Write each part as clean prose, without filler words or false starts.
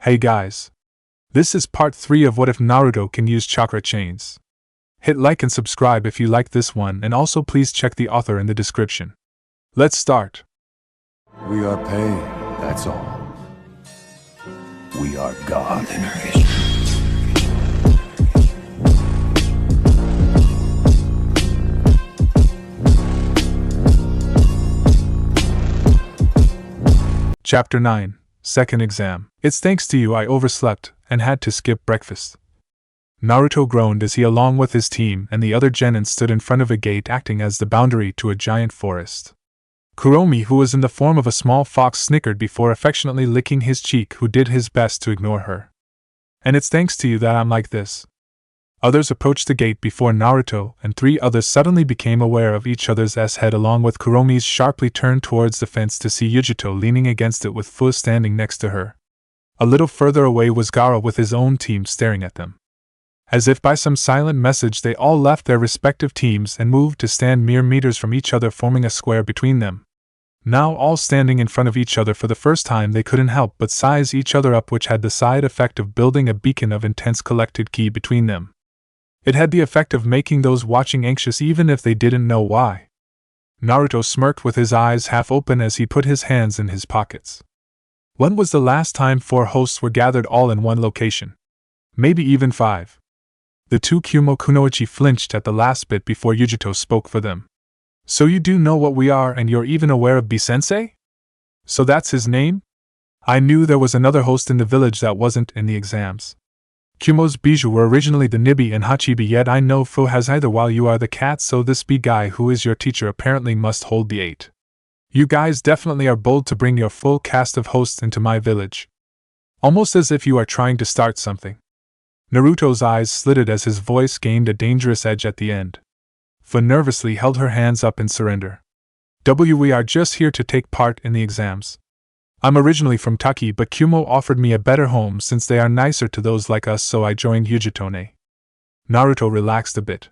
Hey guys. This is part 3 of What If Naruto Can Use Chakra Chains. Hit like and subscribe if you like this one, and also please check the author in the description. Let's start. We are pain, that's all. We are God. Chapter 9. Second Exam. It's thanks to you I overslept and had to skip breakfast. Naruto groaned as he, along with his team and the other genin, stood in front of a gate acting as the boundary to a giant forest. Kuromi, who was in the form of a small fox, snickered before affectionately licking his cheek, who did his best to ignore her. And it's thanks to you that I'm like this. Others approached the gate before Naruto, and 3 others suddenly became aware of each other's head, along with Kuromi's, sharply turned towards the fence to see Yujito leaning against it with Fu standing next to her. A little further away was Gaara with his own team staring at them. As if by some silent message, they all left their respective teams and moved to stand mere meters from each other, forming a square between them. Now, all standing in front of each other for the first time, they couldn't help but size each other up, which had the side effect of building a beacon of intense collected ki between them. It had the effect of making those watching anxious even if they didn't know why. Naruto smirked with his eyes half open as he put his hands in his pockets. When was the last time 4 hosts were gathered all in one location? Maybe even 5. The 2 Kunoichi flinched at the last bit before Yujito spoke for them. So you do know what we are, and you're even aware of B-sensei? So that's his name? I knew there was another host in the village that wasn't in the exams. Kumo's Bijou were originally the Nibi and Hachibi, yet I know Fu has either, while you are the cat, so this B guy who is your teacher apparently must hold the 8. You guys definitely are bold to bring your full cast of hosts into my village. Almost as if you are trying to start something. Naruto's eyes slitted as his voice gained a dangerous edge at the end. Fu nervously held her hands up in surrender. We are just here to take part in the exams. I'm originally from Taki, but Kumo offered me a better home since they are nicer to those like us, so I joined Yujitone. Naruto relaxed a bit.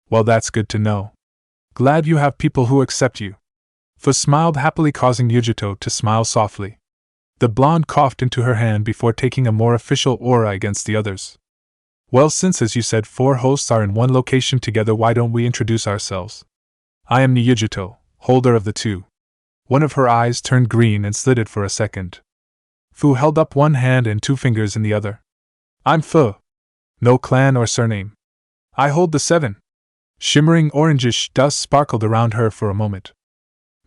Well, that's good to know. Glad you have people who accept you. Fu smiled happily, causing Yujito to smile softly. The blonde coughed into her hand before taking a more official aura against the others. Well, since as you said 4 hosts are in one location together, why don't we introduce ourselves? I am Yujito, holder of the 2. One of her eyes turned green and slitted for a second. Fu held up one hand and 2 fingers in the other. I'm Fu. No clan or surname. I hold the 7. Shimmering orangish dust sparkled around her for a moment.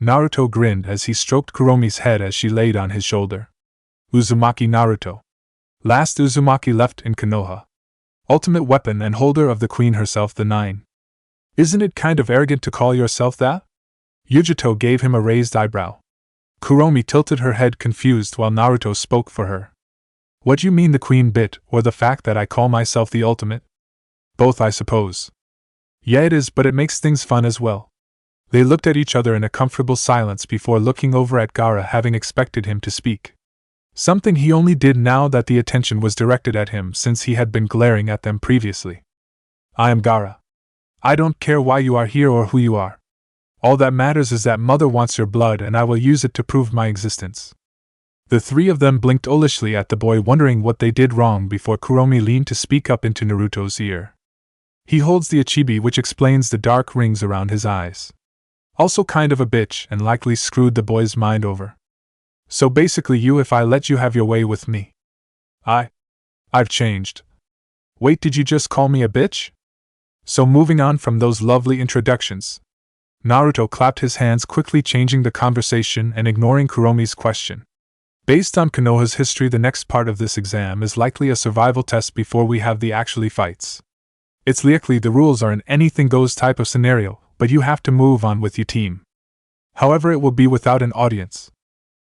Naruto grinned as he stroked Kuromi's head as she laid on his shoulder. Uzumaki Naruto. Last Uzumaki left in Konoha. Ultimate weapon and holder of the queen herself, the 9. Isn't it kind of arrogant to call yourself that? Yujito gave him a raised eyebrow. Kuromi tilted her head confused while Naruto spoke for her. What do you mean, the queen bit, or the fact that I call myself the ultimate? Both, I suppose. Yeah, it is, but it makes things fun as well. They looked at each other in a comfortable silence before looking over at Gaara, having expected him to speak. Something he only did now that the attention was directed at him, since he had been glaring at them previously. I am Gaara. I don't care why you are here or who you are. All that matters is that Mother wants your blood, and I will use it to prove my existence. The 3 of them blinked olishly at the boy, wondering what they did wrong, before Kuromi leaned to speak up into Naruto's ear. He holds the Ichibi, which explains the dark rings around his eyes. Also kind of a bitch, and likely screwed the boy's mind over. So basically you, if I let you have your way with me. I've changed. Wait, did you just call me a bitch? So moving on from those lovely introductions, Naruto clapped his hands, quickly changing the conversation and ignoring Kuromi's question. Based on Konoha's history, the next part of this exam is likely a survival test before we have the actually fights. It's likely the rules are an anything goes type of scenario, but you have to move on with your team. However, it will be without an audience.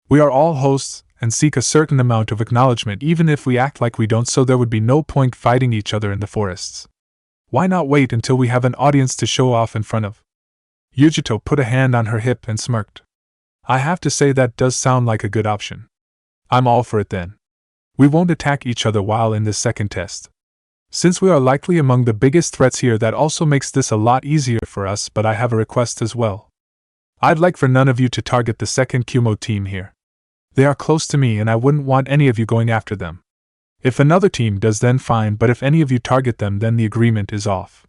We are all hosts and seek a certain amount of acknowledgement even if we act like we don't, so there would be no point fighting each other in the forests. Why not wait until we have an audience to show off in front of? Yujito put a hand on her hip and smirked. I have to say that does sound like a good option. I'm all for it then. We won't attack each other while in this second test. Since we are likely among the biggest threats here, that also makes this a lot easier for us, but I have a request as well. I'd like for none of you to target the second Kumo team here. They are close to me and I wouldn't want any of you going after them. If another team does, then fine, but if any of you target them, then the agreement is off.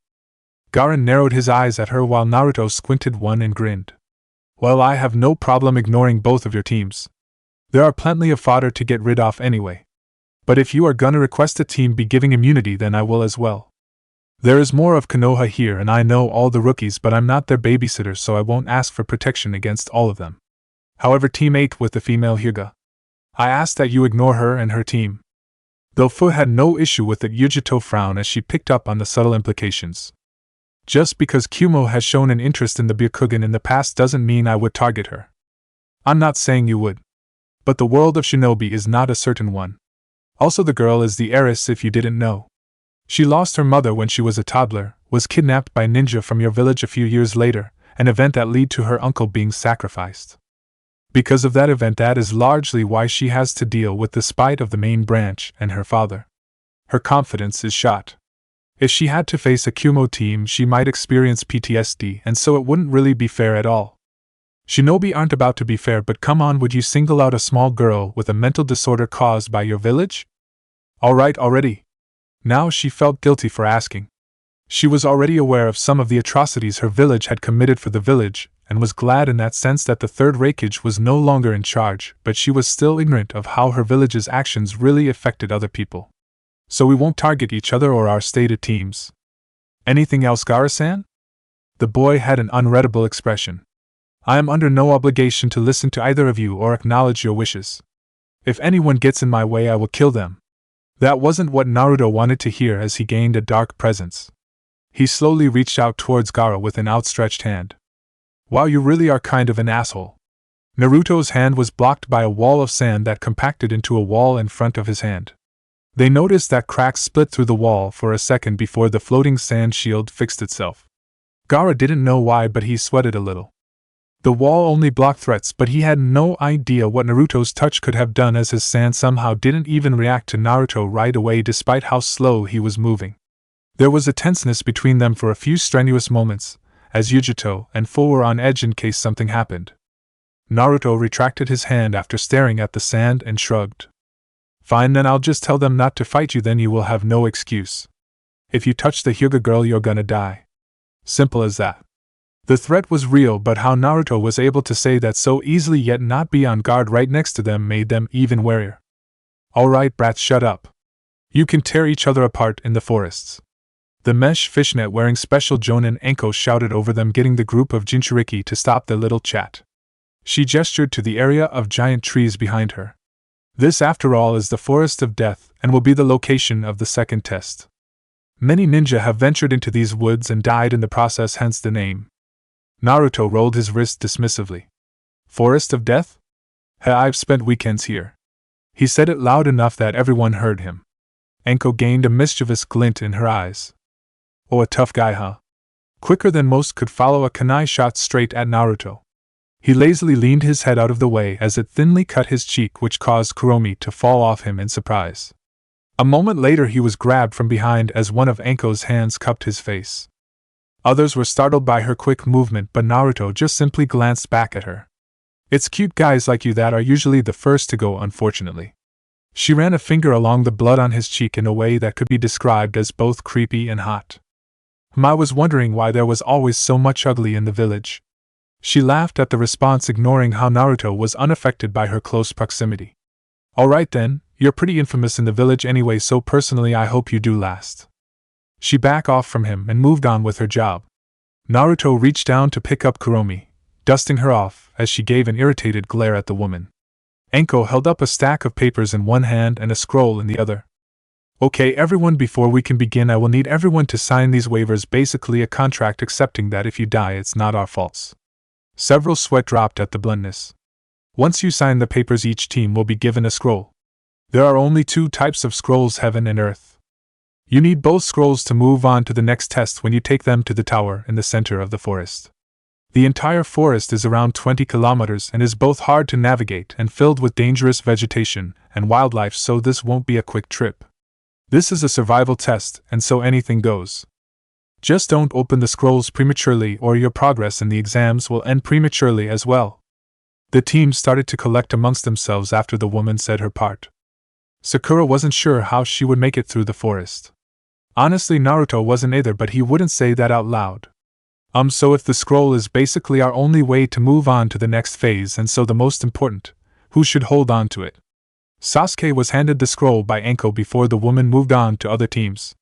Gaara narrowed his eyes at her while Naruto squinted one and grinned. Well, I have no problem ignoring both of your teams. There are plenty of fodder to get rid of anyway. But if you are gonna request a team be giving immunity, then I will as well. There is more of Konoha here, and I know all the rookies, but I'm not their babysitter, so I won't ask for protection against all of them. However, Team 8 with the female Hyuga, I ask that you ignore her and her team. Though Fu had no issue with it, Yujito frowned as she picked up on the subtle implications. Just because Kumo has shown an interest in the Byakugan in the past doesn't mean I would target her. I'm not saying you would. But the world of shinobi is not a certain one. Also, the girl is the heiress, if you didn't know. She lost her mother when she was a toddler, was kidnapped by ninja from your village a few years later, an event that led to her uncle being sacrificed. Because of that event, that is largely why she has to deal with the spite of the main branch and her father. Her confidence is shot. If she had to face a Kumo team, she might experience PTSD, and so it wouldn't really be fair at all. Shinobi aren't about to be fair, but come on, would you single out a small girl with a mental disorder caused by your village? Alright already. Now she felt guilty for asking. She was already aware of some of the atrocities her village had committed for the village, and was glad in that sense that the third Reikage was no longer in charge, but she was still ignorant of how her village's actions really affected other people. So we won't target each other or our stated teams. Anything else, Gaara-san? The boy had an unreadable expression. I am under no obligation to listen to either of you or acknowledge your wishes. If anyone gets in my way, I will kill them. That wasn't what Naruto wanted to hear as he gained a dark presence. He slowly reached out towards Gaara with an outstretched hand. Wow, you really are kind of an asshole. Naruto's hand was blocked by a wall of sand that compacted into a wall in front of his hand. They noticed that cracks split through the wall for a second before the floating sand shield fixed itself. Gaara didn't know why, but he sweated a little. The wall only blocked threats, but he had no idea what Naruto's touch could have done, as his sand somehow didn't even react to Naruto right away despite how slow he was moving. There was a tenseness between them for a few strenuous moments, as Yujito and Fu were on edge in case something happened. Naruto retracted his hand after staring at the sand and shrugged. Fine, then I'll just tell them not to fight you, then you will have no excuse. If you touch the Hyuga girl, you're gonna die. Simple as that. The threat was real, but how Naruto was able to say that so easily yet not be on guard right next to them made them even warier. Alright, brats, shut up. You can tear each other apart in the forests. The mesh fishnet wearing special Jonin Enko shouted over them, getting the group of Jinchuriki to stop their little chat. She gestured to the area of giant trees behind her. This, after all, is the Forest of Death and will be the location of the second test. Many ninja have ventured into these woods and died in the process, hence the name. Naruto rolled his wrist dismissively. Forest of Death? I've spent weekends here. He said it loud enough that everyone heard him. Enko gained a mischievous glint in her eyes. Oh, a tough guy, huh? Quicker than most could follow a kunai shot straight at Naruto. He lazily leaned his head out of the way as it thinly cut his cheek, which caused Kuromi to fall off him in surprise. A moment later he was grabbed from behind as one of Enko's hands cupped his face. Others were startled by her quick movement, but Naruto just simply glanced back at her. It's cute guys like you that are usually the first to go, unfortunately. She ran a finger along the blood on his cheek in a way that could be described as both creepy and hot. I was wondering why there was always so much ugly in the village. She laughed at the response, ignoring how Naruto was unaffected by her close proximity. Alright then, you're pretty infamous in the village anyway, so personally I hope you do last. She backed off from him and moved on with her job. Naruto reached down to pick up Kuromi, dusting her off as she gave an irritated glare at the woman. Enko held up a stack of papers in one hand and a scroll in the other. Okay everyone, before we can begin I will need everyone to sign these waivers, basically a contract accepting that if you die it's not our faults. Several sweat dropped at the bluntness. Once you sign the papers, each team will be given a scroll. There are only two types of scrolls, heaven and earth. You need both scrolls to move on to the next test when you take them to the tower in the center of the forest. The entire forest is around 20 kilometers and is both hard to navigate and filled with dangerous vegetation and wildlife, so this won't be a quick trip. This is a survival test, and so anything goes. Just don't open the scrolls prematurely or your progress in the exams will end prematurely as well. The team started to collect amongst themselves after the woman said her part. Sakura wasn't sure how she would make it through the forest. Honestly, Naruto wasn't either, but he wouldn't say that out loud. So if the scroll is basically our only way to move on to the next phase, and so the most important, who should hold on to it? Sasuke was handed the scroll by Anko before the woman moved on to other teams.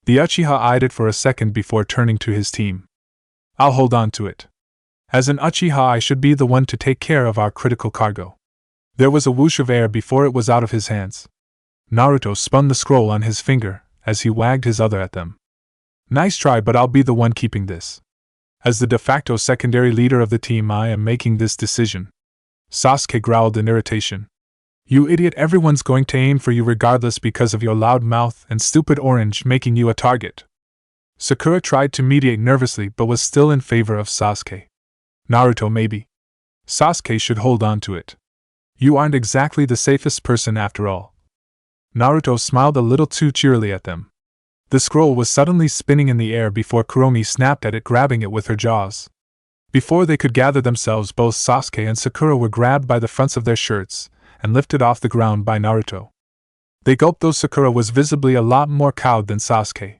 The Uchiha eyed it for a second before turning to his team. I'll hold on to it. As an Uchiha, I should be the one to take care of our critical cargo. There was a whoosh of air before it was out of his hands. Naruto spun the scroll on his finger as he wagged his other at them. Nice try, but I'll be the one keeping this. As the de facto secondary leader of the team, I am making this decision. Sasuke growled in irritation. You idiot, everyone's going to aim for you regardless because of your loud mouth and stupid orange making you a target. Sakura tried to mediate nervously but was still in favor of Sasuke. Naruto, maybe. Sasuke should hold on to it. You aren't exactly the safest person after all. Naruto smiled a little too cheerily at them. The scroll was suddenly spinning in the air before Kuromi snapped at it, grabbing it with her jaws. Before they could gather themselves, both Sasuke and Sakura were grabbed by the fronts of their shirts and lifted off the ground by Naruto. They gulped, though Sakura was visibly a lot more cowed than Sasuke.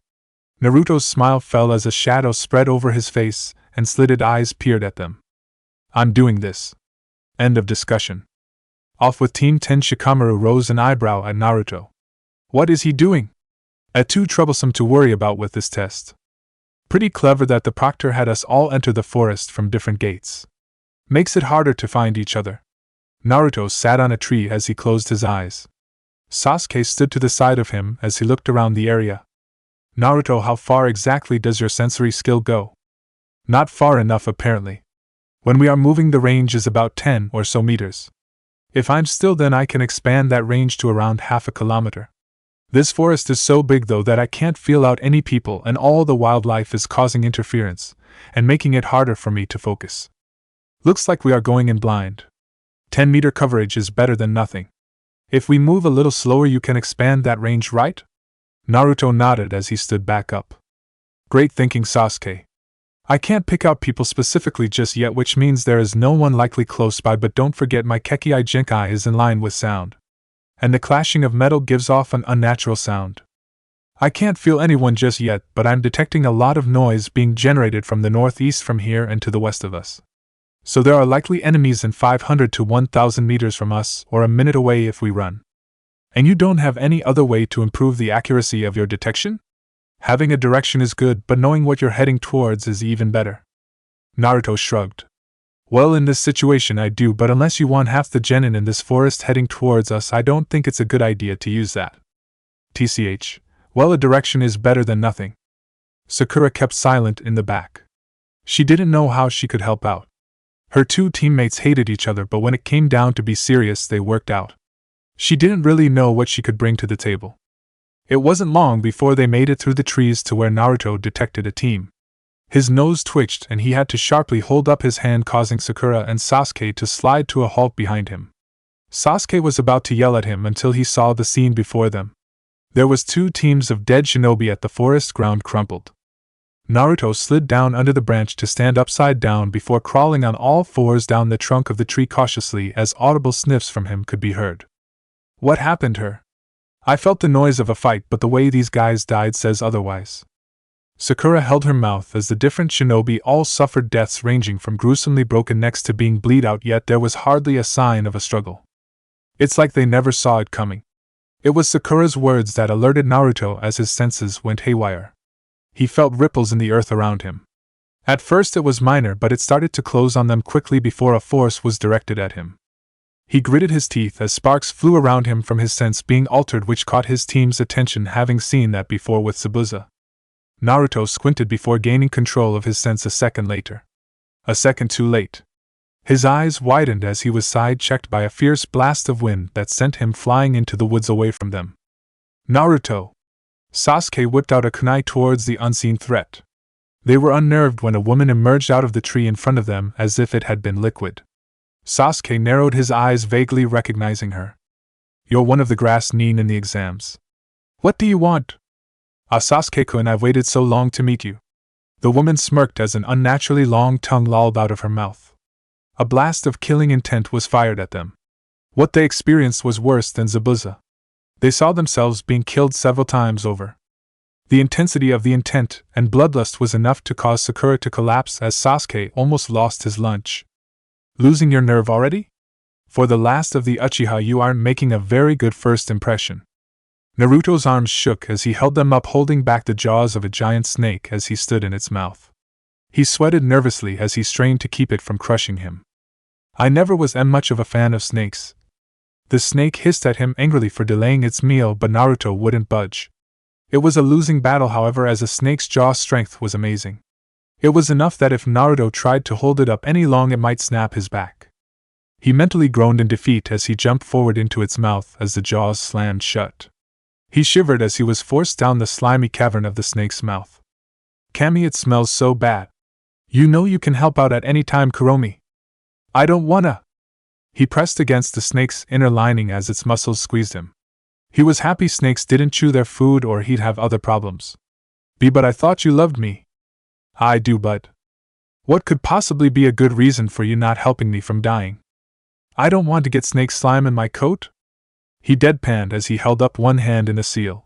Naruto's smile fell as a shadow spread over his face and slitted eyes peered at them. I'm doing this. End of discussion. Off with Team 10. Shikamaru rose an eyebrow at Naruto. What is he doing? Too troublesome to worry about with this test. Pretty clever that the proctor had us all enter the forest from different gates. Makes it harder to find each other. Naruto sat on a tree as he closed his eyes. Sasuke stood to the side of him as he looked around the area. Naruto, how far exactly does your sensory skill go? Not far enough, apparently. When we are moving, the range is about 10 or so meters. If I'm still, then I can expand that range to around half a kilometer. This forest is so big though that I can't feel out any people, and all the wildlife is causing interference and making it harder for me to focus. Looks like we are going in blind. 10-meter coverage is better than nothing. If we move a little slower, you can expand that range, right? Naruto nodded as he stood back up. Great thinking, Sasuke. I can't pick out people specifically just yet, which means there is no one likely close by, but don't forget my Kekkei Jinkai is in line with sound. And the clashing of metal gives off an unnatural sound. I can't feel anyone just yet, but I'm detecting a lot of noise being generated from the northeast, from here and to the west of us. So there are likely enemies in 500 to 1,000 meters from us, or a minute away if we run. And you don't have any other way to improve the accuracy of your detection? Having a direction is good, but knowing what you're heading towards is even better. Naruto shrugged. Well, in this situation I do, but unless you want half the genin in this forest heading towards us, I don't think it's a good idea to use that. TCH. Well, a direction is better than nothing. Sakura kept silent in the back. She didn't know how she could help out. Her two teammates hated each other, but when it came down to be serious, they worked out. She didn't really know what she could bring to the table. It wasn't long before they made it through the trees to where Naruto detected a team. His nose twitched and he had to sharply hold up his hand, causing Sakura and Sasuke to slide to a halt behind him. Sasuke was about to yell at him until he saw the scene before them. There was 2 teams of dead shinobi at the forest ground crumpled. Naruto slid down under the branch to stand upside down before crawling on all fours down the trunk of the tree cautiously, as audible sniffs from him could be heard. What happened her? I felt the noise of a fight, but the way these guys died says otherwise. Sakura held her mouth as the different shinobi all suffered deaths ranging from gruesomely broken necks to being bleed out, yet there was hardly a sign of a struggle. It's like they never saw it coming. It was Sakura's words that alerted Naruto as his senses went haywire. He felt ripples in the earth around him. At first it was minor, but it started to close on them quickly before a force was directed at him. He gritted his teeth as sparks flew around him from his sense being altered, which caught his team's attention, having seen that before with Zabuza. Naruto squinted before gaining control of his sense a second later. A second too late. His eyes widened as he was side-checked by a fierce blast of wind that sent him flying into the woods away from them. Naruto! Sasuke whipped out a kunai towards the unseen threat. They were unnerved when a woman emerged out of the tree in front of them as if it had been liquid. Sasuke narrowed his eyes, vaguely recognizing her. You're one of the grass nin in the exams. What do you want? Sasuke-kun, I've waited so long to meet you. The woman smirked as an unnaturally long tongue lolled out of her mouth. A blast of killing intent was fired at them. What they experienced was worse than Zabuza. They saw themselves being killed several times over. The intensity of the intent and bloodlust was enough to cause Sakura to collapse as Sasuke almost lost his lunch. Losing your nerve already? For the last of the Uchiha, you aren't making a very good first impression. Naruto's arms shook as he held them up, holding back the jaws of a giant snake as he stood in its mouth. He sweated nervously as he strained to keep it from crushing him. I never was much of a fan of snakes. The snake hissed at him angrily for delaying its meal, but Naruto wouldn't budge. It was a losing battle, however, as the snake's jaw strength was amazing. It was enough that if Naruto tried to hold it up any long, it might snap his back. He mentally groaned in defeat as he jumped forward into its mouth as the jaws slammed shut. He shivered as he was forced down the slimy cavern of the snake's mouth. Kami, it smells so bad. You know you can help out at any time, Kuromi. I don't wanna. He pressed against the snake's inner lining as its muscles squeezed him. He was happy snakes didn't chew their food or he'd have other problems. But I thought you loved me. I do, but what could possibly be a good reason for you not helping me from dying? I don't want to get snake slime in my coat? He deadpanned as he held up one hand in a seal.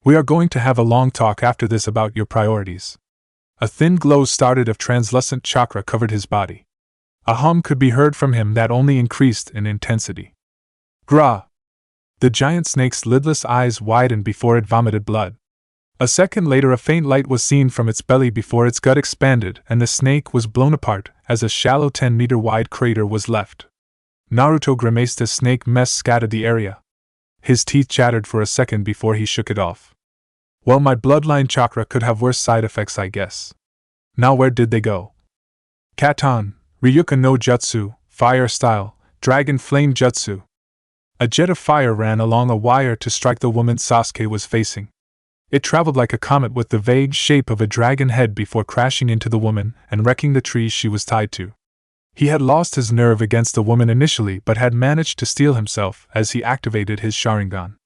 We are going to have a long talk after this about your priorities. A thin glow started of translucent chakra covered his body. A hum could be heard from him that only increased in intensity. Grah! The giant snake's lidless eyes widened before it vomited blood. A second later, a faint light was seen from its belly before its gut expanded and the snake was blown apart as a shallow 10-meter wide crater was left. Naruto grimaced as snake mess scattered the area. His teeth chattered for a second before he shook it off. Well, my bloodline chakra could have worse side effects, I guess. Now where did they go? Katan, Ryuka no Jutsu, Fire Style, Dragon Flame Jutsu. A jet of fire ran along a wire to strike the woman Sasuke was facing. It traveled like a comet with the vague shape of a dragon head before crashing into the woman and wrecking the tree she was tied to. He had lost his nerve against the woman initially but had managed to steel himself as he activated his Sharingan.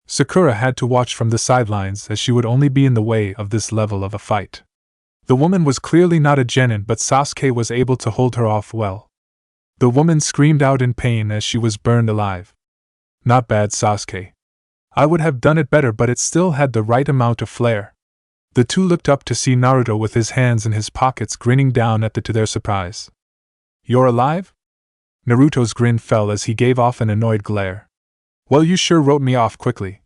Sakura had to watch from the sidelines as she would only be in the way of this level of a fight. The woman was clearly not a genin, but Sasuke was able to hold her off well. The woman screamed out in pain as she was burned alive. Not bad, Sasuke. I would have done it better, but it still had the right amount of flair. The two looked up to see Naruto with his hands in his pockets grinning down at them to their surprise. You're alive? Naruto's grin fell as he gave off an annoyed glare. Well, you sure wrote me off quickly.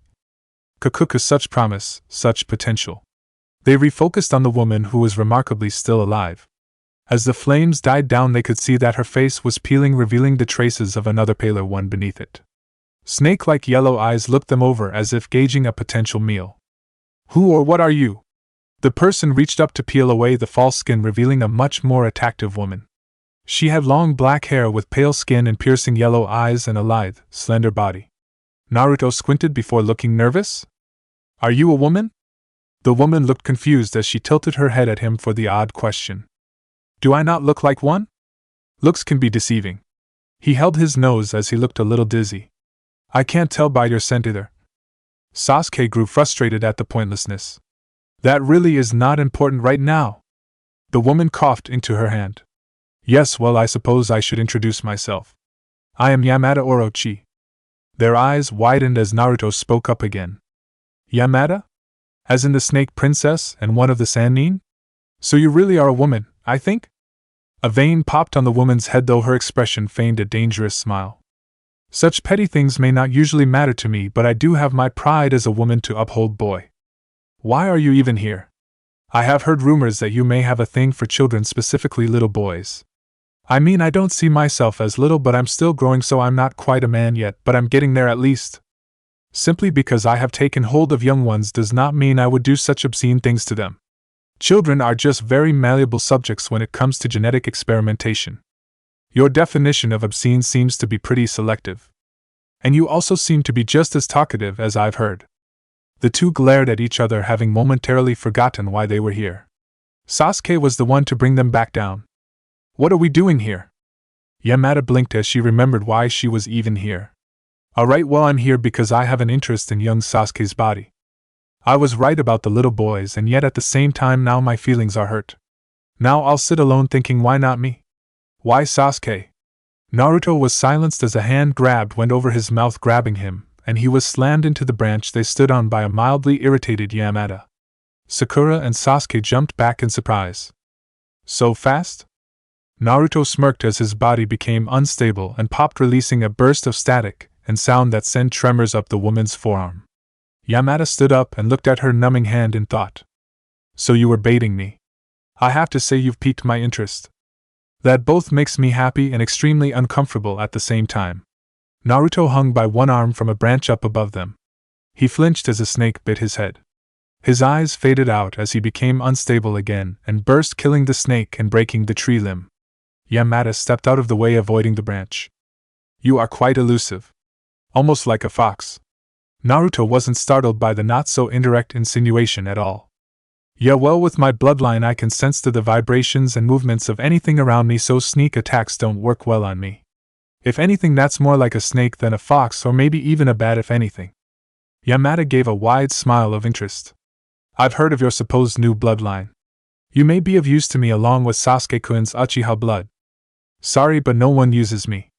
Kakuka, such promise, such potential. They refocused on the woman who was remarkably still alive. As the flames died down, they could see that her face was peeling, revealing the traces of another paler one beneath it. Snake-like yellow eyes looked them over as if gauging a potential meal. Who or what are you? The person reached up to peel away the false skin, revealing a much more attractive woman. She had long black hair with pale skin and piercing yellow eyes and a lithe, slender body. Naruto squinted before looking nervous. Are you a woman? The woman looked confused as she tilted her head at him for the odd question. Do I not look like one? Looks can be deceiving. He held his nose as he looked a little dizzy. I can't tell by your scent either. Sasuke grew frustrated at the pointlessness. That really is not important right now. The woman coughed into her hand. Yes, well, I suppose I should introduce myself. I am Yamada Orochi. Their eyes widened as Naruto spoke up again. Yamada? As in the Snake Princess and one of the Sannin? So you really are a woman, I think? A vein popped on the woman's head, though her expression feigned a dangerous smile. Such petty things may not usually matter to me, but I do have my pride as a woman to uphold, boy. Why are you even here? I have heard rumors that you may have a thing for children, specifically little boys. I mean, I don't see myself as little, but I'm still growing, so I'm not quite a man yet, but I'm getting there at least. Simply because I have taken hold of young ones does not mean I would do such obscene things to them. Children are just very malleable subjects when it comes to genetic experimentation. Your definition of obscene seems to be pretty selective. And you also seem to be just as talkative as I've heard. The two glared at each other, having momentarily forgotten why they were here. Sasuke was the one to bring them back down. What are we doing here? Yamada blinked as she remembered why she was even here. Alright, well, I'm here because I have an interest in young Sasuke's body. I was right about the little boys, and yet at the same time now my feelings are hurt. Now I'll sit alone thinking, why not me? Why Sasuke? Naruto was silenced as a hand went over his mouth, grabbing him, and he was slammed into the branch they stood on by a mildly irritated Yamada. Sakura and Sasuke jumped back in surprise. So fast? Naruto smirked as his body became unstable and popped, releasing a burst of static and sound that sent tremors up the woman's forearm. Yamada stood up and looked at her numbing hand in thought. So you were baiting me. I have to say you've piqued my interest. That both makes me happy and extremely uncomfortable at the same time. Naruto hung by one arm from a branch up above them. He flinched as a snake bit his head. His eyes faded out as he became unstable again and burst, killing the snake and breaking the tree limb. Yamada stepped out of the way, avoiding the branch. You are quite elusive. Almost like a fox. Naruto wasn't startled by the not-so-indirect insinuation at all. Yeah, well, with my bloodline I can sense the vibrations and movements of anything around me, so sneak attacks don't work well on me. If anything, that's more like a snake than a fox, or maybe even a bat if anything. Yamada gave a wide smile of interest. I've heard of your supposed new bloodline. You may be of use to me along with Sasuke-kun's Uchiha blood. Sorry, but no one uses me.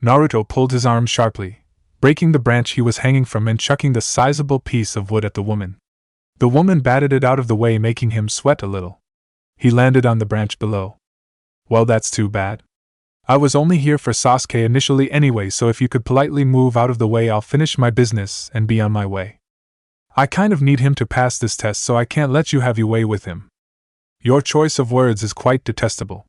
Naruto pulled his arm sharply, breaking the branch he was hanging from and chucking the sizable piece of wood at the woman. The woman batted it out of the way, making him sweat a little. He landed on the branch below. Well, that's too bad. I was only here for Sasuke initially anyway, so if you could politely move out of the way, I'll finish my business and be on my way. I kind of need him to pass this test, so I can't let you have your way with him. Your choice of words is quite detestable.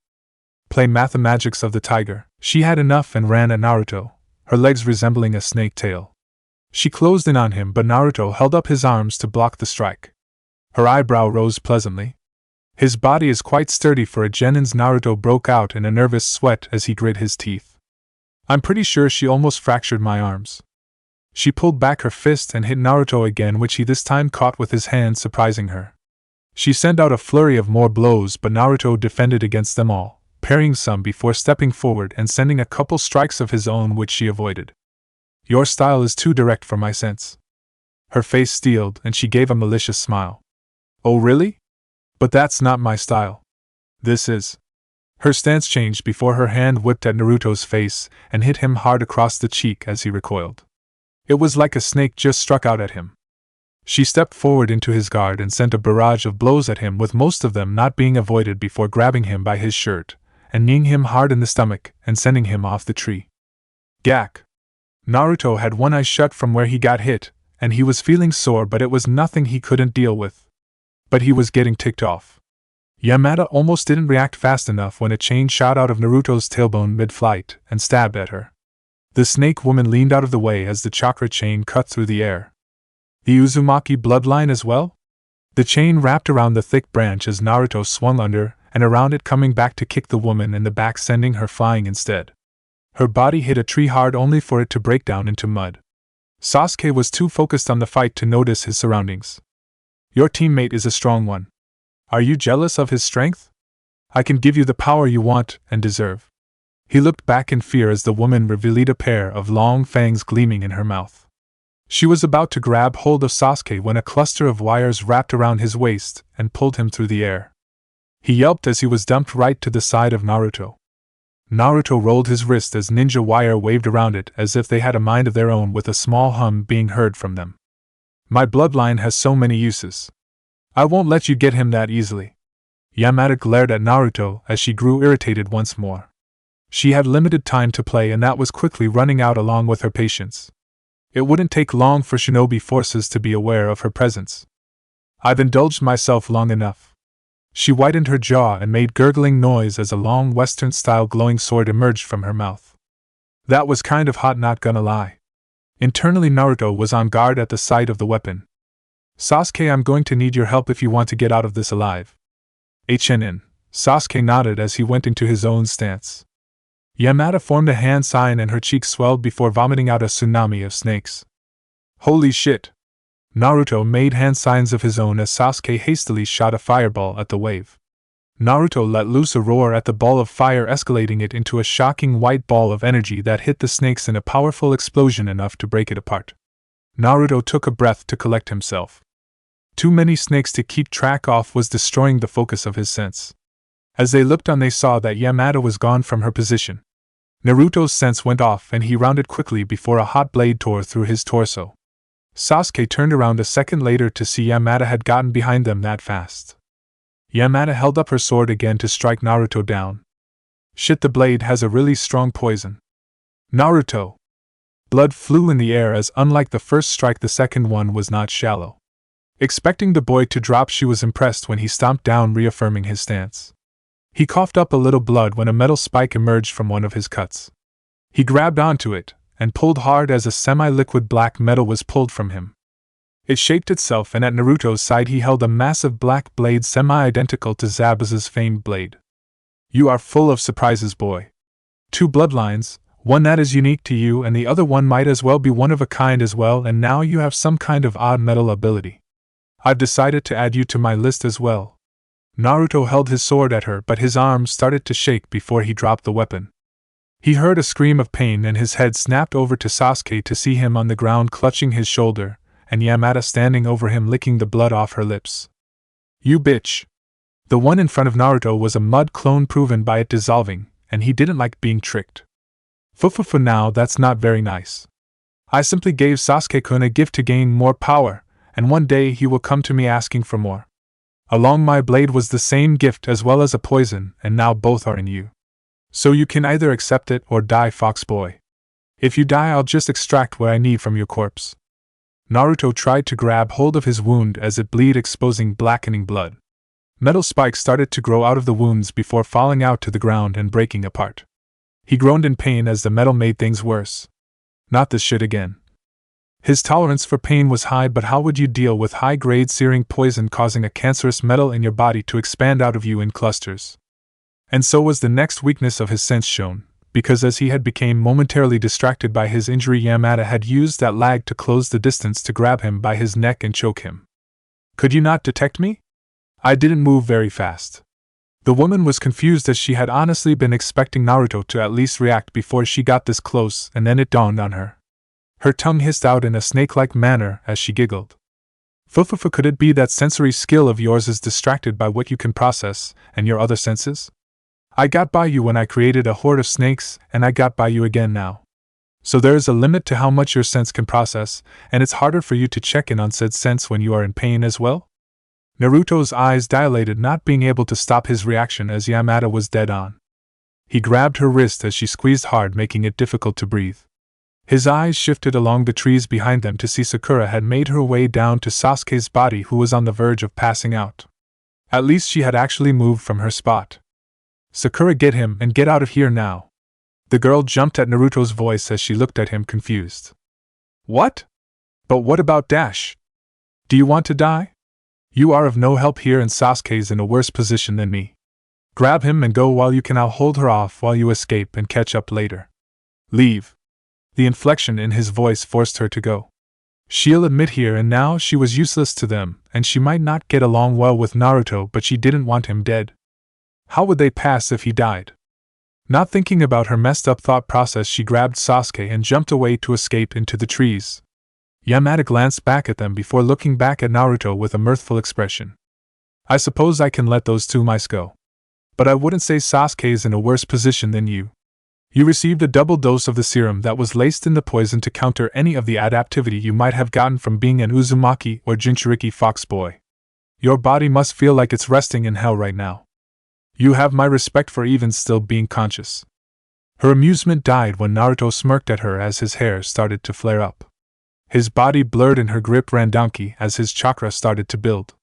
Play Mathemagics of the Tiger. She had enough and ran at Naruto, her legs resembling a snake tail. She closed in on him, but Naruto held up his arms to block the strike. Her eyebrow rose pleasantly. His body is quite sturdy for a genin's. Naruto broke out in a nervous sweat as he grit his teeth. I'm pretty sure she almost fractured my arms. She pulled back her fist and hit Naruto again, which he this time caught with his hand, surprising her. She sent out a flurry of more blows, but Naruto defended against them all, parrying some before stepping forward and sending a couple strikes of his own, which she avoided. Your style is too direct for my sense. Her face steeled and she gave a malicious smile. Oh really? But that's not my style. This is. Her stance changed before her hand whipped at Naruto's face and hit him hard across the cheek as he recoiled. It was like a snake just struck out at him. She stepped forward into his guard and sent a barrage of blows at him, with most of them not being avoided, before grabbing him by his shirt and kneeing him hard in the stomach and sending him off the tree. Gak! Naruto had one eye shut from where he got hit, and he was feeling sore, but it was nothing he couldn't deal with. But he was getting ticked off. Yamada almost didn't react fast enough when a chain shot out of Naruto's tailbone mid-flight and stabbed at her. The snake woman leaned out of the way as the chakra chain cut through the air. The Uzumaki bloodline as well? The chain wrapped around the thick branch as Naruto swung under and around it, coming back to kick the woman in the back, sending her flying instead. Her body hit a tree hard, only for it to break down into mud. Sasuke was too focused on the fight to notice his surroundings. Your teammate is a strong one. Are you jealous of his strength? I can give you the power you want and deserve. He looked back in fear as the woman revealed a pair of long fangs gleaming in her mouth. She was about to grab hold of Sasuke when a cluster of wires wrapped around his waist and pulled him through the air. He yelped as he was dumped right to the side of Naruto. Naruto rolled his wrist as ninja wire waved around it as if they had a mind of their own, with a small hum being heard from them. My bloodline has so many uses. I won't let you get him that easily. Yamada glared at Naruto as she grew irritated once more. She had limited time to play, and that was quickly running out along with her patience. It wouldn't take long for shinobi forces to be aware of her presence. I've indulged myself long enough. She whitened her jaw and made gurgling noise as a long Western-style glowing sword emerged from her mouth. That was kind of hot, not gonna lie. Internally, Naruto was on guard at the sight of the weapon. Sasuke, I'm going to need your help if you want to get out of this alive. HNN. Sasuke nodded as he went into his own stance. Yamada formed a hand sign and her cheeks swelled before vomiting out a tsunami of snakes. Holy shit! Naruto made hand signs of his own as Sasuke hastily shot a fireball at the wave. Naruto let loose a roar at the ball of fire, escalating it into a shocking white ball of energy that hit the snakes in a powerful explosion enough to break it apart. Naruto took a breath to collect himself. Too many snakes to keep track of was destroying the focus of his sense. As they looked on, they saw that Yamada was gone from her position. Naruto's sense went off and he rounded quickly before a hot blade tore through his torso. Sasuke turned around a second later to see Yamada had gotten behind them that fast. Yamada held up her sword again to strike Naruto down. Shit, the blade has a really strong poison. Naruto! Blood flew in the air as, unlike the first strike, the second one was not shallow. Expecting the boy to drop, she was impressed when he stomped down, reaffirming his stance. He coughed up a little blood when a metal spike emerged from one of his cuts. He grabbed onto it and pulled hard as a semi-liquid black metal was pulled from him. It shaped itself, and at Naruto's side he held a massive black blade semi-identical to Zabuza's famed blade. You are full of surprises, boy. 2 bloodlines, one that is unique to you and the other one might as well be one of a kind as well, and now you have some kind of odd metal ability. I've decided to add you to my list as well. Naruto held his sword at her, but his arms started to shake before he dropped the weapon. He heard a scream of pain and his head snapped over to Sasuke to see him on the ground clutching his shoulder, and Yamada standing over him licking the blood off her lips. You bitch! The one in front of Naruto was a mud clone proven by it dissolving, and he didn't like being tricked. For now, that's not very nice. I simply gave Sasuke-kun a gift to gain more power, and one day he will come to me asking for more. Along my blade was the same gift as well as a poison, and now both are in you. So you can either accept it or die, fox boy. If you die, I'll just extract what I need from your corpse. Naruto tried to grab hold of his wound as it bled, exposing blackening blood. Metal spikes started to grow out of the wounds before falling out to the ground and breaking apart. He groaned in pain as the metal made things worse. Not this shit again. His tolerance for pain was high, but how would you deal with high-grade searing poison causing a cancerous metal in your body to expand out of you in clusters? And so was the next weakness of his sense shown, because as he had become momentarily distracted by his injury, Yamada had used that lag to close the distance to grab him by his neck and choke him. Could you not detect me? I didn't move very fast. The woman was confused as she had honestly been expecting Naruto to at least react before she got this close, and then it dawned on her. Her tongue hissed out in a snake-like manner as she giggled. Could it be that sensory skill of yours is distracted by what you can process, and your other senses? I got by you when I created a horde of snakes, and I got by you again now. So there is a limit to how much your sense can process, and it's harder for you to check in on said sense when you are in pain as well? Naruto's eyes dilated, not being able to stop his reaction as Yamada was dead on. He grabbed her wrist as she squeezed hard, making it difficult to breathe. His eyes shifted along the trees behind them to see Sakura had made her way down to Sasuke's body, who was on the verge of passing out. At least she had actually moved from her spot. Sakura, get him and get out of here now. The girl jumped at Naruto's voice as she looked at him confused. What? But what about Dash? Do you want to die? You are of no help here, and Sasuke's in a worse position than me. Grab him and go while you can. I'll hold her off while you escape and catch up later. Leave. The inflection in his voice forced her to go. She'll admit here and now she was useless to them, and she might not get along well with Naruto, but she didn't want him dead. How would they pass if he died? Not thinking about her messed up thought process, she grabbed Sasuke and jumped away to escape into the trees. Yamada glanced back at them before looking back at Naruto with a mirthful expression. I suppose I can let those 2 mice go. But I wouldn't say Sasuke's in a worse position than you. You received a double dose of the serum that was laced in the poison to counter any of the adaptivity you might have gotten from being an Uzumaki or Jinchuriki fox boy. Your body must feel like it's resting in hell right now. You have my respect for even still being conscious. Her amusement died when Naruto smirked at her as his hair started to flare up. His body blurred and her grip ran donkey as his chakra started to build.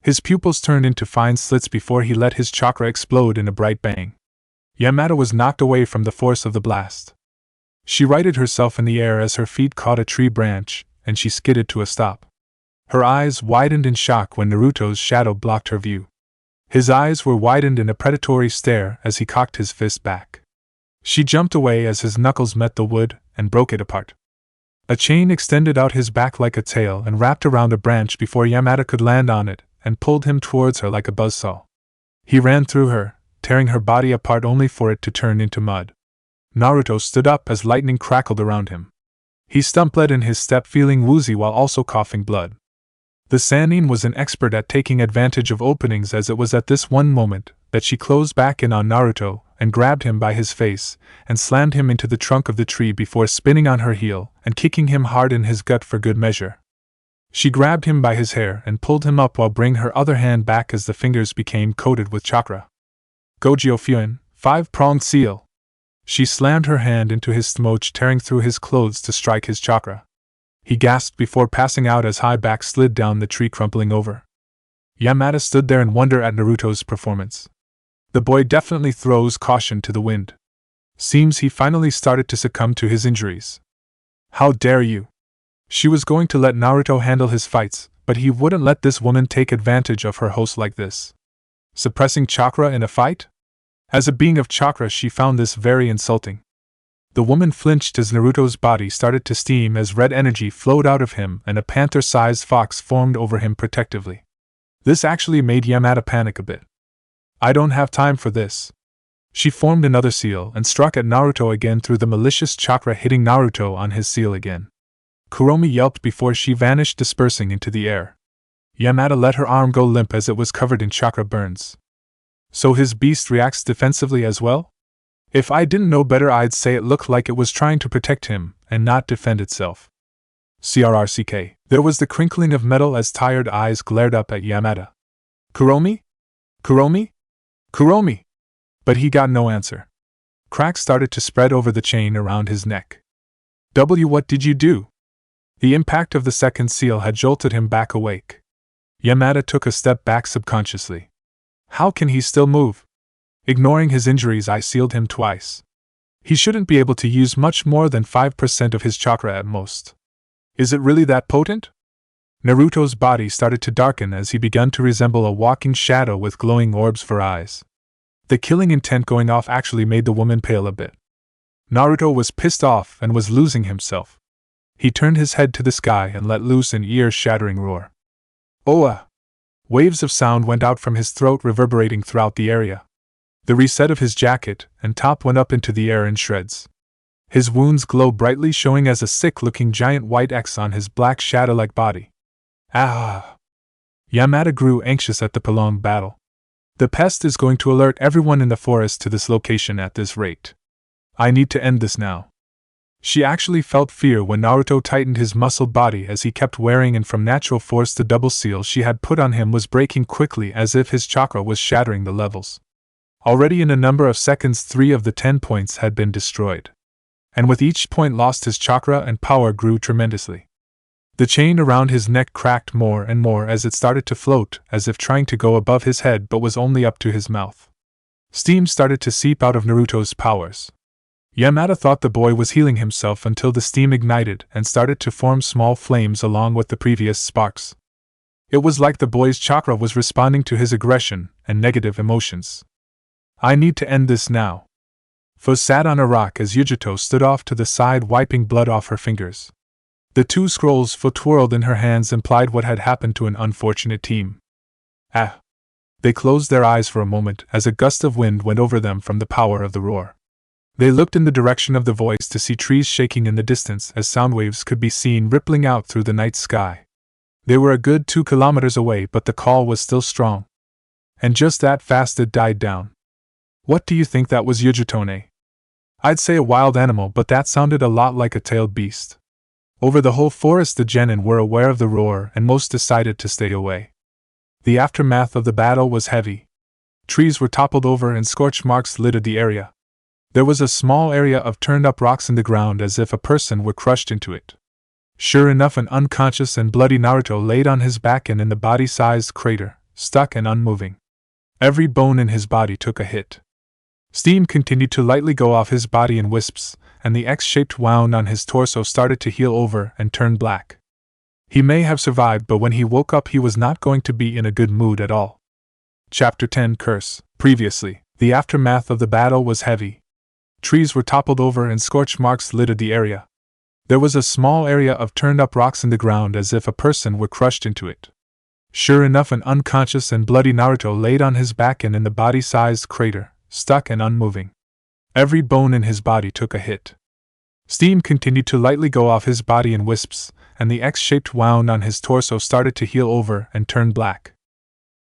His pupils turned into fine slits before he let his chakra explode in a bright bang. Yamada was knocked away from the force of the blast. She righted herself in the air as her feet caught a tree branch, and she skidded to a stop. Her eyes widened in shock when Naruto's shadow blocked her view. His eyes were widened in a predatory stare as he cocked his fist back. She jumped away as his knuckles met the wood and broke it apart. A chain extended out his back like a tail and wrapped around a branch before Yamada could land on it, and pulled him towards her like a buzzsaw. He ran through her, tearing her body apart only for it to turn into mud. Naruto stood up as lightning crackled around him. He stumbled in his step, feeling woozy while also coughing blood. The Sannin was an expert at taking advantage of openings, as it was at this one moment that she closed back in on Naruto, and grabbed him by his face, and slammed him into the trunk of the tree before spinning on her heel and kicking him hard in his gut for good measure. She grabbed him by his hair and pulled him up while bringing her other hand back as the fingers became coated with chakra. Gojio Fuin, 5-pronged seal. She slammed her hand into his smoch, tearing through his clothes to strike his chakra. He gasped before passing out as high back slid down the tree, crumpling over. Yamada stood there in wonder at Naruto's performance. The boy definitely throws caution to the wind. Seems he finally started to succumb to his injuries. How dare you! She was going to let Naruto handle his fights, but he wouldn't let this woman take advantage of her host like this. Suppressing chakra in a fight? As a being of chakra, she found this very insulting. The woman flinched as Naruto's body started to steam as red energy flowed out of him and a panther-sized fox formed over him protectively. This actually made Yamada panic a bit. I don't have time for this. She formed another seal and struck at Naruto again through the malicious chakra, hitting Naruto on his seal again. Kuromi yelped before she vanished, dispersing into the air. Yamada let her arm go limp as it was covered in chakra burns. So his beast reacts defensively as well? If I didn't know better, I'd say it looked like it was trying to protect him and not defend itself. CRRCK. There was the crinkling of metal as tired eyes glared up at Yamada. Kuromi? Kuromi? Kuromi! But he got no answer. Cracks started to spread over the chain around his neck. What did you do? The impact of the second seal had jolted him back awake. Yamada took a step back subconsciously. How can he still move? Ignoring his injuries, I sealed him twice. He shouldn't be able to use much more than 5% of his chakra at most. Is it really that potent? Naruto's body started to darken as he began to resemble a walking shadow with glowing orbs for eyes. The killing intent going off actually made the woman pale a bit. Naruto was pissed off and was losing himself. He turned his head to the sky and let loose an ear-shattering roar. Oa! Waves of sound went out from his throat, reverberating throughout the area. The reset of his jacket and top went up into the air in shreds. His wounds glowed brightly, showing as a sick-looking giant white X on his black shadow-like body. Ah! Yamada grew anxious at the prolonged battle. The pest is going to alert everyone in the forest to this location at this rate. I need to end this now. She actually felt fear when Naruto tightened his muscled body as he kept wearing, and from natural force the double seal she had put on him was breaking quickly as if his chakra was shattering the levels. Already in a number of seconds 3 of the 10 points had been destroyed. And with each point lost, his chakra and power grew tremendously. The chain around his neck cracked more and more as it started to float, as if trying to go above his head, but was only up to his mouth. Steam started to seep out of Naruto's powers. Yamada thought the boy was healing himself until the steam ignited and started to form small flames along with the previous sparks. It was like the boy's chakra was responding to his aggression and negative emotions. I need to end this now. Fu sat on a rock as Yujito stood off to the side, wiping blood off her fingers. The 2 scrolls Fu twirled in her hands implied what had happened to an unfortunate team. Ah! They closed their eyes for a moment as a gust of wind went over them from the power of the roar. They looked in the direction of the voice to see trees shaking in the distance as sound waves could be seen rippling out through the night sky. They were a good 2 kilometers away, but the call was still strong. And just that fast it died down. What do you think that was, Yujitone? I'd say a wild animal, but that sounded a lot like a tailed beast. Over the whole forest the genin were aware of the roar and most decided to stay away. The aftermath of the battle was heavy. Trees were toppled over and scorch marks littered the area. There was a small area of turned-up rocks in the ground as if a person were crushed into it. Sure enough, an unconscious and bloody Naruto laid on his back and in the body-sized crater, stuck and unmoving. Every bone in his body took a hit. Steam continued to lightly go off his body in wisps, and the X-shaped wound on his torso started to heal over and turn black. He may have survived, but when he woke up he was not going to be in a good mood at all. Chapter 10 Curse. Previously, the aftermath of the battle was heavy. Trees were toppled over and scorch marks littered the area. There was a small area of turned-up rocks in the ground as if a person were crushed into it. Sure enough, an unconscious and bloody Naruto laid on his back and in the body-sized crater, stuck and unmoving. Every bone in his body took a hit. Steam continued to lightly go off his body in wisps, and the X-shaped wound on his torso started to heal over and turn black.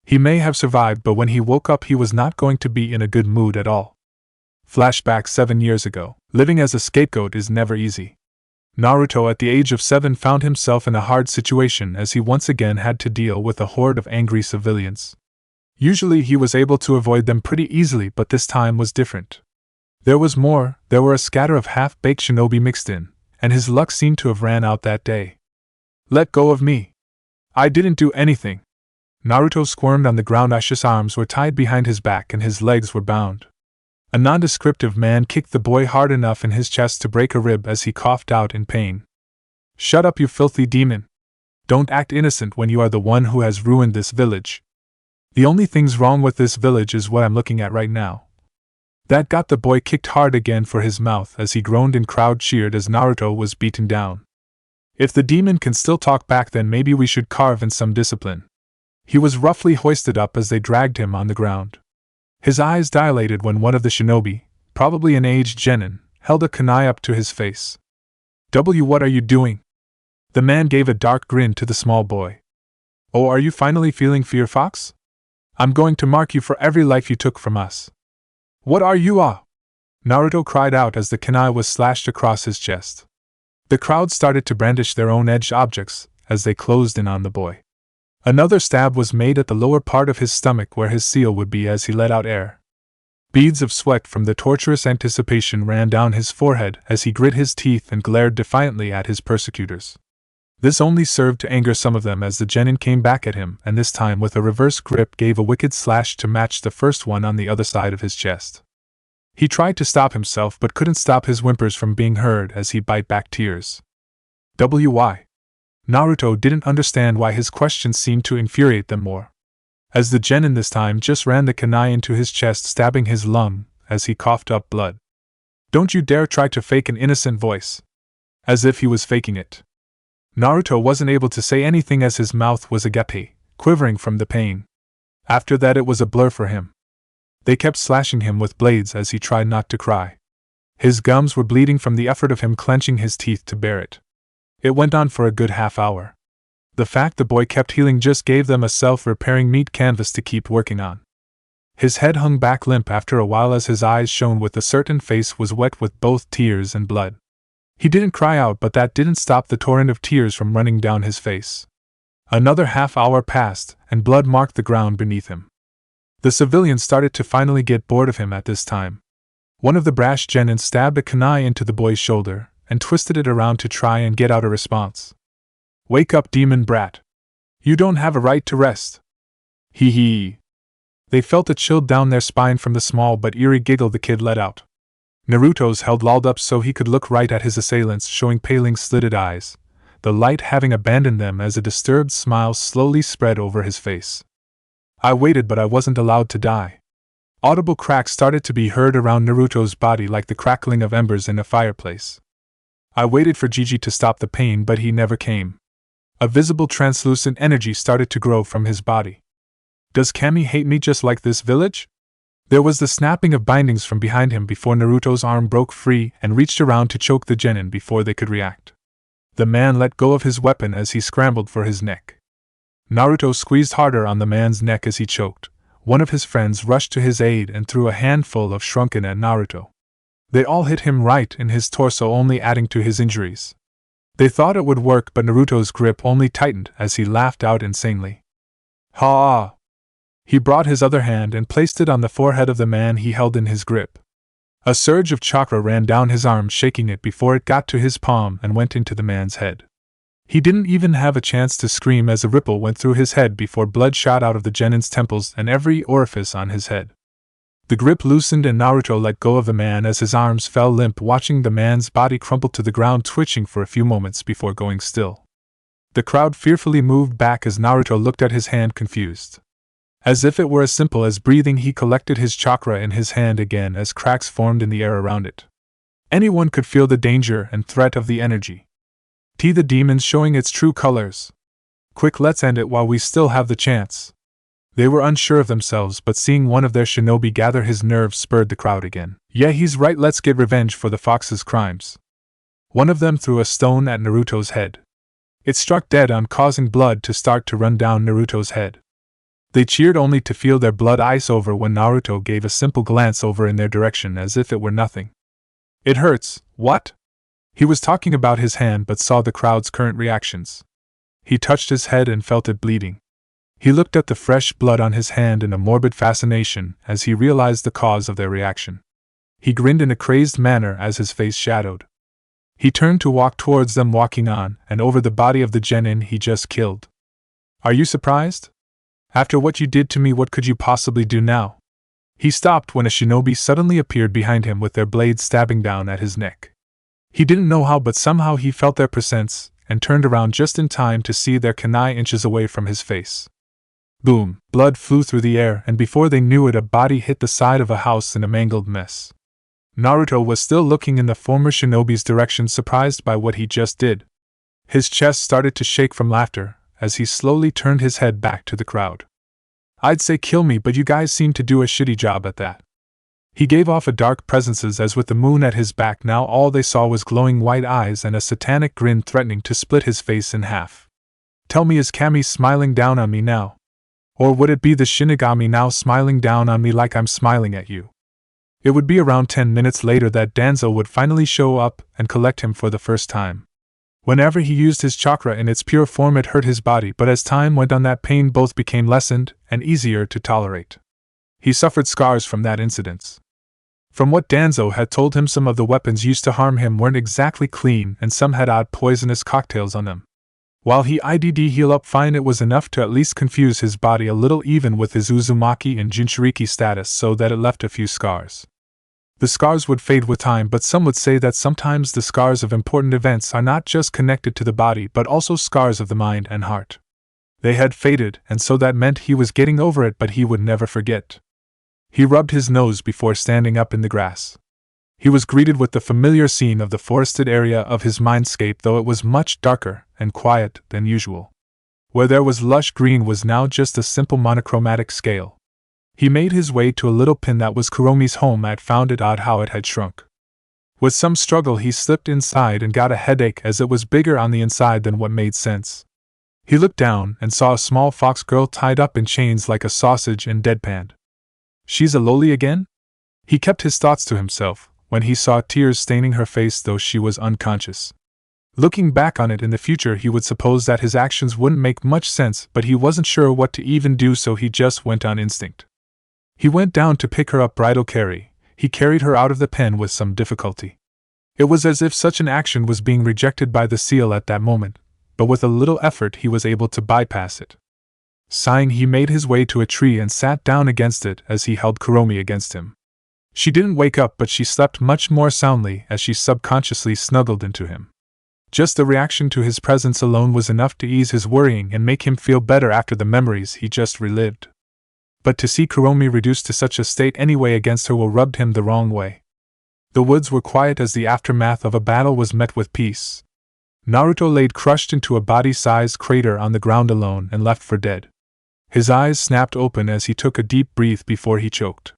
He may have survived, but when he woke up he was not going to be in a good mood at all. Flashback 7 years ago. Living as a scapegoat is never easy. Naruto at the age of 7 found himself in a hard situation as he once again had to deal with a horde of angry civilians. Usually he was able to avoid them pretty easily, but this time was different. There was more. There were a scatter of half-baked shinobi mixed in, and his luck seemed to have ran out that day. Let go of me. I didn't do anything. Naruto squirmed on the ground. Aisha's arms were tied behind his back and his legs were bound. A nondescriptive man kicked the boy hard enough in his chest to break a rib as he coughed out in pain. Shut up, you filthy demon. Don't act innocent when you are the one who has ruined this village. The only things wrong with this village is what I'm looking at right now. That got the boy kicked hard again for his mouth as he groaned and crowd cheered as Naruto was beaten down. If the demon can still talk back, then maybe we should carve in some discipline. He was roughly hoisted up as they dragged him on the ground. His eyes dilated when one of the shinobi, probably an aged genin, held a kunai up to his face. What are you doing? The man gave a dark grin to the small boy. Oh, are you finally feeling fear, Fox? I'm going to mark you for every life you took from us. What are you, Naruto cried out as the kunai was slashed across his chest. The crowd started to brandish their own edged objects as they closed in on the boy. Another stab was made at the lower part of his stomach where his seal would be as he let out air. Beads of sweat from the torturous anticipation ran down his forehead as he grit his teeth and glared defiantly at his persecutors. This only served to anger some of them as the genin came back at him, and this time with a reverse grip gave a wicked slash to match the first one on the other side of his chest. He tried to stop himself but couldn't stop his whimpers from being heard as he bit back tears. Why? Naruto didn't understand why his questions seemed to infuriate them more. As the genin this time just ran the kunai into his chest, stabbing his lung as he coughed up blood. Don't you dare try to fake an innocent voice. As if he was faking it. Naruto wasn't able to say anything as his mouth was agape, quivering from the pain. After that it was a blur for him. They kept slashing him with blades as he tried not to cry. His gums were bleeding from the effort of him clenching his teeth to bear it. It went on for a good half hour. The fact the boy kept healing just gave them a self-repairing meat canvas to keep working on. His head hung back limp after a while as his eyes shone with a certain face was wet with both tears and blood. He didn't cry out, but that didn't stop the torrent of tears from running down his face. Another half hour passed, and blood marked the ground beneath him. The civilians started to finally get bored of him at this time. One of the brash genins stabbed a kunai into the boy's shoulder, and twisted it around to try and get out a response. Wake up, demon brat. You don't have a right to rest. Hee hee. They felt a chill down their spine from the small but eerie giggle the kid let out. Naruto's held lolled up so he could look right at his assailants, showing paling slitted eyes, the light having abandoned them as a disturbed smile slowly spread over his face. I waited, but I wasn't allowed to die. Audible cracks started to be heard around Naruto's body like the crackling of embers in a fireplace. I waited for Gigi to stop the pain, but he never came. A visible translucent energy started to grow from his body. Does Kami hate me just like this village? There was the snapping of bindings from behind him before Naruto's arm broke free and reached around to choke the genin before they could react. The man let go of his weapon as he scrambled for his neck. Naruto squeezed harder on the man's neck as he choked. One of his friends rushed to his aid and threw a handful of shrunken at Naruto. They all hit him right in his torso, only adding to his injuries. They thought it would work, but Naruto's grip only tightened as he laughed out insanely. Ha! He brought his other hand and placed it on the forehead of the man he held in his grip. A surge of chakra ran down his arm, shaking it before it got to his palm and went into the man's head. He didn't even have a chance to scream as a ripple went through his head before blood shot out of the genin's temples and every orifice on his head. The grip loosened and Naruto let go of the man as his arms fell limp, watching the man's body crumple to the ground, twitching for a few moments before going still. The crowd fearfully moved back as Naruto looked at his hand, confused. As if it were as simple as breathing, he collected his chakra in his hand again as cracks formed in the air around it. Anyone could feel the danger and threat of the energy. The demon's showing its true colors. Quick, let's end it while we still have the chance. They were unsure of themselves, but seeing one of their shinobi gather his nerves spurred the crowd again. Yeah, he's right, let's get revenge for the fox's crimes. One of them threw a stone at Naruto's head. It struck dead on, causing blood to start to run down Naruto's head. They cheered only to feel their blood ice over when Naruto gave a simple glance over in their direction as if it were nothing. It hurts, what? He was talking about his hand but saw the crowd's current reactions. He touched his head and felt it bleeding. He looked at the fresh blood on his hand in a morbid fascination as he realized the cause of their reaction. He grinned in a crazed manner as his face shadowed. He turned to walk towards them, walking on and over the body of the genin he just killed. Are you surprised? After what you did to me, what could you possibly do now? He stopped when a shinobi suddenly appeared behind him with their blades stabbing down at his neck. He didn't know how, but somehow he felt their presence and turned around just in time to see their kunai inches away from his face. Boom! Blood flew through the air, and before they knew it, a body hit the side of a house in a mangled mess. Naruto was still looking in the former shinobi's direction, surprised by what he just did. His chest started to shake from laughter as he slowly turned his head back to the crowd. I'd say kill me, but you guys seem to do a shitty job at that. He gave off a dark presence as with the moon at his back now all they saw was glowing white eyes and a satanic grin threatening to split his face in half. Tell me, is Kami smiling down on me now? Or would it be the Shinigami now smiling down on me like I'm smiling at you? It would be around 10 minutes later that Danzo would finally show up and collect him for the first time. Whenever he used his chakra in its pure form, it hurt his body, but as time went on, that pain both became lessened and easier to tolerate. He suffered scars from that incident. From what Danzo had told him, some of the weapons used to harm him weren't exactly clean, and some had odd poisonous cocktails on them. While he ID'd heal up fine, it was enough to at least confuse his body a little, even with his Uzumaki and Jinchuriki status, so that it left a few scars. The scars would fade with time, but some would say that sometimes the scars of important events are not just connected to the body but also scars of the mind and heart. They had faded, and so that meant he was getting over it, but he would never forget. He rubbed his nose before standing up in the grass. He was greeted with the familiar scene of the forested area of his mindscape, though it was much darker and quiet than usual. Where there was lush green was now just a simple monochromatic scale. He made his way to a little pin that was Kuromi's home and found it odd how it had shrunk. With some struggle he slipped inside and got a headache as it was bigger on the inside than what made sense. He looked down and saw a small fox girl tied up in chains like a sausage and deadpanned. She's a loli again? He kept his thoughts to himself when he saw tears staining her face, though she was unconscious. Looking back on it in the future, he would suppose that his actions wouldn't make much sense, but he wasn't sure what to even do, so he just went on instinct. He went down to pick her up bridal carry. He carried her out of the pen with some difficulty. It was as if such an action was being rejected by the seal at that moment, but with a little effort he was able to bypass it. Sighing, he made his way to a tree and sat down against it as he held Kuromi against him. She didn't wake up, but she slept much more soundly as she subconsciously snuggled into him. Just the reaction to his presence alone was enough to ease his worrying and make him feel better after the memories he just relived. But to see Kuromi reduced to such a state anyway against her rubbed him the wrong way. The woods were quiet as the aftermath of a battle was met with peace. Naruto laid crushed into a body-sized crater on the ground alone and left for dead. His eyes snapped open as he took a deep breath before he choked.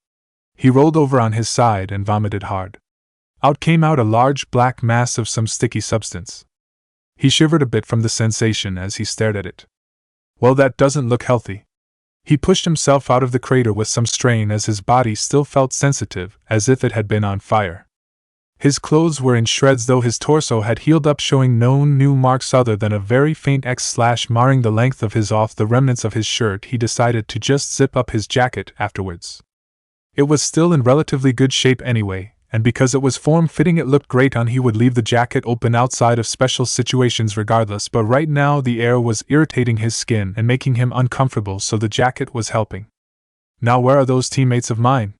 He rolled over on his side and vomited hard. Out came a large black mass of some sticky substance. He shivered a bit from the sensation as he stared at it. Well, that doesn't look healthy. He pushed himself out of the crater with some strain as his body still felt sensitive, as if it had been on fire. His clothes were in shreds, though his torso had healed up, showing no new marks other than a very faint X marring the length of the remnants of his shirt. He decided to just zip up his jacket afterwards. It was still in relatively good shape anyway, and because it was form-fitting it looked great on. He would leave the jacket open outside of special situations regardless, but right now the air was irritating his skin and making him uncomfortable, so the jacket was helping. Now where are those teammates of mine?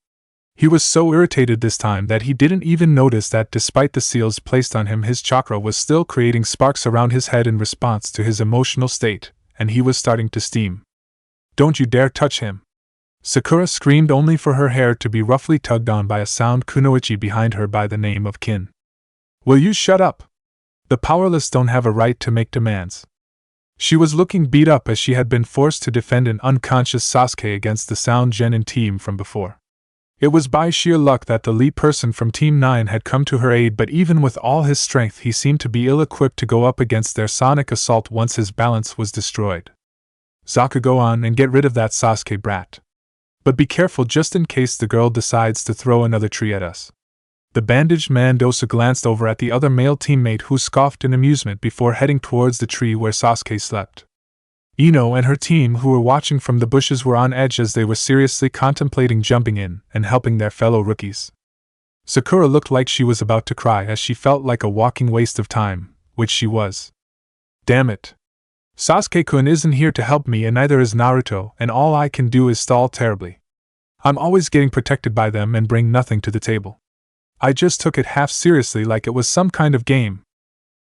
He was so irritated this time that he didn't even notice that despite the seals placed on him, his chakra was still creating sparks around his head in response to his emotional state, and he was starting to steam. Don't you dare touch him! Sakura screamed, only for her hair to be roughly tugged on by a sound kunoichi behind her by the name of Kin. Will you shut up? The powerless don't have a right to make demands. She was looking beat up as she had been forced to defend an unconscious Sasuke against the sound genin team from before. It was by sheer luck that the lead person from Team 9 had come to her aid, but even with all his strength he seemed to be ill-equipped to go up against their sonic assault once his balance was destroyed. Zaku, go on and get rid of that Sasuke brat. But be careful just in case the girl decides to throw another tree at us. The bandaged man Dosa glanced over at the other male teammate who scoffed in amusement before heading towards the tree where Sasuke slept. Ino and her team who were watching from the bushes were on edge as they were seriously contemplating jumping in and helping their fellow rookies. Sakura looked like she was about to cry as she felt like a walking waste of time, which she was. Damn it. Sasuke-kun isn't here to help me and neither is Naruto, and all I can do is stall terribly. I'm always getting protected by them and bring nothing to the table. I just took it half seriously like it was some kind of game.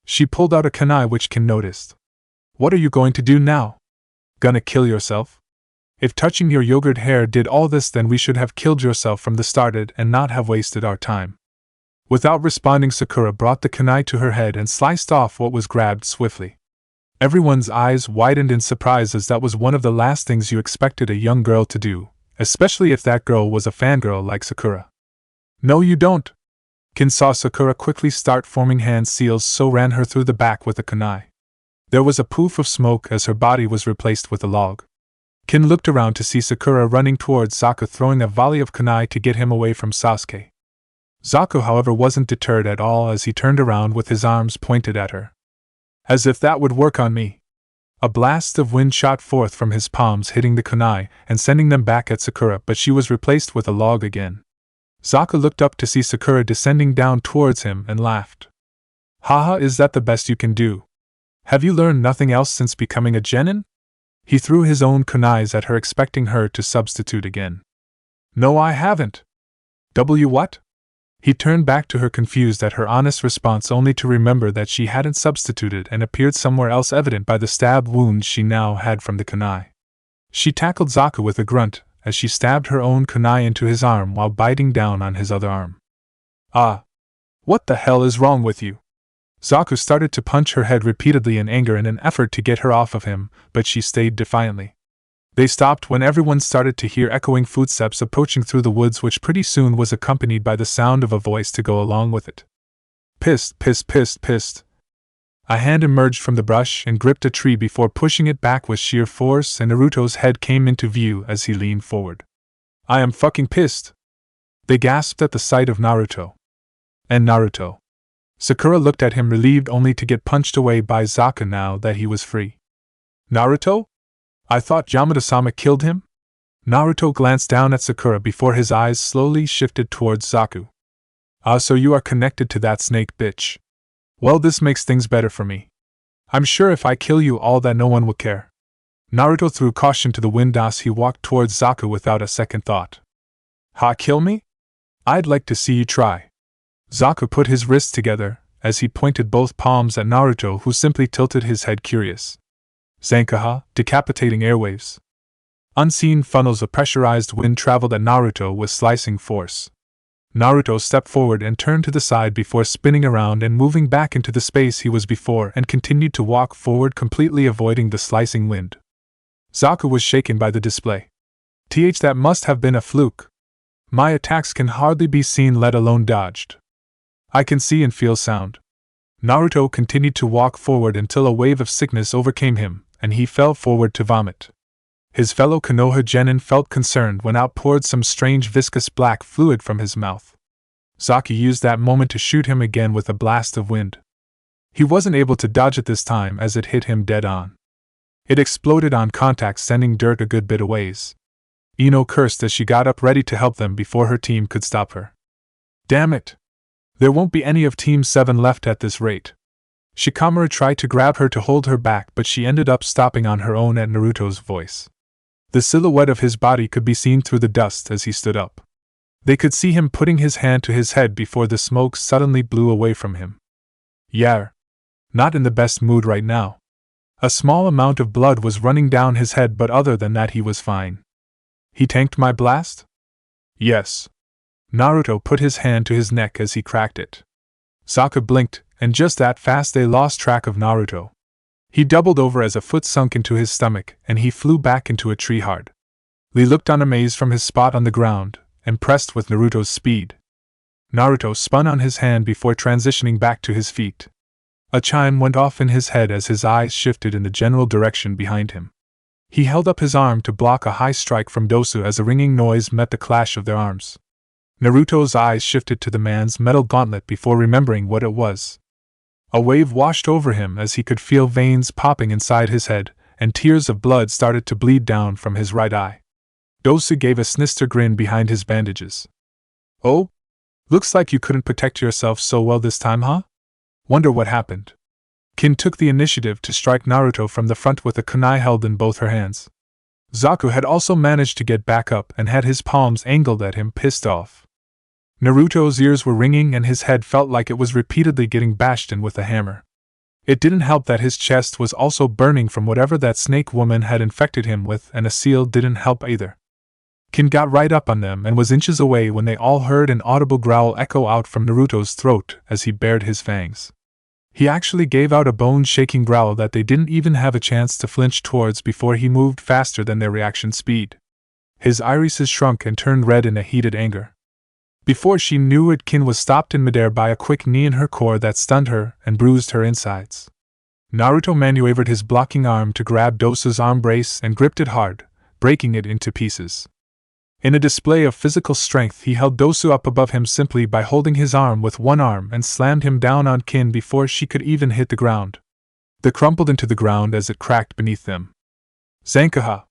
She pulled out a kunai which Kin noticed. What are you going to do now? Gonna kill yourself? If touching your yogurt hair did all this, then we should have killed yourself from the started and not have wasted our time. Without responding, Sakura brought the kunai to her head and sliced off what was grabbed swiftly. Everyone's eyes widened in surprise as that was one of the last things you expected a young girl to do, especially if that girl was a fangirl like Sakura. No, you don't. Kin saw Sakura quickly start forming hand seals, so ran her through the back with a kunai. There was a poof of smoke as her body was replaced with a log. Kin looked around to see Sakura running towards Zaku, throwing a volley of kunai to get him away from Sasuke. Zaku, however, wasn't deterred at all as he turned around with his arms pointed at her. As if that would work on me. A blast of wind shot forth from his palms, hitting the kunai and sending them back at Sakura, but she was replaced with a log again. Zaku looked up to see Sakura descending down towards him and laughed. Haha, is that the best you can do? Have you learned nothing else since becoming a genin? He threw his own kunais at her, expecting her to substitute again. No, I haven't. What? He turned back to her, confused at her honest response, only to remember that she hadn't substituted and appeared somewhere else, evident by the stab wounds she now had from the kunai. She tackled Zaku with a grunt as she stabbed her own kunai into his arm while biting down on his other arm. Ah! What the hell is wrong with you? Zaku started to punch her head repeatedly in anger in an effort to get her off of him, but she stayed defiantly. They stopped when everyone started to hear echoing footsteps approaching through the woods, which pretty soon was accompanied by the sound of a voice to go along with it. Pissed, pissed, pissed, pissed. A hand emerged from the brush and gripped a tree before pushing it back with sheer force, and Naruto's head came into view as he leaned forward. I am fucking pissed. They gasped at the sight of Naruto. And Naruto. Sakura looked at him, relieved only to get punched away by Zaku now that he was free. Naruto? I thought Yamada-sama killed him? Naruto glanced down at Sakura before his eyes slowly shifted towards Zaku. Ah, so you are connected to that snake bitch. Well, this makes things better for me. I'm sure if I kill you all that no one will care. Naruto threw caution to the wind as he walked towards Zaku without a second thought. Ha, kill me? I'd like to see you try. Zaku put his wrists together as he pointed both palms at Naruto, who simply tilted his head, curious. Zankaha, decapitating airwaves. Unseen funnels of pressurized wind traveled at Naruto with slicing force. Naruto stepped forward and turned to the side before spinning around and moving back into the space he was before, and continued to walk forward, completely avoiding the slicing wind. Zaku was shaken by the display. That must have been a fluke. My attacks can hardly be seen, let alone dodged. I can see and feel sound. Naruto continued to walk forward until a wave of sickness overcame him, and he fell forward to vomit. His fellow Konoha genin felt concerned when out poured some strange viscous black fluid from his mouth. Zaku used that moment to shoot him again with a blast of wind. He wasn't able to dodge it this time as it hit him dead on. It exploded on contact, sending dirt a good bit a ways. Ino cursed as she got up ready to help them before her team could stop her. Damn it! There won't be any of Team 7 left at this rate. Shikamaru tried to grab her to hold her back, but she ended up stopping on her own at Naruto's voice. The silhouette of his body could be seen through the dust as he stood up. They could see him putting his hand to his head before the smoke suddenly blew away from him. Yar. Not in the best mood right now. A small amount of blood was running down his head, but other than that he was fine. He tanked my blast? Yes. Naruto put his hand to his neck as he cracked it. Zaku blinked, and just that fast they lost track of Naruto. He doubled over as a foot sunk into his stomach, and he flew back into a tree hard. Lee looked on amazed from his spot on the ground, impressed with Naruto's speed. Naruto spun on his hand before transitioning back to his feet. A chime went off in his head as his eyes shifted in the general direction behind him. He held up his arm to block a high strike from Dosu as a ringing noise met the clash of their arms. Naruto's eyes shifted to the man's metal gauntlet before remembering what it was. A wave washed over him as he could feel veins popping inside his head, and tears of blood started to bleed down from his right eye. Dosu gave a sinister grin behind his bandages. "Oh? Looks like you couldn't protect yourself so well this time, huh? Wonder what happened." Kin took the initiative to strike Naruto from the front with a kunai held in both her hands. Zaku had also managed to get back up and had his palms angled at him, pissed off. Naruto's ears were ringing and his head felt like it was repeatedly getting bashed in with a hammer. It didn't help that his chest was also burning from whatever that snake woman had infected him with, and a seal didn't help either. Kin got right up on them and was inches away when they all heard an audible growl echo out from Naruto's throat as he bared his fangs. He actually gave out a bone-shaking growl that they didn't even have a chance to flinch towards before he moved faster than their reaction speed. His irises shrunk and turned red in a heated anger. Before she knew it, Kin was stopped in midair by a quick knee in her core that stunned her and bruised her insides. Naruto maneuvered his blocking arm to grab Dosu's arm brace and gripped it hard, breaking it into pieces. In a display of physical strength, he held Dosu up above him simply by holding his arm with one arm and slammed him down on Kin before she could even hit the ground. They crumpled into the ground as it cracked beneath them. Zankaha!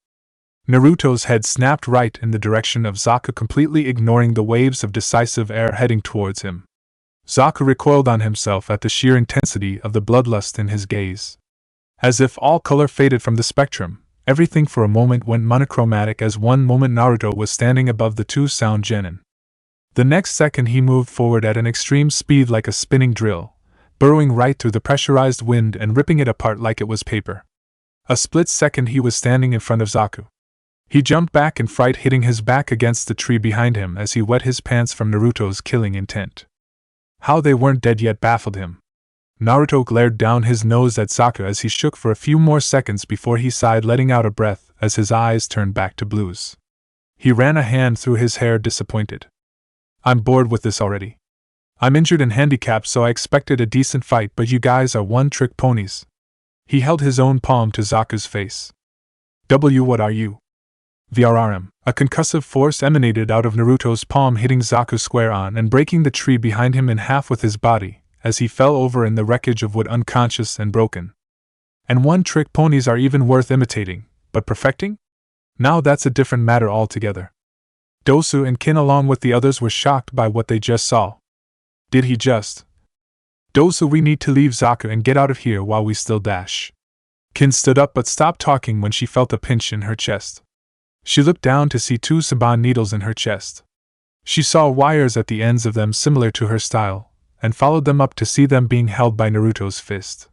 Naruto's head snapped right in the direction of Zaku, completely ignoring the waves of decisive air heading towards him. Zaku recoiled on himself at the sheer intensity of the bloodlust in his gaze. As if all color faded from the spectrum, everything for a moment went monochromatic as one moment Naruto was standing above the two sound genin. The next second he moved forward at an extreme speed like a spinning drill, burrowing right through the pressurized wind and ripping it apart like it was paper. A split second he was standing in front of Zaku. He jumped back in fright, hitting his back against the tree behind him as he wet his pants from Naruto's killing intent. How they weren't dead yet baffled him. Naruto glared down his nose at Zaku as he shook for a few more seconds before he sighed, letting out a breath as his eyes turned back to blues. He ran a hand through his hair, disappointed. "I'm bored with this already. I'm injured and handicapped, so I expected a decent fight, but you guys are one-trick ponies." He held his own palm to Zaku's face. What are you?" VRRM. A concussive force emanated out of Naruto's palm, hitting Zaku square on and breaking the tree behind him in half with his body, as he fell over in the wreckage of wood, unconscious and broken. And one-trick ponies are even worth imitating, but perfecting? Now that's a different matter altogether. Dosu and Kin along with the others were shocked by what they just saw. Did he just? "Dosu, we need to leave Zaku and get out of here while we still dash." Kin stood up but stopped talking when she felt a pinch in her chest. She looked down to see two saban needles in her chest. She saw wires at the ends of them similar to her style, and followed them up to see them being held by Naruto's fist.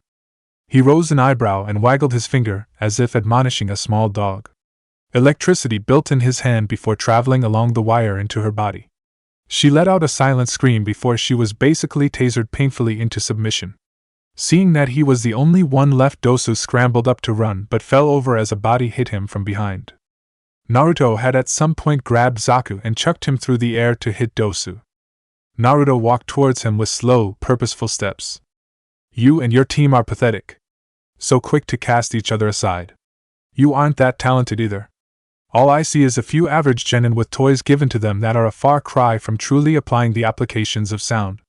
He rose an eyebrow and waggled his finger, as if admonishing a small dog. Electricity built in his hand before traveling along the wire into her body. She let out a silent scream before she was basically tasered painfully into submission. Seeing that he was the only one left, Dosu scrambled up to run but fell over as a body hit him from behind. Naruto had at some point grabbed Zaku and chucked him through the air to hit Dosu. Naruto walked towards him with slow, purposeful steps. "You and your team are pathetic. So quick to cast each other aside. You aren't that talented either. All I see is a few average genin with toys given to them that are a far cry from truly applying the applications of sound.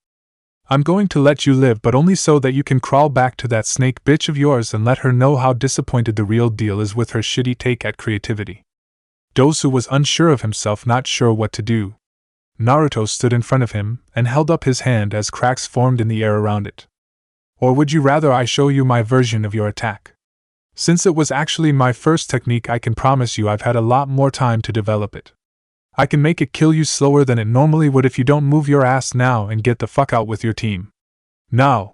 I'm going to let you live, but only so that you can crawl back to that snake bitch of yours and let her know how disappointed the real deal is with her shitty take at creativity." Dosu was unsure of himself, not sure what to do. Naruto stood in front of him and held up his hand as cracks formed in the air around it. "Or would you rather I show you my version of your attack? Since it was actually my first technique, I can promise you I've had a lot more time to develop it. I can make it kill you slower than it normally would if you don't move your ass now and get the fuck out with your team. Now!"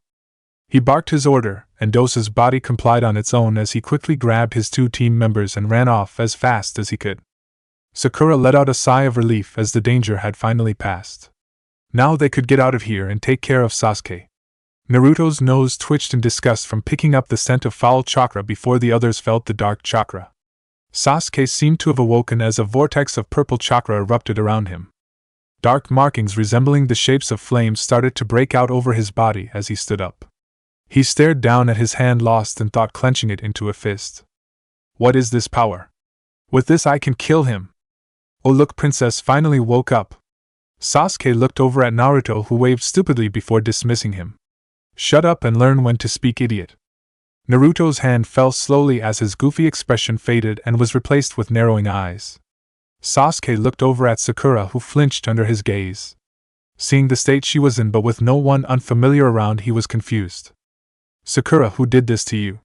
He barked his order, and Dosu's body complied on its own as he quickly grabbed his two team members and ran off as fast as he could. Sakura let out a sigh of relief as the danger had finally passed. Now they could get out of here and take care of Sasuke. Naruto's nose twitched in disgust from picking up the scent of foul chakra before the others felt the dark chakra. Sasuke seemed to have awoken as a vortex of purple chakra erupted around him. Dark markings resembling the shapes of flames started to break out over his body as he stood up. He stared down at his hand, lost in thought, clenching it into a fist. What is this power? With this I can kill him. Oh look, Princess finally woke up. Sasuke looked over at Naruto, who waved stupidly before dismissing him. Shut up and learn when to speak, idiot. Naruto's hand fell slowly as his goofy expression faded and was replaced with narrowing eyes. Sasuke looked over at Sakura, who flinched under his gaze. Seeing the state she was in but with no one unfamiliar around, he was confused. Sakura, who did this to you?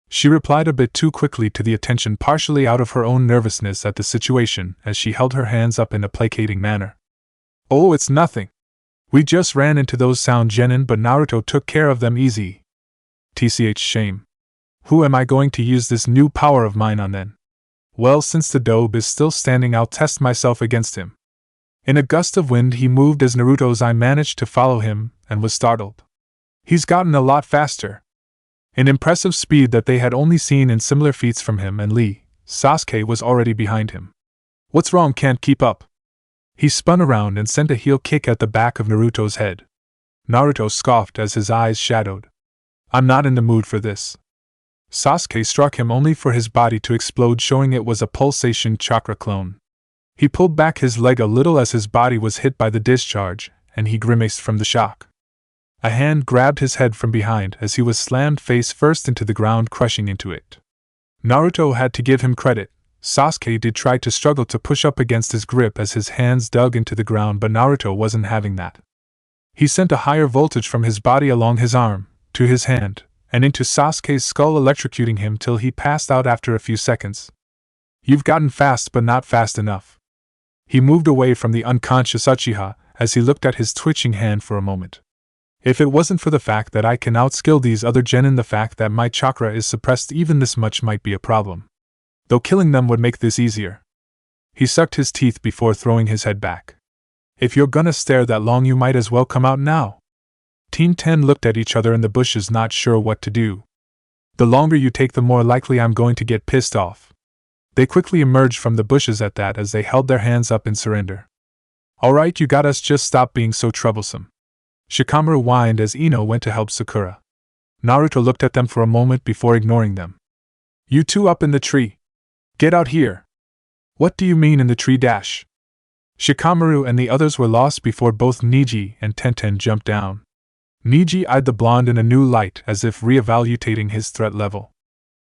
She replied a bit too quickly to the attention, partially out of her own nervousness at the situation, as she held her hands up in a placating manner. Oh, it's nothing. We just ran into those sound genin, but Naruto took care of them easy. TCH shame. Who am I going to use this new power of mine on then? Well, since the dobe is still standing, I'll test myself against him. In a gust of wind he moved as Naruto's eye managed to follow him, and was startled. He's gotten a lot faster. An impressive speed that they had only seen in similar feats from him and Lee. Sasuke was already behind him. What's wrong, can't keep up? He spun around and sent a heel kick at the back of Naruto's head. Naruto scoffed as his eyes shadowed. I'm not in the mood for this. Sasuke struck him only for his body to explode, showing it was a pulsation chakra clone. He pulled back his leg a little as his body was hit by the discharge, and he grimaced from the shock. A hand grabbed his head from behind as he was slammed face first into the ground, crushing into it. Naruto had to give him credit. Sasuke did try to struggle to push up against his grip as his hands dug into the ground, but Naruto wasn't having that. He sent a higher voltage from his body along his arm, to his hand, and into Sasuke's skull, electrocuting him till he passed out after a few seconds. You've gotten fast, but not fast enough. He moved away from the unconscious Uchiha as he looked at his twitching hand for a moment. If it wasn't for the fact that I can outskill these other genin, the fact that my chakra is suppressed even this much might be a problem. Though killing them would make this easier. He sucked his teeth before throwing his head back. If you're gonna stare that long, you might as well come out now. Team 10 looked at each other in the bushes, not sure what to do. The longer you take, the more likely I'm going to get pissed off. They quickly emerged from the bushes at that as they held their hands up in surrender. Alright, you got us, just stop being so troublesome. Shikamaru whined as Ino went to help Sakura. Naruto looked at them for a moment before ignoring them. You two up in the tree. Get out here. What do you mean in the tree dash? Shikamaru and the others were lost before both Neji and Tenten jumped down. Neji eyed the blonde in a new light as if re-evaluating his threat level.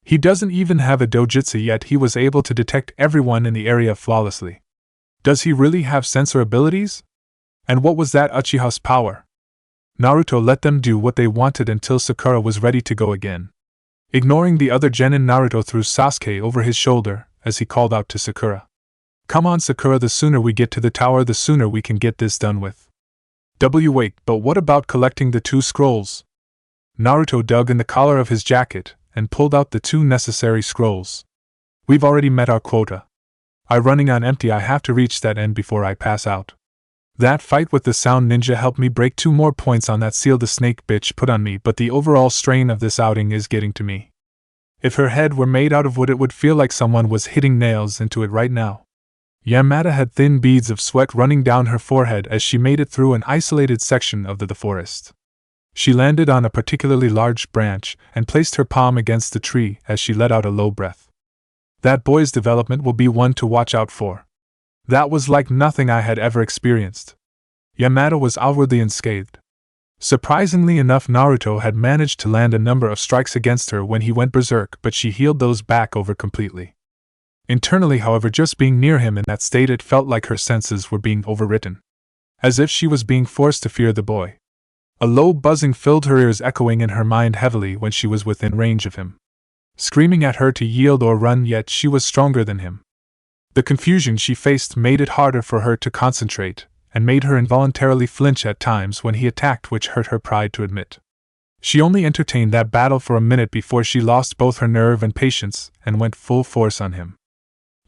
He doesn't even have a dojutsu yet he was able to detect everyone in the area flawlessly. Does he really have sensor abilities? And what was that Uchiha's power? Naruto let them do what they wanted until Sakura was ready to go again. Ignoring the other genin, Naruto threw Sasuke over his shoulder as he called out to Sakura. Come on, Sakura, the sooner we get to the tower, the sooner we can get this done with. Wait, but what about collecting the 2 scrolls? Naruto dug in the collar of his jacket and pulled out the 2 necessary scrolls. We've already met our quota. I'm running on empty, I have to reach that end before I pass out. That fight with the sound ninja helped me break 2 more points on that seal the snake bitch put on me, but the overall strain of this outing is getting to me. If her head were made out of wood, it would feel like someone was hitting nails into it right now. Yamada had thin beads of sweat running down her forehead as she made it through an isolated section of the forest. She landed on a particularly large branch and placed her palm against the tree as she let out a low breath. That boy's development will be one to watch out for. That was like nothing I had ever experienced. Yamada was outwardly unscathed. Surprisingly enough, Naruto had managed to land a number of strikes against her when he went berserk, but she healed those back over completely. Internally, however, just being near him in that state, it felt like her senses were being overwritten. As if she was being forced to fear the boy. A low buzzing filled her ears, echoing in her mind heavily when she was within range of him. Screaming at her to yield or run, yet she was stronger than him. The confusion she faced made it harder for her to concentrate, and made her involuntarily flinch at times when he attacked, which hurt her pride to admit. She only entertained that battle for a minute before she lost both her nerve and patience, and went full force on him.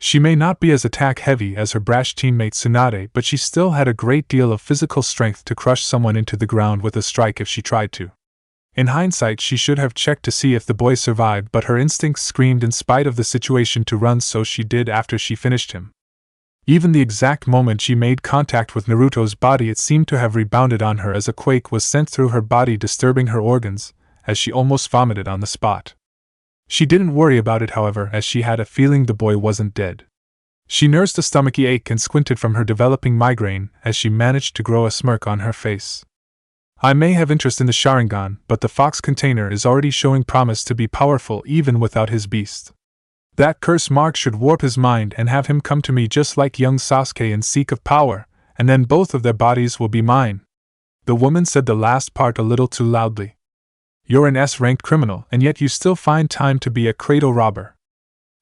She may not be as attack-heavy as her brash teammate Tsunade, but she still had a great deal of physical strength to crush someone into the ground with a strike if she tried to. In hindsight, she should have checked to see if the boy survived, but her instincts screamed in spite of the situation to run, so she did after she finished him. Even the exact moment she made contact with Naruto's body, it seemed to have rebounded on her as a quake was sent through her body, disturbing her organs, as she almost vomited on the spot. She didn't worry about it, however, as she had a feeling the boy wasn't dead. She nursed a stomachache ache and squinted from her developing migraine as she managed to grow a smirk on her face. I may have interest in the Sharingan, but the fox container is already showing promise to be powerful even without his beast. That curse mark should warp his mind and have him come to me just like young Sasuke and seek of power, and then both of their bodies will be mine. The woman said the last part a little too loudly. You're an S-ranked criminal, and yet you still find time to be a cradle robber.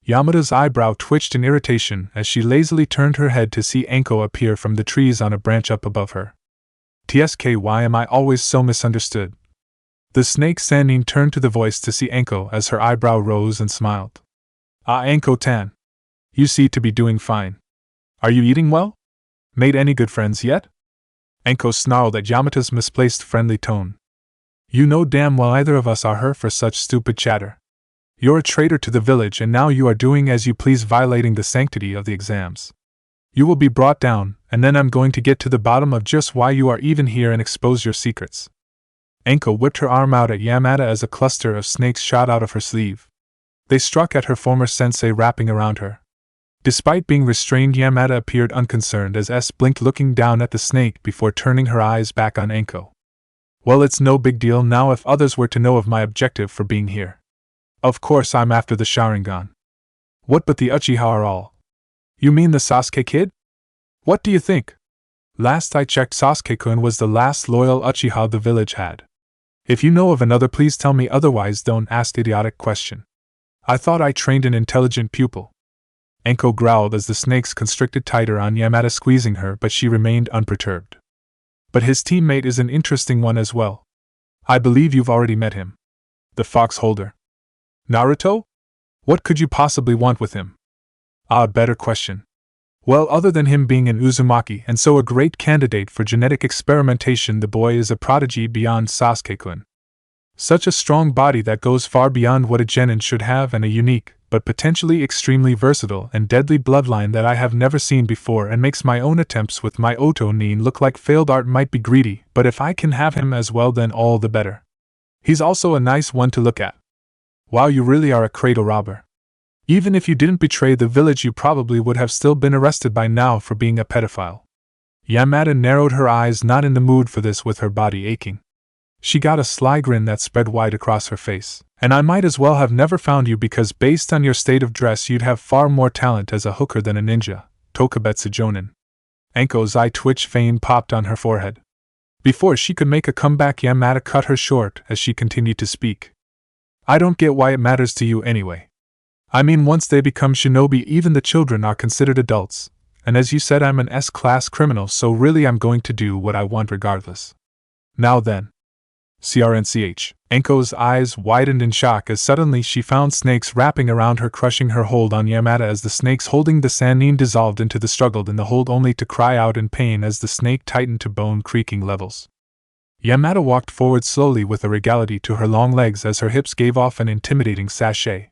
Yamada's eyebrow twitched in irritation as she lazily turned her head to see Anko appear from the trees on a branch up above her. TSK, why am I always so misunderstood? The snake Sannin turned to the voice to see Anko as her eyebrow rose and smiled. Ah, Anko-tan. You seem to be doing fine. Are you eating well? Made any good friends yet? Anko snarled at Yamada's misplaced friendly tone. You know damn well either of us are here for such stupid chatter. You're a traitor to the village and now you are doing as you please, violating the sanctity of the exams. You will be brought down, and then I'm going to get to the bottom of just why you are even here and expose your secrets. Anko whipped her arm out at Yamada as a cluster of snakes shot out of her sleeve. They struck at her former sensei wrapping around her. Despite being restrained, Yamada appeared unconcerned as S blinked looking down at the snake before turning her eyes back on Anko. Well, it's no big deal now if others were to know of my objective for being here. Of course I'm after the Sharingan. What but the Uchiha are all? You mean the Sasuke kid? What do you think? Last I checked, Sasuke-kun was the last loyal Uchiha the village had. If you know of another, please tell me, otherwise don't ask idiotic question. I thought I trained an intelligent pupil. Anko growled as the snakes constricted tighter on Yamada, squeezing her, but she remained unperturbed. But his teammate is an interesting one as well. I believe you've already met him. The fox holder. Naruto? What could you possibly want with him? Ah, better question. Well, other than him being an Uzumaki and so a great candidate for genetic experimentation, the boy is a prodigy beyond Sasuke-kun. Such a strong body that goes far beyond what a genin should have, and a unique, but potentially extremely versatile and deadly bloodline that I have never seen before, and makes my own attempts with my Oto-nin look like failed art. Might be greedy, but if I can have him as well, then all the better. He's also a nice one to look at. Wow, you really are a cradle robber. Even if you didn't betray the village, you probably would have still been arrested by now for being a pedophile. Yamada narrowed her eyes, not in the mood for this with her body aching. She got a sly grin that spread wide across her face. And I might as well have never found you, because based on your state of dress you'd have far more talent as a hooker than a ninja, Tokubetsu Jonin. Anko's eye twitch vein popped on her forehead. Before she could make a comeback, Yamada cut her short as she continued to speak. I don't get why it matters to you anyway. I mean, once they become shinobi, even the children are considered adults, and as you said, I'm an S-class criminal, so really I'm going to do what I want regardless. Now then. CRNCH. Anko's eyes widened in shock as suddenly she found snakes wrapping around her, crushing her hold on Yamada as the snakes holding the Sannin dissolved into the struggled in the hold, only to cry out in pain as the snake tightened to bone-creaking levels. Yamada walked forward slowly with a regality to her long legs as her hips gave off an intimidating sachet.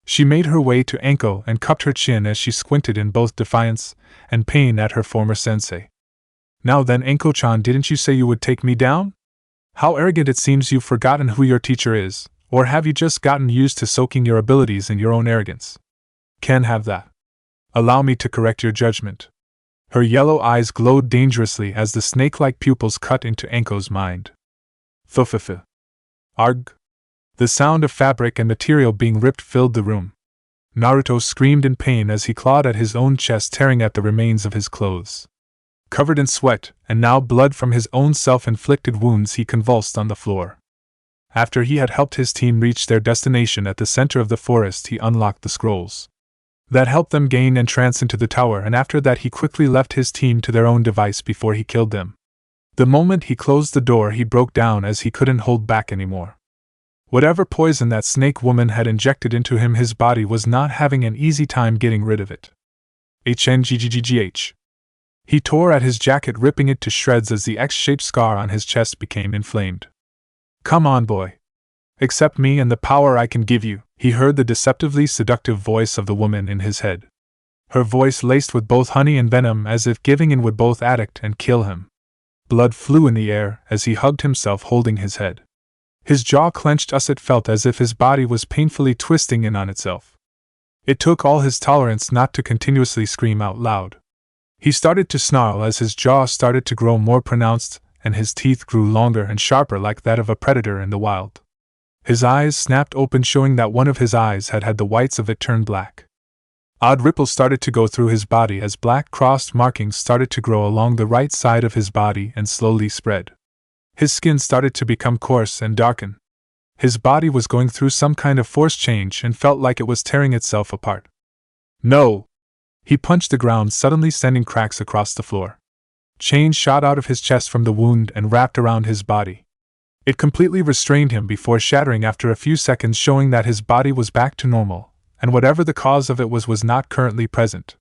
She made her way to Anko and cupped her chin as she squinted in both defiance and pain at her former sensei. Now then, Anko-chan, didn't you say you would take me down? How arrogant, it seems you've forgotten who your teacher is, or have you just gotten used to soaking your abilities in your own arrogance? Can't have that. Allow me to correct your judgment. Her yellow eyes glowed dangerously as the snake-like pupils cut into Anko's mind. Thufufu. Arg. The sound of fabric and material being ripped filled the room. Naruto screamed in pain as he clawed at his own chest, tearing at the remains of his clothes. Covered in sweat, and now blood from his own self-inflicted wounds, he convulsed on the floor. After he had helped his team reach their destination at the center of the forest, he unlocked the scrolls that helped them gain entrance into the tower, and after that he quickly left his team to their own device before he killed them. The moment he closed the door, he broke down as he couldn't hold back anymore. Whatever poison that snake woman had injected into him, his body was not having an easy time getting rid of it. HNGGGGH. He tore at his jacket, ripping it to shreds as the X-shaped scar on his chest became inflamed. Come on, boy. Accept me and the power I can give you, he heard the deceptively seductive voice of the woman in his head. Her voice laced with both honey and venom, as if giving in would both addict and kill him. Blood flew in the air as he hugged himself, holding his head. His jaw clenched as it felt as if his body was painfully twisting in on itself. It took all his tolerance not to continuously scream out loud. He started to snarl as his jaw started to grow more pronounced and his teeth grew longer and sharper like that of a predator in the wild. His eyes snapped open, showing that one of his eyes had had the whites of it turn black. Odd ripples started to go through his body as black crossed markings started to grow along the right side of his body and slowly spread. His skin started to become coarse and darken. His body was going through some kind of force change and felt like it was tearing itself apart. No! He punched the ground, suddenly sending cracks across the floor. Chains shot out of his chest from the wound and wrapped around his body. It completely restrained him before shattering after a few seconds, showing that his body was back to normal, and whatever the cause of it was not currently present.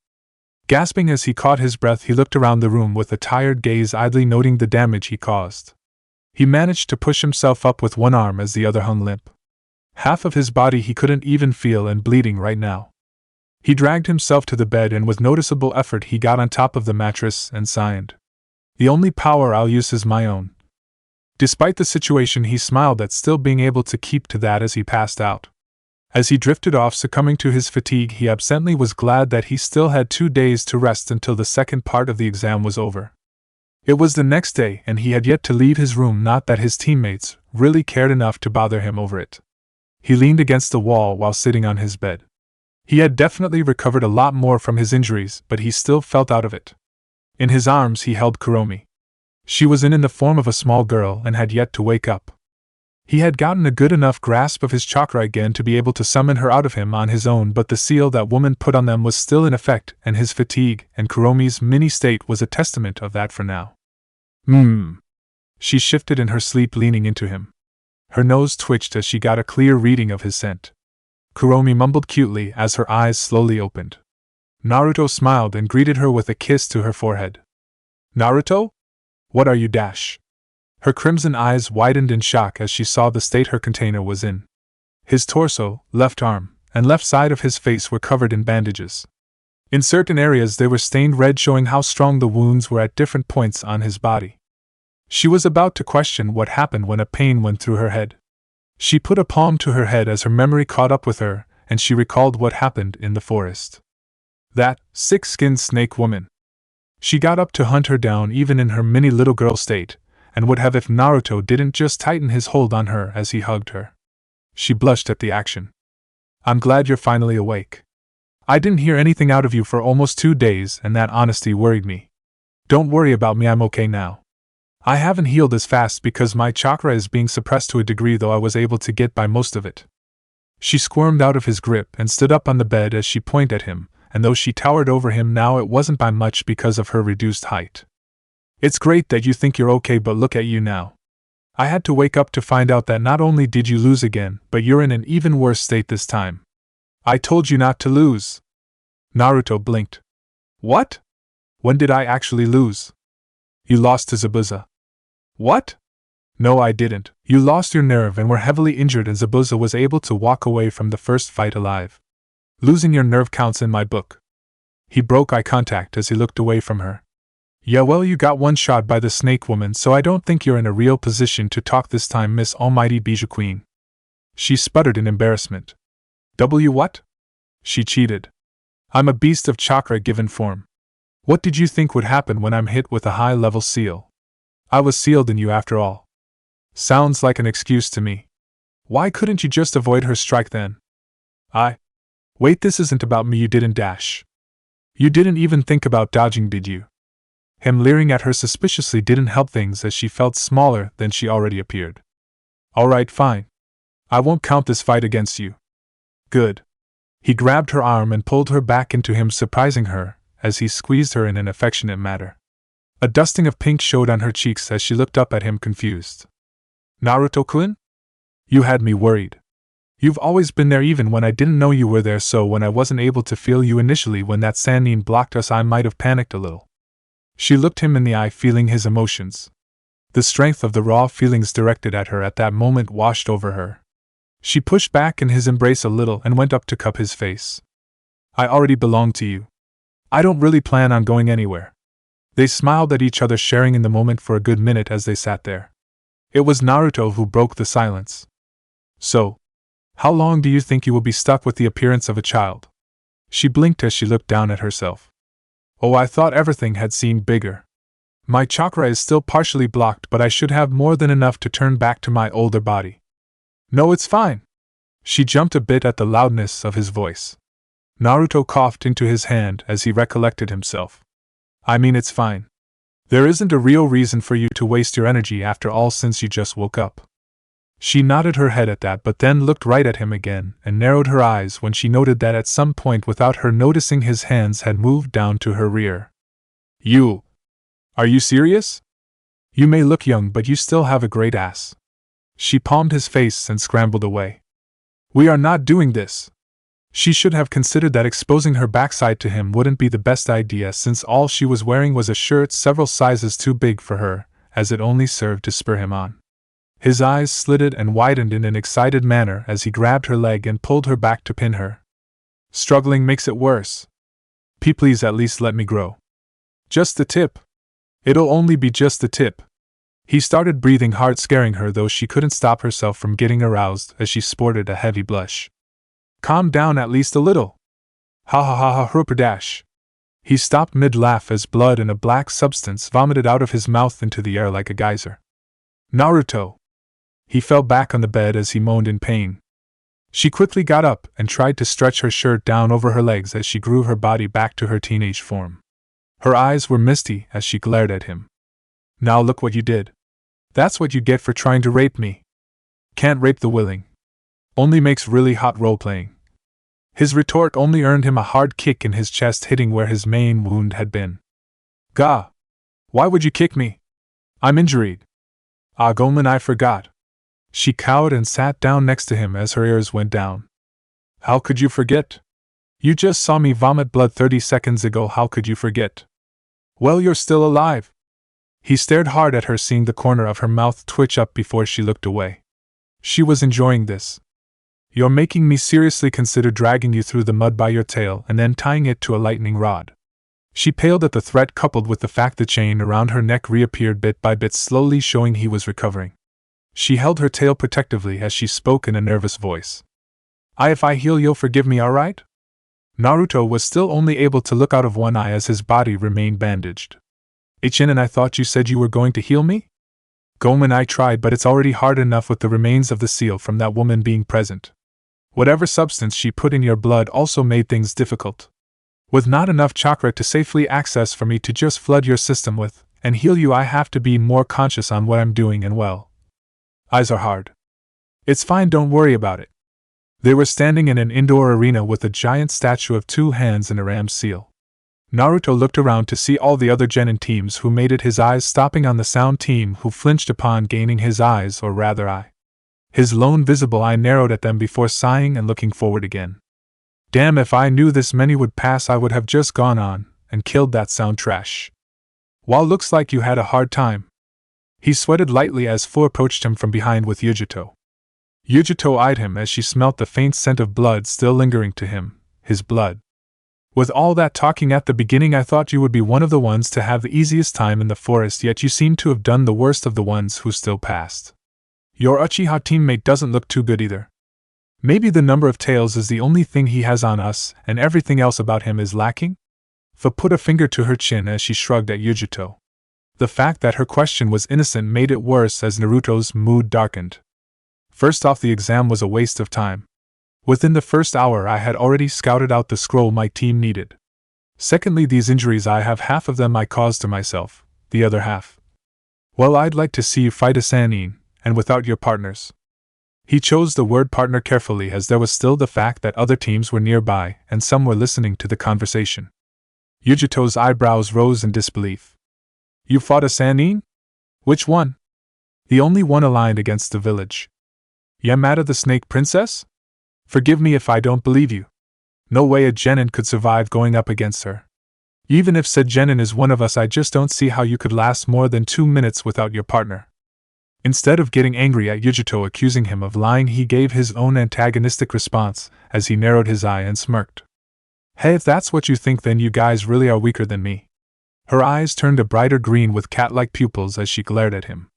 Gasping as he caught his breath, he looked around the room with a tired gaze, idly noting the damage he caused. He managed to push himself up with one arm as the other hung limp. Half of his body he couldn't even feel and bleeding right now. He dragged himself to the bed and with noticeable effort he got on top of the mattress and sighed. The only power I'll use is my own. Despite the situation, he smiled at still being able to keep to that as he passed out. As he drifted off, succumbing to his fatigue, he absently was glad that he still had 2 days to rest until the second part of the exam was over. It was the next day, and he had yet to leave his room, not that his teammates really cared enough to bother him over it. He leaned against the wall while sitting on his bed. He had definitely recovered a lot more from his injuries, but he still felt out of it. In his arms he held Kuromi. She was in the form of a small girl and had yet to wake up. He had gotten a good enough grasp of his chakra again to be able to summon her out of him on his own, but the seal that woman put on them was still in effect, and his fatigue and Kuromi's mini-state was a testament of that for now. She shifted in her sleep, leaning into him. Her nose twitched as she got a clear reading of his scent. Kuromi mumbled cutely as her eyes slowly opened. Naruto smiled and greeted her with a kiss to her forehead. Naruto? What are you dash? Her crimson eyes widened in shock as she saw the state her container was in. His torso, left arm, and left side of his face were covered in bandages. In certain areas they were stained red, showing how strong the wounds were at different points on his body. She was about to question what happened when a pain went through her head. She put a palm to her head as her memory caught up with her, and she recalled what happened in the forest. That sick-skinned snake woman. She got up to hunt her down even in her mini little girl state, and would have if Naruto didn't just tighten his hold on her as he hugged her. She blushed at the action. I'm glad you're finally awake. I didn't hear anything out of you for almost 2 days, and that honesty worried me. Don't worry about me, I'm okay now. I haven't healed as fast because my chakra is being suppressed to a degree, though I was able to get by most of it. She squirmed out of his grip and stood up on the bed as she pointed at him, and though she towered over him now, it wasn't by much because of her reduced height. It's great that you think you're okay, but look at you now. I had to wake up to find out that not only did you lose again, but you're in an even worse state this time. I told you not to lose. Naruto blinked. What? When did I actually lose? You lost to Zabuza. What? No, I didn't. You lost your nerve and were heavily injured, and Zabuza was able to walk away from the first fight alive. Losing your nerve counts in my book. He broke eye contact as he looked away from her. Yeah, well, you got one shot by the snake woman, so I don't think you're in a real position to talk this time, Miss Almighty Bijou Queen. She sputtered in embarrassment. What? She cheated. I'm a beast of chakra given form. What did you think would happen when I'm hit with a high-level seal? I was sealed in you after all. Sounds like an excuse to me. Why couldn't you just avoid her strike then? Wait, this isn't about me. You didn't dash. You didn't even think about dodging, did you? Him leering at her suspiciously didn't help things as she felt smaller than she already appeared. Alright, fine. I won't count this fight against you. Good. He grabbed her arm and pulled her back into him, surprising her as he squeezed her in an affectionate manner. A dusting of pink showed on her cheeks as she looked up at him confused. Naruto-kun? You had me worried. You've always been there even when I didn't know you were there, so when I wasn't able to feel you initially when that Sannin blocked us, I might have panicked a little. She looked him in the eye, feeling his emotions. The strength of the raw feelings directed at her at that moment washed over her. She pushed back in his embrace a little and went up to cup his face. I already belong to you. I don't really plan on going anywhere. They smiled at each other, sharing in the moment for a good minute as they sat there. It was Naruto who broke the silence. So, how long do you think you will be stuck with the appearance of a child? She blinked as she looked down at herself. Oh, I thought everything had seemed bigger. My chakra is still partially blocked, but I should have more than enough to turn back to my older body. No, it's fine. She jumped a bit at the loudness of his voice. Naruto coughed into his hand as he recollected himself. I mean, it's fine. There isn't a real reason for you to waste your energy after all since you just woke up. She nodded her head at that, but then looked right at him again and narrowed her eyes when she noted that at some point without her noticing his hands had moved down to her rear. You. Are you serious? You may look young, but you still have a great ass. She palmed his face and scrambled away. We are not doing this. She should have considered that exposing her backside to him wouldn't be the best idea, since all she was wearing was a shirt several sizes too big for her, as it only served to spur him on. His eyes slitted and widened in an excited manner as he grabbed her leg and pulled her back to pin her. Struggling makes it worse. Please at least let me grow. Just the tip. It'll only be just the tip. He started breathing hard, scaring her, though she couldn't stop herself from getting aroused as she sported a heavy blush. Calm down at least a little. Ha ha ha ha dash. He stopped mid-laugh as blood and a black substance vomited out of his mouth into the air like a geyser. Naruto. He fell back on the bed as he moaned in pain. She quickly got up and tried to stretch her shirt down over her legs as she grew her body back to her teenage form. Her eyes were misty as she glared at him. Now look what you did. That's what you get for trying to rape me. Can't rape the willing. Only makes really hot role-playing. His retort only earned him a hard kick in his chest, hitting where his main wound had been. Gah! Why would you kick me? I'm injured. Ah, Gomen, I forgot. She cowed and sat down next to him as her ears went down. How could you forget? You just saw me vomit blood 30 seconds ago, how could you forget? Well, you're still alive. He stared hard at her, seeing the corner of her mouth twitch up before she looked away. She was enjoying this. You're making me seriously consider dragging you through the mud by your tail and then tying it to a lightning rod. She paled at the threat, coupled with the fact the chain around her neck reappeared bit by bit, slowly showing he was recovering. She held her tail protectively as she spoke in a nervous voice. If I heal, you'll forgive me, alright? Naruto was still only able to look out of one eye as his body remained bandaged. And I thought you said you were going to heal me? Gomen, I tried, but it's already hard enough with the remains of the seal from that woman being present. Whatever substance she put in your blood also made things difficult. With not enough chakra to safely access for me to just flood your system with and heal you, I have to be more conscious on what I'm doing, and well, eyes are hard. It's fine, don't worry about it. They were standing in an indoor arena with a giant statue of 2 hands and a ram's seal. Naruto looked around to see all the other genin teams who made it, his eyes stopping on the sound team, who flinched upon gaining his eyes, or rather eye. His lone visible eye narrowed at them before sighing and looking forward again. Damn, if I knew this many would pass, I would have just gone on and killed that sound trash. Well, looks like you had a hard time. He sweated lightly as Fu approached him from behind with Yujito. Yujito eyed him as she smelt the faint scent of blood still lingering to him, his blood. With all that talking at the beginning, I thought you would be one of the ones to have the easiest time in the forest, yet you seem to have done the worst of the ones who still passed. Your Uchiha teammate doesn't look too good either. Maybe the number of tails is the only thing he has on us, and everything else about him is lacking? Fu put a finger to her chin as she shrugged at Yujito. The fact that her question was innocent made it worse as Naruto's mood darkened. First off, the exam was a waste of time. Within the first hour I had already scouted out the scroll my team needed. Secondly, these injuries I have, half of them I caused to myself, the other half. Well, I'd like to see you fight a Sannin, and without your partners. He chose the word partner carefully, as there was still the fact that other teams were nearby and some were listening to the conversation. Yujito's eyebrows rose in disbelief. You fought a Sannin? Which one? The only one aligned against the village. Yamada, the Snake Princess? Forgive me if I don't believe you. No way a genin could survive going up against her. Even if said genin is one of us, I just don't see how you could last more than 2 minutes without your partner. Instead of getting angry at Yujito accusing him of lying, he gave his own antagonistic response as he narrowed his eye and smirked. Hey, if that's what you think, then you guys really are weaker than me. Her eyes turned a brighter green with cat-like pupils as she glared at him.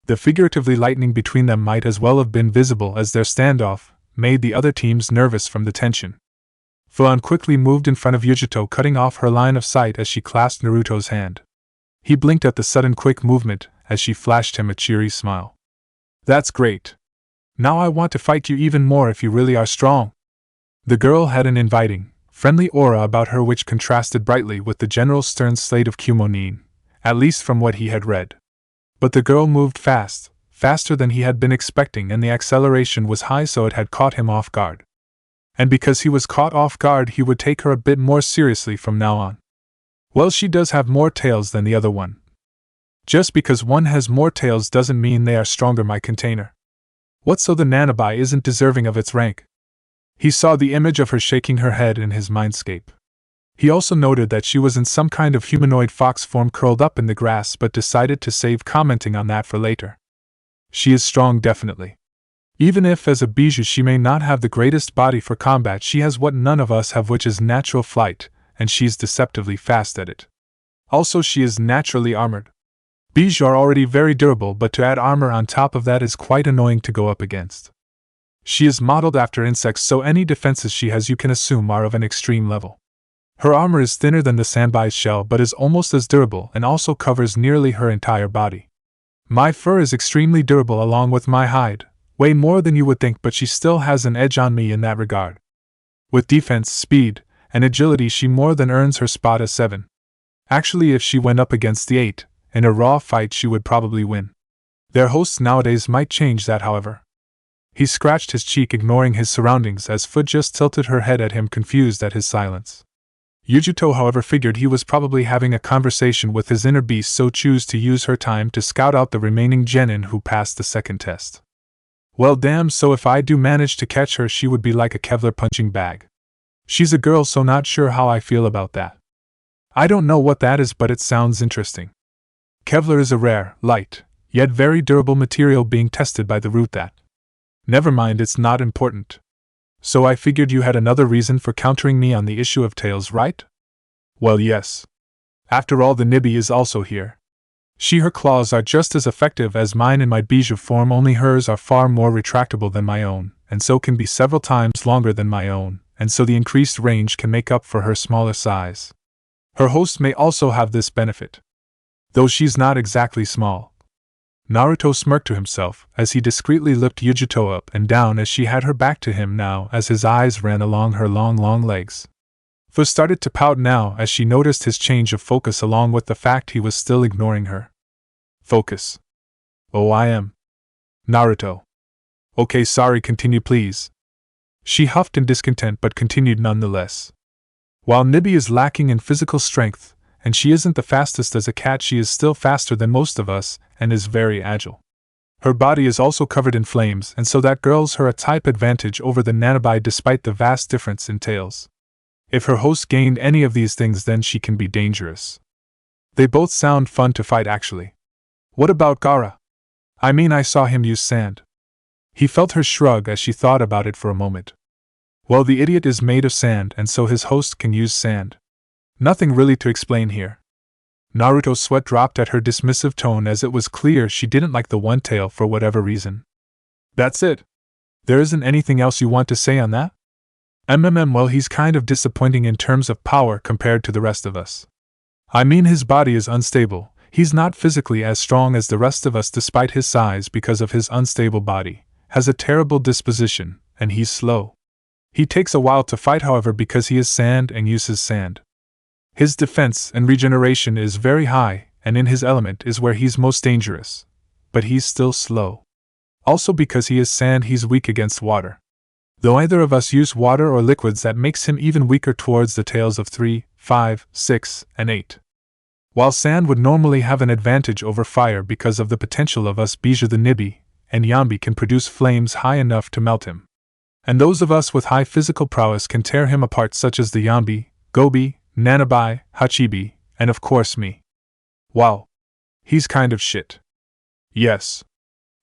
The figuratively lightning between them might as well have been visible as their standoff made the other teams nervous from the tension. Fuan quickly moved in front of Yujito, cutting off her line of sight as she clasped Naruto's hand. He blinked at the sudden quick movement as she flashed him a cheery smile. That's great. Now I want to fight you even more if you really are strong. The girl had an inviting, friendly aura about her which contrasted brightly with the general stern slate of Kumonin, at least from what he had read. But the girl moved fast, faster than he had been expecting, and the acceleration was high, so it had caught him off guard. And because he was caught off guard, he would take her a bit more seriously from now on. Well, she does have more tails than the other one. Just because one has more tails doesn't mean they are stronger, my container. What, so the Nanabai isn't deserving of its rank? He saw the image of her shaking her head in his mindscape. He also noted that she was in some kind of humanoid fox form curled up in the grass, but decided to save commenting on that for later. She is strong, definitely. Even if as a bijou she may not have the greatest body for combat, she has what none of us have, which is natural flight, and she's deceptively fast at it. Also, she is naturally armored. Bijou are already very durable, but to add armor on top of that is quite annoying to go up against. She is modeled after insects, so any defenses she has you can assume are of an extreme level. Her armor is thinner than the Sanbai's shell, but is almost as durable and also covers nearly her entire body. My fur is extremely durable along with my hide, way more than you would think, but she still has an edge on me in that regard. With defense, speed, and agility she more than earns her spot as 7. Actually, if she went up against the 8, in a raw fight she would probably win. Their hosts nowadays might change that, however. He scratched his cheek, ignoring his surroundings, as Foot just tilted her head at him, confused at his silence. Yujito, however, figured he was probably having a conversation with his inner beast, so chose to use her time to scout out the remaining genin who passed the second test. Well, damn, so if I do manage to catch her, she would be like a Kevlar punching bag. She's a girl, so not sure how I feel about that. I don't know what that is, but it sounds interesting. Kevlar is a rare, light, yet very durable material being tested by the root that. Never mind, it's not important. So I figured you had another reason for countering me on the issue of tails, right? Well, yes. After all, the Nibi is also here. Her claws are just as effective as mine in my bijou form, only hers are far more retractable than my own, and so can be several times longer than my own, and so the increased range can make up for her smaller size. Her host may also have this benefit, though she's not exactly small. Naruto smirked to himself as he discreetly looked Yujito up and down as she had her back to him now, as his eyes ran along her long legs. Fu started to pout now as she noticed his change of focus, along with the fact he was still ignoring her. Focus. Oh, I am. Naruto. Okay, sorry, continue please. She huffed in discontent but continued nonetheless. While Nibi is lacking in physical strength, and she isn't the fastest as a cat, she is still faster than most of us, and is very agile. Her body is also covered in flames, and so that gives her a type advantage over the Nanabai despite the vast difference in tails. If her host gained any of these things, then she can be dangerous. They both sound fun to fight, actually. What about Gaara? I mean, I saw him use sand. He felt her shrug as she thought about it for a moment. Well, the idiot is made of sand, and so his host can use sand. Nothing really to explain here. Naruto's sweat dropped at her dismissive tone, as it was clear she didn't like the one tail for whatever reason. That's it? There isn't anything else you want to say on that? Well, he's kind of disappointing in terms of power compared to the rest of us. I mean, his body is unstable. He's not physically as strong as the rest of us despite his size because of his unstable body, has a terrible disposition, and he's slow. He takes a while to fight, however, because he is sand and uses sand. His defense and regeneration is very high, and in his element is where he's most dangerous. But he's still slow. Also, because he is sand, he's weak against water. Though either of us use water or liquids, that makes him even weaker towards the tails of 3, 5, 6, and 8. While sand would normally have an advantage over fire because of the potential of us bijou, the Nibi and Yambi can produce flames high enough to melt him. And those of us with high physical prowess can tear him apart, such as the Yambi, Gobi, Nanabai, Hachibi, and of course me. Wow. He's kind of shit. Yes.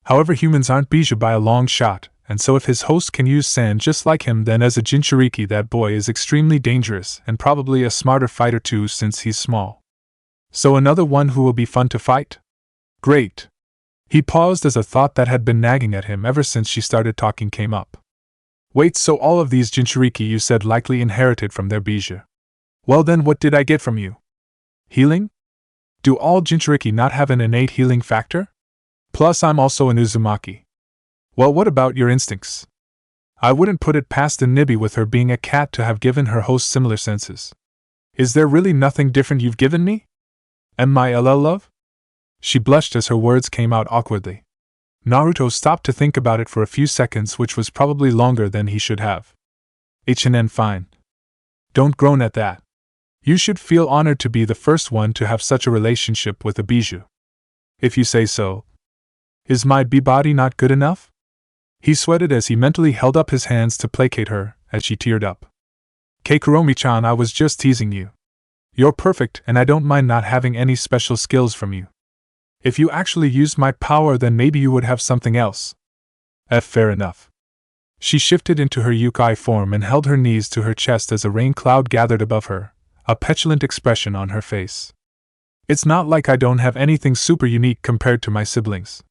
However, humans aren't bijou by a long shot, and so if his host can use sand just like him, then as a Jinchuriki that boy is extremely dangerous and probably a smarter fighter too, since he's small. So another one who will be fun to fight? Great. He paused as a thought that had been nagging at him ever since she started talking came up. Wait, so all of these Jinchuriki you said likely inherited from their Bijou. Well then, what did I get from you? Healing? Do all Jinchuriki not have an innate healing factor? Plus I'm also an Uzumaki. Well, what about your instincts? I wouldn't put it past a Nibi with her being a cat to have given her host similar senses. Is there really nothing different you've given me? Am I LL love? She blushed as her words came out awkwardly. Naruto stopped to think about it for a few seconds, which was probably longer than he should have. HNN fine. Don't groan at that. You should feel honored to be the first one to have such a relationship with a Bijou. If you say so. Is my B-body not good enough? He sweated as he mentally held up his hands to placate her, as she teared up. Kuromi-chan, I was just teasing you. You're perfect and I don't mind not having any special skills from you. If you actually used my power, then maybe you would have something else. Fair enough. She shifted into her yukai form and held her knees to her chest as a rain cloud gathered above her, a petulant expression on her face. It's not like I don't have anything super unique compared to my siblings.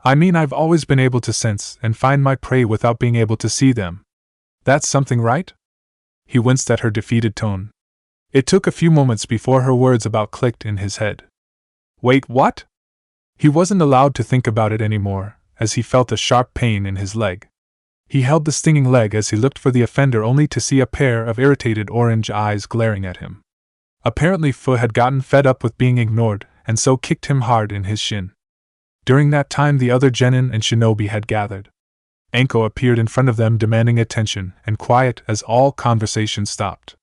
I mean, I've always been able to sense and find my prey without being able to see them. That's something, right? He winced at her defeated tone. It took a few moments before her words about clicked in his head. Wait, what? He wasn't allowed to think about it anymore, as he felt a sharp pain in his leg. He held the stinging leg as he looked for the offender, only to see a pair of irritated orange eyes glaring at him. Apparently Fu had gotten fed up with being ignored, and so kicked him hard in his shin. During that time the other genin and shinobi had gathered. Anko appeared in front of them demanding attention and quiet as all conversation stopped.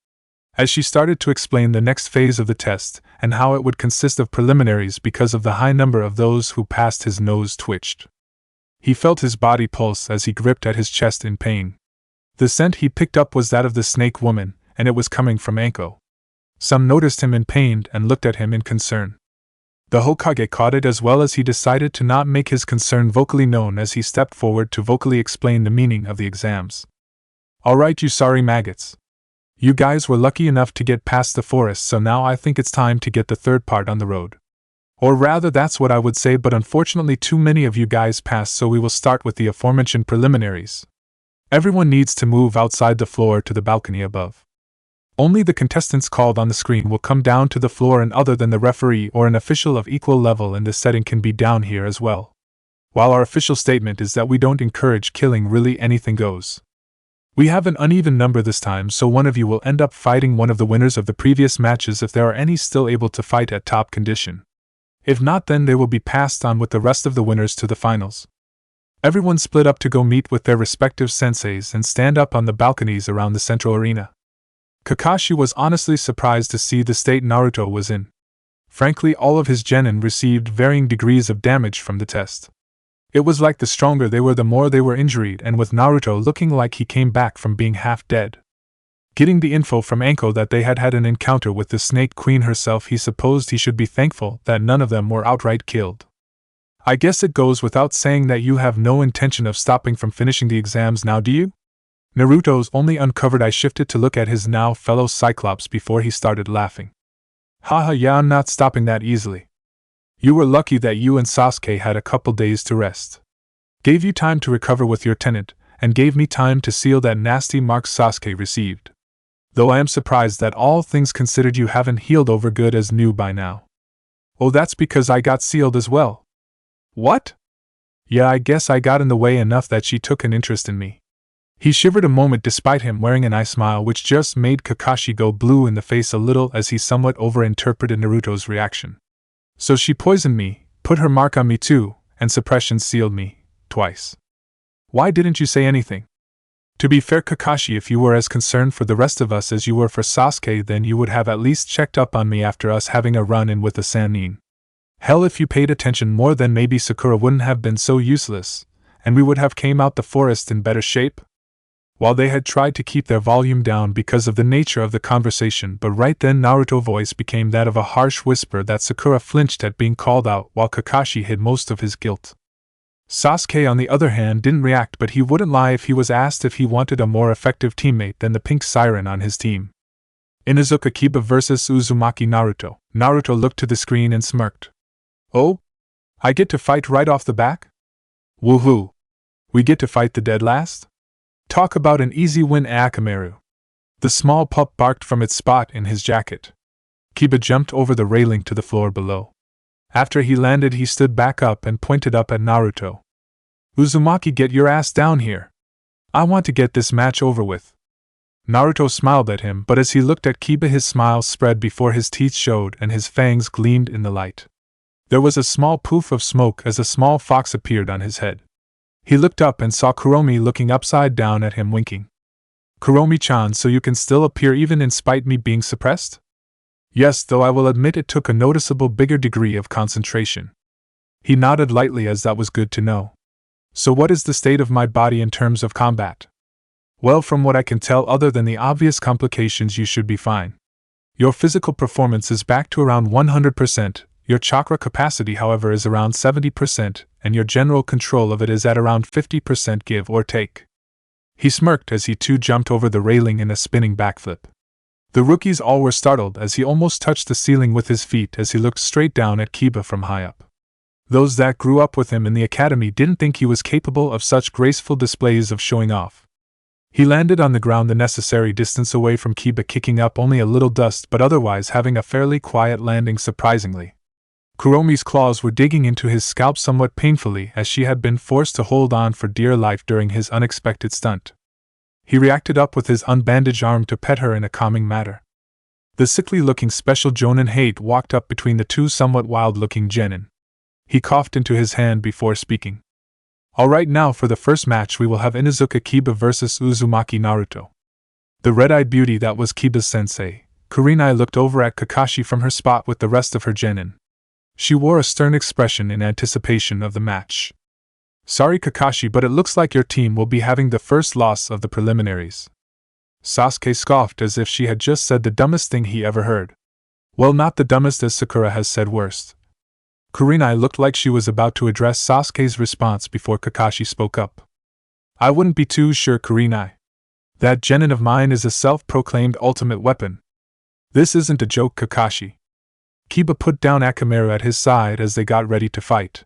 As she started to explain the next phase of the test and how it would consist of preliminaries because of the high number of those who passed, his nose twitched. He felt his body pulse as he gripped at his chest in pain. The scent he picked up was that of the snake woman, and it was coming from Anko. Some noticed him in pain and looked at him in concern. The Hokage caught it as well, as he decided to not make his concern vocally known as he stepped forward to vocally explain the meaning of the exams. Alright, you sorry maggots. You guys were lucky enough to get past the forest, so now I think it's time to get the third part on the road. Or rather, that's what I would say, but unfortunately too many of you guys passed, so we will start with the aforementioned preliminaries. Everyone needs to move outside the floor to the balcony above. Only the contestants called on the screen will come down to the floor, and other than the referee or an official of equal level in this setting can be down here as well. While our official statement is that we don't encourage killing, really anything goes. We have an uneven number this time, so one of you will end up fighting one of the winners of the previous matches if there are any still able to fight at top condition. If not, then they will be passed on with the rest of the winners to the finals. Everyone split up to go meet with their respective senseis and stand up on the balconies around the central arena. Kakashi was honestly surprised to see the state Naruto was in. Frankly, all of his genin received varying degrees of damage from the test. It was like the stronger they were, the more they were injured, and with Naruto looking like he came back from being half dead. Getting the info from Anko that they had had an encounter with the Snake Queen herself, he supposed he should be thankful that none of them were outright killed. I guess it goes without saying that you have no intention of stopping from finishing the exams now, do you? Naruto's only uncovered eye shifted to look at his now fellow Cyclops before he started laughing. Haha, yeah, I'm not stopping that easily. You were lucky that you and Sasuke had a couple days to rest. Gave you time to recover with your tenant, and gave me time to seal that nasty mark Sasuke received. Though I am surprised that all things considered you haven't healed over good as new by now. Oh, that's because I got sealed as well. What? Yeah, I guess I got in the way enough that she took an interest in me. He shivered a moment despite him wearing an eye smile which just made Kakashi go blue in the face a little as he somewhat overinterpreted Naruto's reaction. So she poisoned me, put her mark on me too, and suppression sealed me, twice. Why didn't you say anything? To be fair, Kakashi, if you were as concerned for the rest of us as you were for Sasuke, then you would have at least checked up on me after us having a run-in with the Sannin. Hell, if you paid attention more, then maybe Sakura wouldn't have been so useless, and we would have came out the forest in better shape? While they had tried to keep their volume down because of the nature of the conversation, but right then Naruto's voice became that of a harsh whisper that Sakura flinched at being called out, while Kakashi hid most of his guilt. Sasuke, on the other hand, didn't react, but he wouldn't lie if he was asked if he wanted a more effective teammate than the pink siren on his team. Inuzuka Kiba vs Uzumaki Naruto. Naruto looked to the screen and smirked. Oh? I get to fight right off the back? Woohoo! We get to fight the dead last? Talk about an easy win, Akamaru. The small pup barked from its spot in his jacket. Kiba jumped over the railing to the floor below. After he landed, he stood back up and pointed up at Naruto. Uzumaki, get your ass down here. I want to get this match over with. Naruto smiled at him, but as he looked at Kiba, his smile spread before his teeth showed and his fangs gleamed in the light. There was a small poof of smoke as a small fox appeared on his head. He looked up and saw Kuromi looking upside down at him, winking. Kuromi-chan, so you can still appear even in spite me being suppressed? Yes, though I will admit it took a noticeable bigger degree of concentration. He nodded lightly, as that was good to know. So what is the state of my body in terms of combat? Well, from what I can tell, other than the obvious complications, you should be fine. Your physical performance is back to around 100%, your chakra capacity, however, is around 70%, and your general control of it is at around 50%, give or take. He smirked as he too jumped over the railing in a spinning backflip. The rookies all were startled as he almost touched the ceiling with his feet as he looked straight down at Kiba from high up. Those that grew up with him in the academy didn't think he was capable of such graceful displays of showing off. He landed on the ground the necessary distance away from Kiba, kicking up only a little dust but otherwise having a fairly quiet landing, surprisingly. Kuromi's claws were digging into his scalp somewhat painfully as she had been forced to hold on for dear life during his unexpected stunt. He reacted up with his unbandaged arm to pet her in a calming manner. The sickly-looking special Jonin Hate walked up between the two somewhat wild-looking genin. He coughed into his hand before speaking. Alright, now for the first match we will have Inuzuka Kiba vs Uzumaki Naruto. The red-eyed beauty that was Kiba's sensei, Kurenai, looked over at Kakashi from her spot with the rest of her genin. She wore a stern expression in anticipation of the match. Sorry Kakashi, but it looks like your team will be having the first loss of the preliminaries. Sasuke scoffed as if she had just said the dumbest thing he ever heard. Well, not the dumbest, as Sakura has said worst. Kurenai looked like she was about to address Sasuke's response before Kakashi spoke up. I wouldn't be too sure, Kurenai. That genin of mine is a self-proclaimed ultimate weapon. This isn't a joke, Kakashi. Kiba put down Akamaru at his side as they got ready to fight.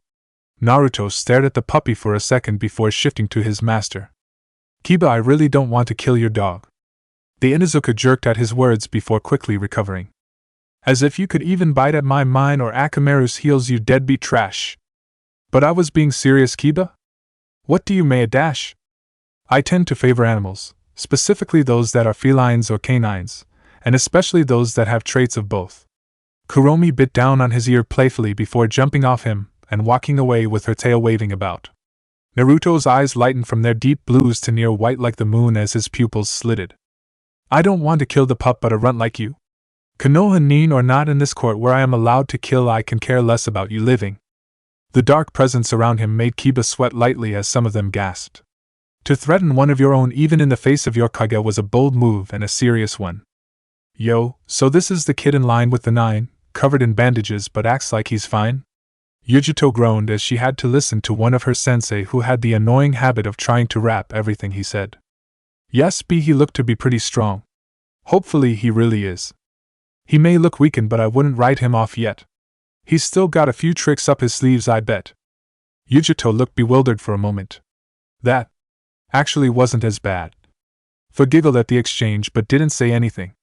Naruto stared at the puppy for a second before shifting to his master. Kiba, I really don't want to kill your dog. The Inuzuka jerked at his words before quickly recovering. As if you could even bite at mine or Akamaru's heels, you deadbeat trash. But I was being serious, Kiba? What do you mean, dash? I tend to favor animals, specifically those that are felines or canines, and especially those that have traits of both. Kuromi bit down on his ear playfully before jumping off him and walking away with her tail waving about. Naruto's eyes lightened from their deep blues to near white like the moon as his pupils slitted. I don't want to kill the pup, but a runt like you. Konoha nin or not, in this court where I am allowed to kill, I can care less about you living. The dark presence around him made Kiba sweat lightly as some of them gasped. To threaten one of your own even in the face of your Kage was a bold move and a serious one. Yo, so this is the kid in line with the 9, covered in bandages but acts like he's fine? Yujito groaned as she had to listen to one of her sensei who had the annoying habit of trying to rap everything he said. Yes, he looked to be pretty strong. Hopefully he really is. He may look weakened, but I wouldn't write him off yet. He's still got a few tricks up his sleeves, I bet. Yujito looked bewildered for a moment. That actually wasn't as bad. Fu giggled at the exchange but didn't say anything.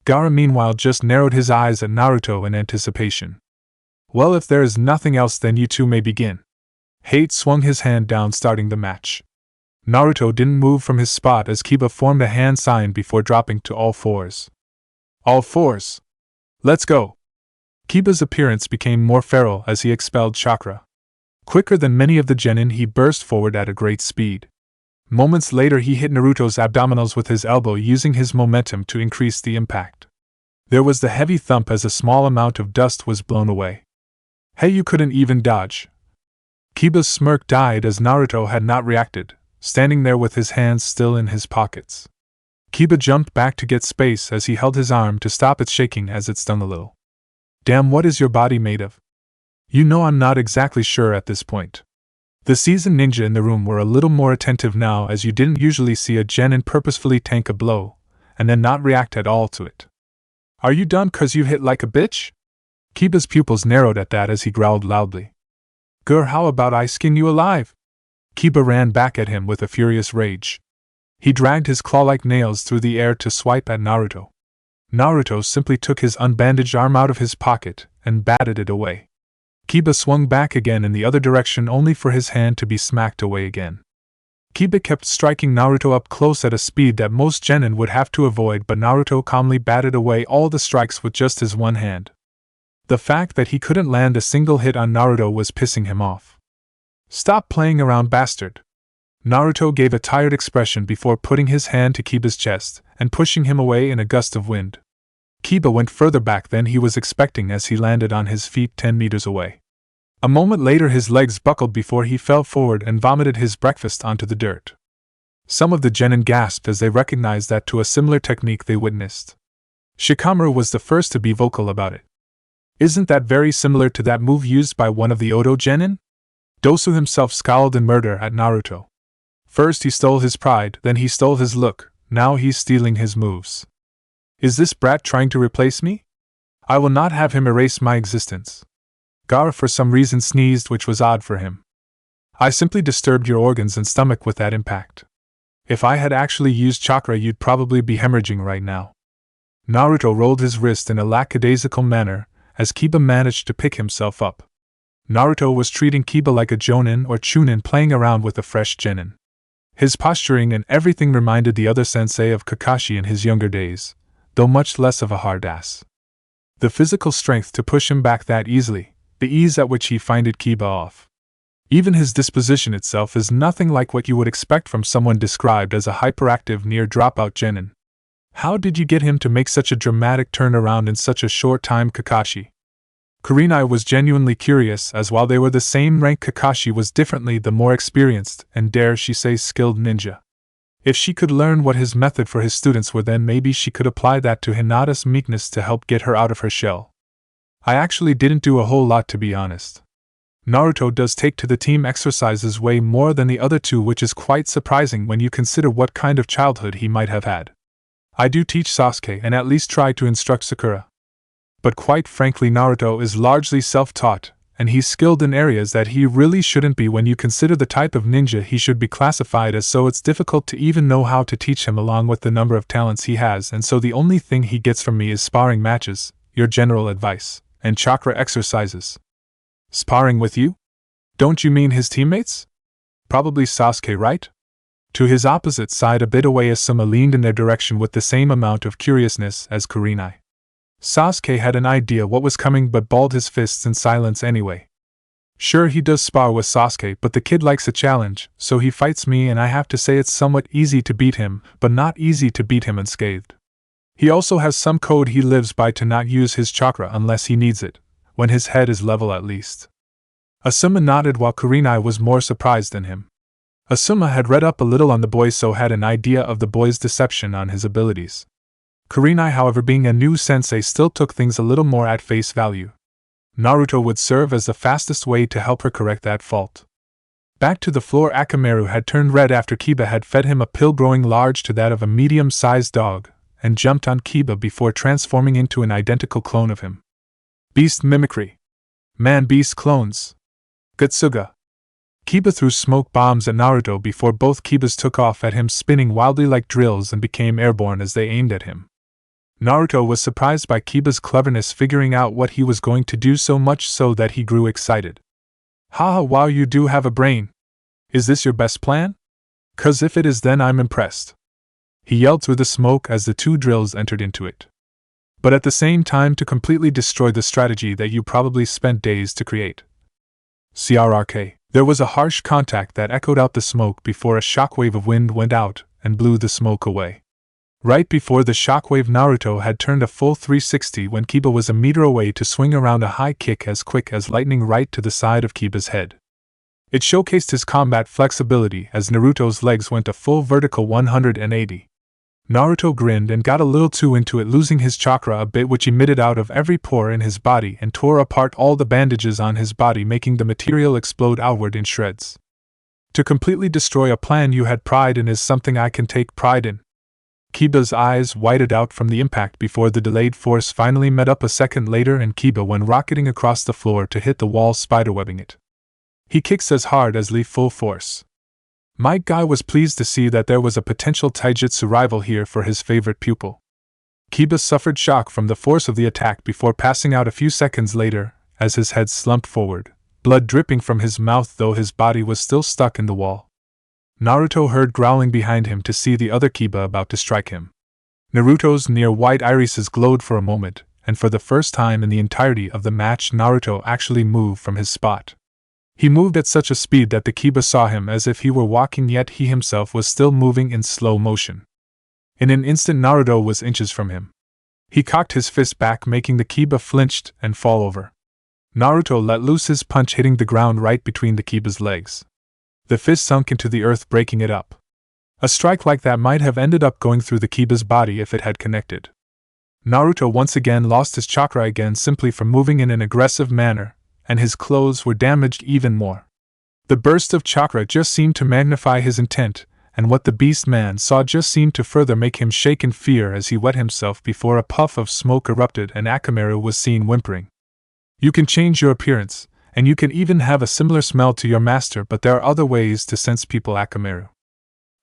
Gaara meanwhile just narrowed his eyes at Naruto in anticipation. Well, if there is nothing else, then you two may begin. Hate swung his hand down, starting the match. Naruto didn't move from his spot as Kiba formed a hand sign before dropping to all fours. All fours! Let's go! Kiba's appearance became more feral as he expelled chakra. Quicker than many of the genin, he burst forward at a great speed. Moments later, he hit Naruto's abdominals with his elbow, using his momentum to increase the impact. There was the heavy thump as a small amount of dust was blown away. Hey, you couldn't even dodge. Kiba's smirk died as Naruto had not reacted, standing there with his hands still in his pockets. Kiba jumped back to get space as he held his arm to stop it shaking as it stung a little. Damn, what is your body made of? You know, I'm not exactly sure at this point. The seasoned ninja in the room were a little more attentive now, as you didn't usually see a genin purposefully tank a blow, and then not react at all to it. Are you done 'cause you hit like a bitch? Kiba's pupils narrowed at that as he growled loudly. Gur, how about I skin you alive? Kiba ran back at him with a furious rage. He dragged his claw-like nails through the air to swipe at Naruto. Naruto simply took his unbandaged arm out of his pocket and batted it away. Kiba swung back again in the other direction only for his hand to be smacked away again. Kiba kept striking Naruto up close at a speed that most genin would have to avoid, but Naruto calmly batted away all the strikes with just his one hand. The fact that he couldn't land a single hit on Naruto was pissing him off. Stop playing around, bastard! Naruto gave a tired expression before putting his hand to Kiba's chest and pushing him away in a gust of wind. Kiba went further back than he was expecting as he landed on his feet 10 meters away. A moment later his legs buckled before he fell forward and vomited his breakfast onto the dirt. Some of the genin gasped as they recognized that to a similar technique they witnessed. Shikamaru was the first to be vocal about it. Isn't that very similar to that move used by one of the Odo genin? Dosu himself scowled in murder at Naruto. First he stole his pride, then he stole his look, now he's stealing his moves. Is this brat trying to replace me? I will not have him erase my existence. Gaara for some reason sneezed, which was odd for him. I simply disturbed your organs and stomach with that impact. If I had actually used chakra, you'd probably be hemorrhaging right now. Naruto rolled his wrist in a lackadaisical manner as Kiba managed to pick himself up. Naruto was treating Kiba like a jonin or chunin playing around with a fresh genin. His posturing and everything reminded the other sensei of Kakashi in his younger days, though much less of a hard ass. The physical strength to push him back that easily, the ease at which he fended Kiba off. Even his disposition itself is nothing like what you would expect from someone described as a hyperactive near-dropout genin. How did you get him to make such a dramatic turnaround in such a short time, Kakashi? Kurenai was genuinely curious, as while they were the same rank, Kakashi was differently the more experienced and, dare she say, skilled ninja. If she could learn what his method for his students were, then maybe she could apply that to Hinata's meekness to help get her out of her shell. I actually didn't do a whole lot, to be honest. Naruto does take to the team exercises way more than the other two, which is quite surprising when you consider what kind of childhood he might have had. I do teach Sasuke and at least try to instruct Sakura. But quite frankly, Naruto is largely self-taught, and he's skilled in areas that he really shouldn't be when you consider the type of ninja he should be classified as, so it's difficult to even know how to teach him along with the number of talents he has, and so the only thing he gets from me is sparring matches, your general advice, and chakra exercises. Sparring with you? Don't you mean his teammates? Probably Sasuke, right? To his opposite side a bit away, Asuma leaned in their direction with the same amount of curiousness as Kurenai. Sasuke had an idea what was coming but balled his fists in silence anyway. Sure, he does spar with Sasuke, but the kid likes a challenge, so he fights me, and I have to say it's somewhat easy to beat him, but not easy to beat him unscathed. He also has some code he lives by to not use his chakra unless he needs it, when his head is level at least. Asuma nodded while Kurenai was more surprised than him. Asuma had read up a little on the boy, so had an idea of the boy's deception on his abilities. Kurenai, however, being a new sensei, still took things a little more at face value. Naruto would serve as the fastest way to help her correct that fault. Back to the floor, Akamaru had turned red after Kiba had fed him a pill growing large to that of a medium-sized dog, and jumped on Kiba before transforming into an identical clone of him. Beast mimicry. Man-beast clones. Gutsuga. Kiba threw smoke bombs at Naruto before both Kibas took off at him, spinning wildly like drills, and became airborne as they aimed at him. Naruto was surprised by Kiba's cleverness, figuring out what he was going to do, so much so that he grew excited. Haha, wow, you do have a brain. Is this your best plan? 'Cause if it is, then I'm impressed. He yelled through the smoke as the two drills entered into it. But at the same time, to completely destroy the strategy that you probably spent days to create. CRRK. There was a harsh contact that echoed out the smoke before a shockwave of wind went out and blew the smoke away. Right before the shockwave, Naruto had turned a full 360 when Kiba was a meter away to swing around a high kick as quick as lightning right to the side of Kiba's head. It showcased his combat flexibility as Naruto's legs went a full vertical 180. Naruto grinned and got a little too into it, losing his chakra a bit, which emitted out of every pore in his body and tore apart all the bandages on his body, making the material explode outward in shreds. To completely destroy a plan you had pride in is something I can take pride in. Kiba's eyes widened out from the impact before the delayed force finally met up a second later, and Kiba went rocketing across the floor to hit the wall, spiderwebbing it. He kicks as hard as Lee full force. My guy was pleased to see that there was a potential taijutsu rival here for his favorite pupil. Kiba suffered shock from the force of the attack before passing out a few seconds later, as his head slumped forward, blood dripping from his mouth though his body was still stuck in the wall. Naruto heard growling behind him to see the other Kiba about to strike him. Naruto's near-white irises glowed for a moment, and for the first time in the entirety of the match Naruto actually moved from his spot. He moved at such a speed that the Kiba saw him as if he were walking, yet he himself was still moving in slow motion. In an instant Naruto was inches from him. He cocked his fist back, making the Kiba flinched and fall over. Naruto let loose his punch, hitting the ground right between the Kiba's legs. The fist sunk into the earth, breaking it up. A strike like that might have ended up going through the Kiba's body if it had connected. Naruto once again lost his chakra again simply from moving in an aggressive manner, and his clothes were damaged even more. The burst of chakra just seemed to magnify his intent, and what the beast man saw just seemed to further make him shake in fear as he wet himself before a puff of smoke erupted and Akamaru was seen whimpering. You can change your appearance, and you can even have a similar smell to your master, but there are other ways to sense people, Akamaru.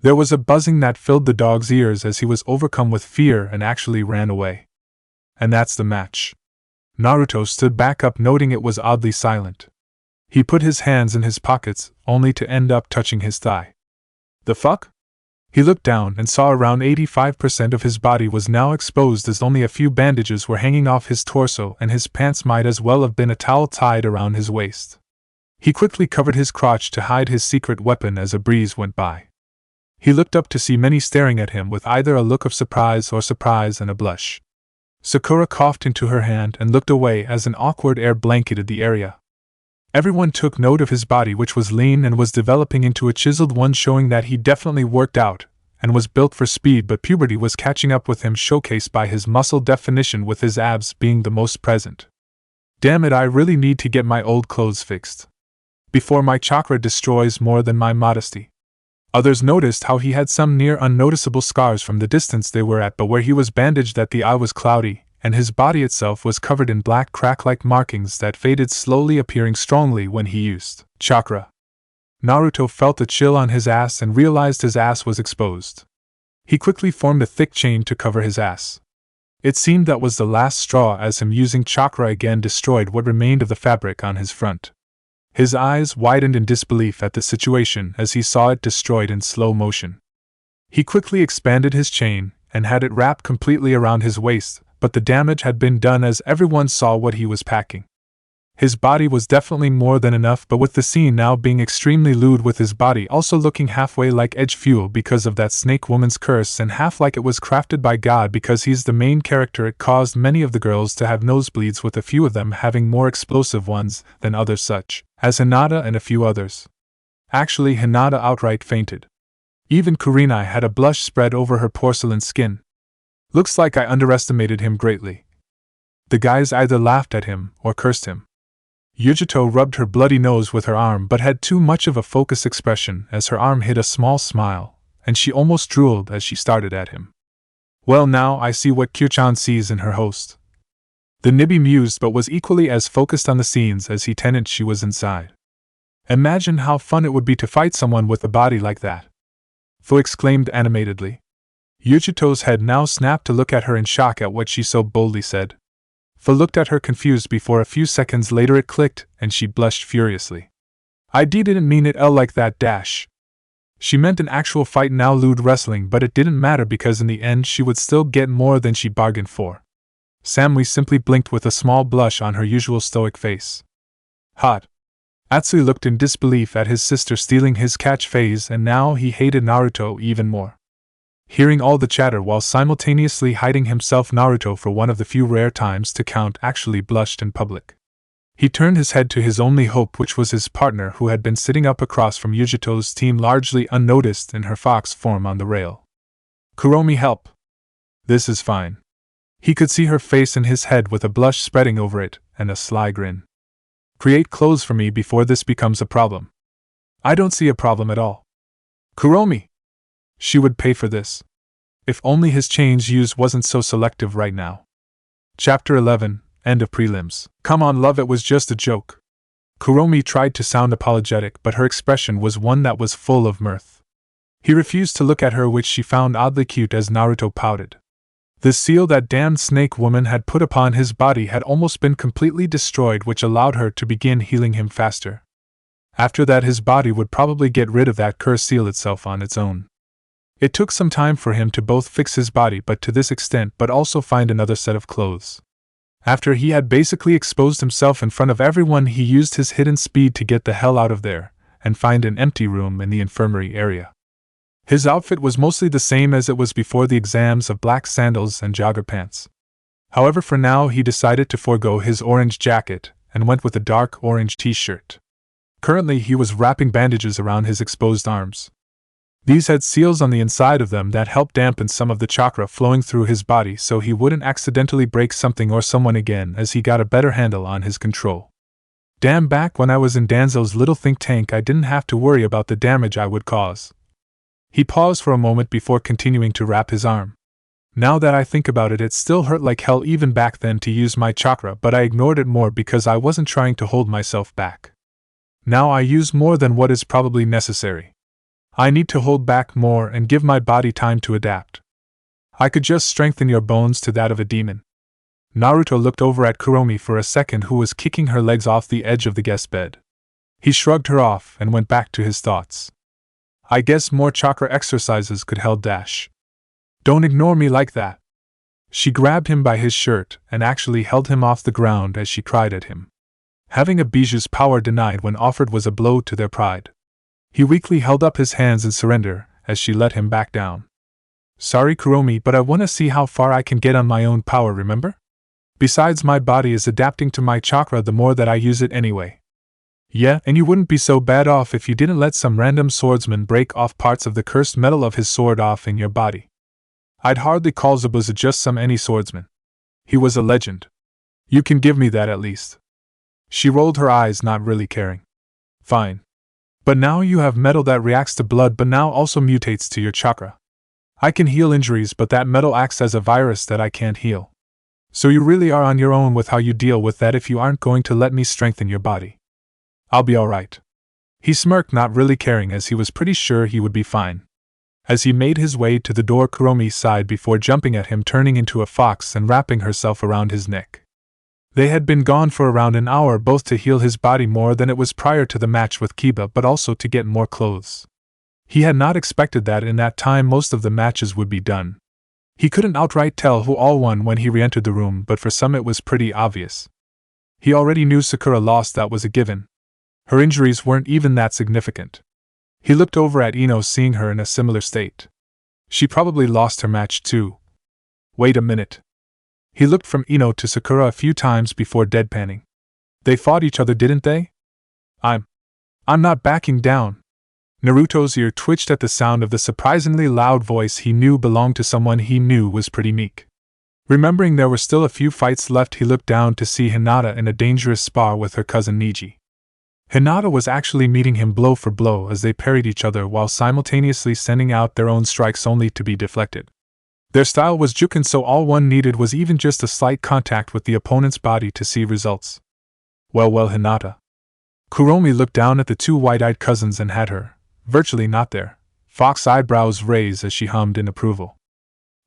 There was a buzzing that filled the dog's ears as he was overcome with fear and actually ran away. And that's the match. Naruto stood back up, noting it was oddly silent. He put his hands in his pockets, only to end up touching his thigh. The fuck? He looked down and saw around 85% of his body was now exposed, as only a few bandages were hanging off his torso, and his pants might as well have been a towel tied around his waist. He quickly covered his crotch to hide his secret weapon as a breeze went by. He looked up to see many staring at him with either a look of surprise and a blush. Sakura coughed into her hand and looked away as an awkward air blanketed the area. Everyone took note of his body, which was lean and was developing into a chiseled one, showing that he definitely worked out and was built for speed, but puberty was catching up with him, showcased by his muscle definition, with his abs being the most present. Damn it, I really need to get my old clothes fixed before my chakra destroys more than my modesty. Others noticed how he had some near unnoticeable scars from the distance they were at, but where he was bandaged that the eye was cloudy, and his body itself was covered in black crack-like markings that faded slowly, appearing strongly when he used chakra. Naruto felt a chill on his ass and realized his ass was exposed. He quickly formed a thick chain to cover his ass. It seemed that was the last straw, as him using chakra again destroyed what remained of the fabric on his front. His eyes widened in disbelief at the situation as he saw it destroyed in slow motion. He quickly expanded his chain and had it wrapped completely around his waist, but the damage had been done as everyone saw what he was packing. His body was definitely more than enough, but with the scene now being extremely lewd, with his body also looking halfway like edge fuel because of that snake woman's curse, and half like it was crafted by God because he's the main character, it caused many of the girls to have nosebleeds, with a few of them having more explosive ones than others, such as Hinata and a few others. Actually, Hinata outright fainted. Even Kurenai had a blush spread over her porcelain skin. Looks like I underestimated him greatly. The guys either laughed at him or cursed him. Yujito rubbed her bloody nose with her arm, but had too much of a focused expression as her arm hid a small smile, and she almost drooled as she started at him. Well, now I see what Kyo-chan sees in her host. The Nibby mused, but was equally as focused on the scenes as he tenant she was inside. Imagine how fun it would be to fight someone with a body like that. Fu exclaimed animatedly. Yujito's head now snapped to look at her in shock at what she so boldly said. Fu looked at her confused before a few seconds later it clicked, and she blushed furiously. I didn't mean it like that dash. She meant an actual fight, now lewd wrestling, but it didn't matter because in the end she would still get more than she bargained for. Samui simply blinked with a small blush on her usual stoic face. Hot. Atsui looked in disbelief at his sister stealing his catchphrase, and now he hated Naruto even more. Hearing all the chatter while simultaneously hiding himself, Naruto, for one of the few rare times to count, actually blushed in public. He turned his head to his only hope, which was his partner, who had been sitting up across from Yujito's team largely unnoticed in her fox form on the rail. Kuromi, help! This is fine. He could see her face in his head with a blush spreading over it, and a sly grin. Create clothes for me before this becomes a problem. I don't see a problem at all. Kuromi! She would pay for this. If only his chains used wasn't so selective right now. Chapter 11, End of Prelims. Come on, love, it was just a joke. Kuromi tried to sound apologetic, but her expression was one that was full of mirth. He refused to look at her, which she found oddly cute as Naruto pouted. The seal that damned snake woman had put upon his body had almost been completely destroyed, which allowed her to begin healing him faster. After that, his body would probably get rid of that cursed seal itself on its own. It took some time for him to both fix his body but to this extent, but also find another set of clothes. After he had basically exposed himself in front of everyone, he used his hidden speed to get the hell out of there and find an empty room in the infirmary area. His outfit was mostly the same as it was before the exams, of black sandals and jogger pants. However, for now he decided to forego his orange jacket and went with a dark orange t-shirt. Currently he was wrapping bandages around his exposed arms. These had seals on the inside of them that helped dampen some of the chakra flowing through his body so he wouldn't accidentally break something or someone again, as he got a better handle on his control. Damn, back when I was in Danzo's little think tank I didn't have to worry about the damage I would cause. He paused for a moment before continuing to wrap his arm. Now that I think about it, it still hurt like hell even back then to use my chakra, but I ignored it more because I wasn't trying to hold myself back. Now I use more than what is probably necessary. I need to hold back more and give my body time to adapt. I could just strengthen your bones to that of a demon. Naruto looked over at Kuromi for a second, who was kicking her legs off the edge of the guest bed. He shrugged her off and went back to his thoughts. I guess more chakra exercises could help. Don't ignore me like that. She grabbed him by his shirt and actually held him off the ground as she cried at him. Having a bijuu's power denied when offered was a blow to their pride. He weakly held up his hands in surrender as she let him back down. Sorry, Kuromi, but I want to see how far I can get on my own power, remember? Besides, my body is adapting to my chakra the more that I use it anyway. Yeah, and you wouldn't be so bad off if you didn't let some random swordsman break off parts of the cursed metal of his sword off in your body. I'd hardly call Zabuza just some any swordsman. He was a legend. You can give me that at least. She rolled her eyes, not really caring. Fine. But now you have metal that reacts to blood but now also mutates to your chakra. I can heal injuries, but that metal acts as a virus that I can't heal. So you really are on your own with how you deal with that if you aren't going to let me strengthen your body. I'll be alright. He smirked, not really caring, as he was pretty sure he would be fine. As he made his way to the door, Kuromi sighed before jumping at him, turning into a fox and wrapping herself around his neck. They had been gone for around an hour, both to heal his body more than it was prior to the match with Kiba, but also to get more clothes. He had not expected that in that time most of the matches would be done. He couldn't outright tell who all won when he re-entered the room, but for some it was pretty obvious. He already knew Sakura lost, that was a given. Her injuries weren't even that significant. He looked over at Ino, seeing her in a similar state. She probably lost her match too. Wait a minute. He looked from Ino to Sakura a few times before deadpanning. They fought each other, didn't they? I'm not backing down. Naruto's ear twitched at the sound of the surprisingly loud voice he knew belonged to someone he knew was pretty meek. Remembering there were still a few fights left, he looked down to see Hinata in a dangerous spar with her cousin Neji. Hinata was actually meeting him blow for blow as they parried each other while simultaneously sending out their own strikes only to be deflected. Their style was juken, so all one needed was even just a slight contact with the opponent's body to see results. Well, Hinata. Kuromi looked down at the two wide-eyed cousins and had her, virtually not there, fox eyebrows raised as she hummed in approval.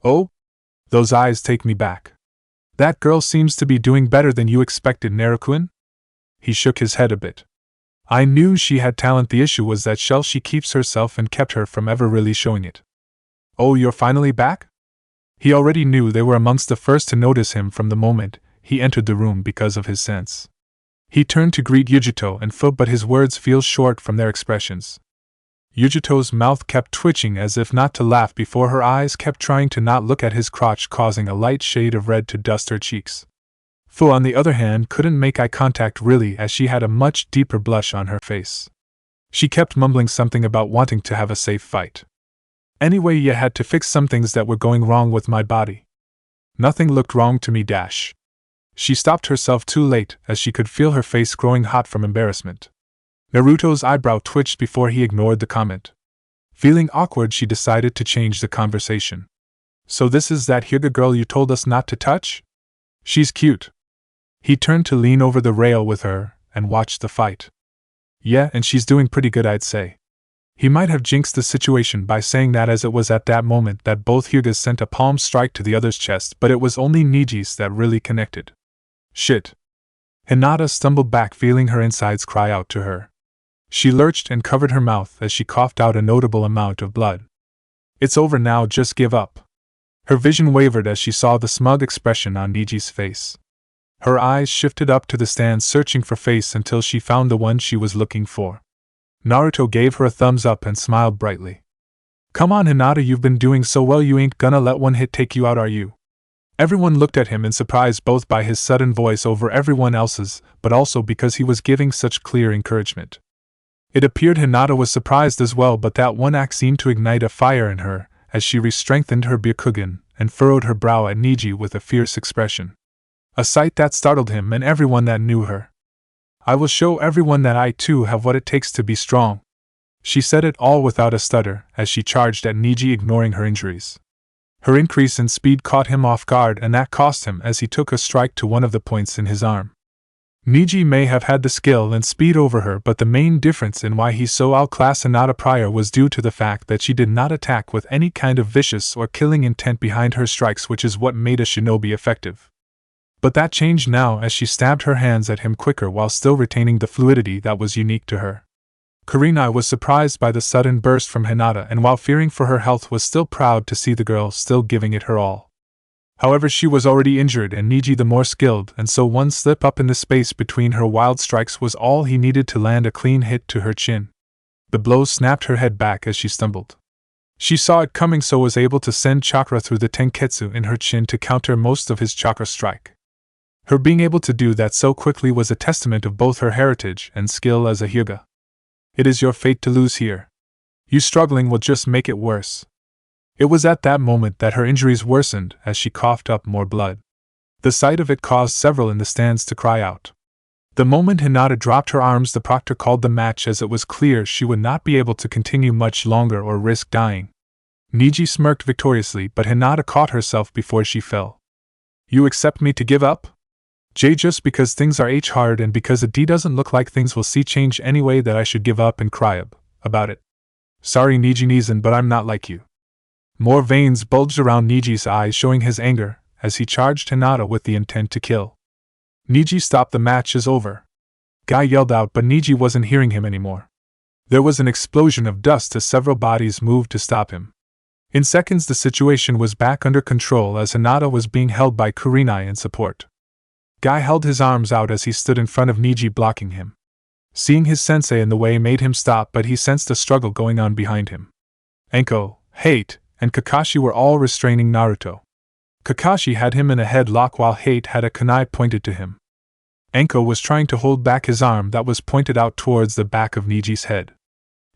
Oh? Those eyes take me back. That girl seems to be doing better than you expected, Naruto-kun? He shook his head a bit. I knew she had talent, the issue was that shell she keeps herself and kept her from ever really showing it. Oh, you're finally back? He already knew they were amongst the first to notice him from the moment he entered the room because of his sense. He turned to greet Yujito and Fu, but his words fell short from their expressions. Yujito's mouth kept twitching as if not to laugh before her eyes kept trying to not look at his crotch, causing a light shade of red to dust her cheeks. Fu, on the other hand, couldn't make eye contact really, as she had a much deeper blush on her face. She kept mumbling something about wanting to have a safe fight. Anyway, you had to fix some things that were going wrong with my body. Nothing looked wrong to me. She stopped herself too late as she could feel her face growing hot from embarrassment. Naruto's eyebrow twitched before he ignored the comment. Feeling awkward, she decided to change the conversation. So this is that here the girl you told us not to touch? She's cute. He turned to lean over the rail with her, and watched the fight. Yeah, and she's doing pretty good, I'd say. He might have jinxed the situation by saying that, as it was at that moment that both Hyugas sent a palm strike to the other's chest, but it was only Neji's that really connected. Shit. Hinata stumbled back, feeling her insides cry out to her. She lurched and covered her mouth as she coughed out a notable amount of blood. It's over now, just give up. Her vision wavered as she saw the smug expression on Neji's face. Her eyes shifted up to the stand, searching for face until she found the one she was looking for. Naruto gave her a thumbs up and smiled brightly. Come on, Hinata, you've been doing so well, you ain't gonna let one hit take you out, are you? Everyone looked at him in surprise, both by his sudden voice over everyone else's, but also because he was giving such clear encouragement. It appeared Hinata was surprised as well, but that one act seemed to ignite a fire in her, as she re-strengthened her Byakugan and furrowed her brow at Neji with a fierce expression. A sight that startled him and everyone that knew her. I will show everyone that I too have what it takes to be strong. She said it all without a stutter, as she charged at Neji, ignoring her injuries. Her increase in speed caught him off guard, and that cost him as he took a strike to one of the points in his arm. Neji may have had the skill and speed over her, but the main difference in why he so outclassed Hinata prior was due to the fact that she did not attack with any kind of vicious or killing intent behind her strikes, which is what made a shinobi effective. But that changed now as she stabbed her hands at him quicker while still retaining the fluidity that was unique to her. Kurenai was surprised by the sudden burst from Hinata, and while fearing for her health was still proud to see the girl still giving it her all. However, she was already injured and Neji the more skilled, and so one slip up in the space between her wild strikes was all he needed to land a clean hit to her chin. The blow snapped her head back as she stumbled. She saw it coming, so was able to send chakra through the tenketsu in her chin to counter most of his chakra strike. Her being able to do that so quickly was a testament of both her heritage and skill as a Hyuga. It is your fate to lose here. You struggling will just make it worse. It was at that moment that her injuries worsened as she coughed up more blood. The sight of it caused several in the stands to cry out. The moment Hinata dropped her arms, the proctor called the match, as it was clear she would not be able to continue much longer or risk dying. Neji smirked victoriously, but Hinata caught herself before she fell. You accept me to give up? J, just because things are hard and because it doesn't look like things will see change anyway, that I should give up and cry about it. Sorry Neji Nizan, but I'm not like you. More veins bulged around Neji's eyes, showing his anger, as he charged Hinata with the intent to kill. Neji, stop, the match is over. Guy yelled out, but Neji wasn't hearing him anymore. There was an explosion of dust as several bodies moved to stop him. In seconds the situation was back under control as Hinata was being held by Kurenai in support. Guy held his arms out as he stood in front of Neji, blocking him. Seeing his sensei in the way made him stop, but he sensed a struggle going on behind him. Enko, Hate, and Kakashi were all restraining Naruto. Kakashi had him in a headlock while Hate had a kunai pointed to him. Enko was trying to hold back his arm that was pointed out towards the back of Neji's head.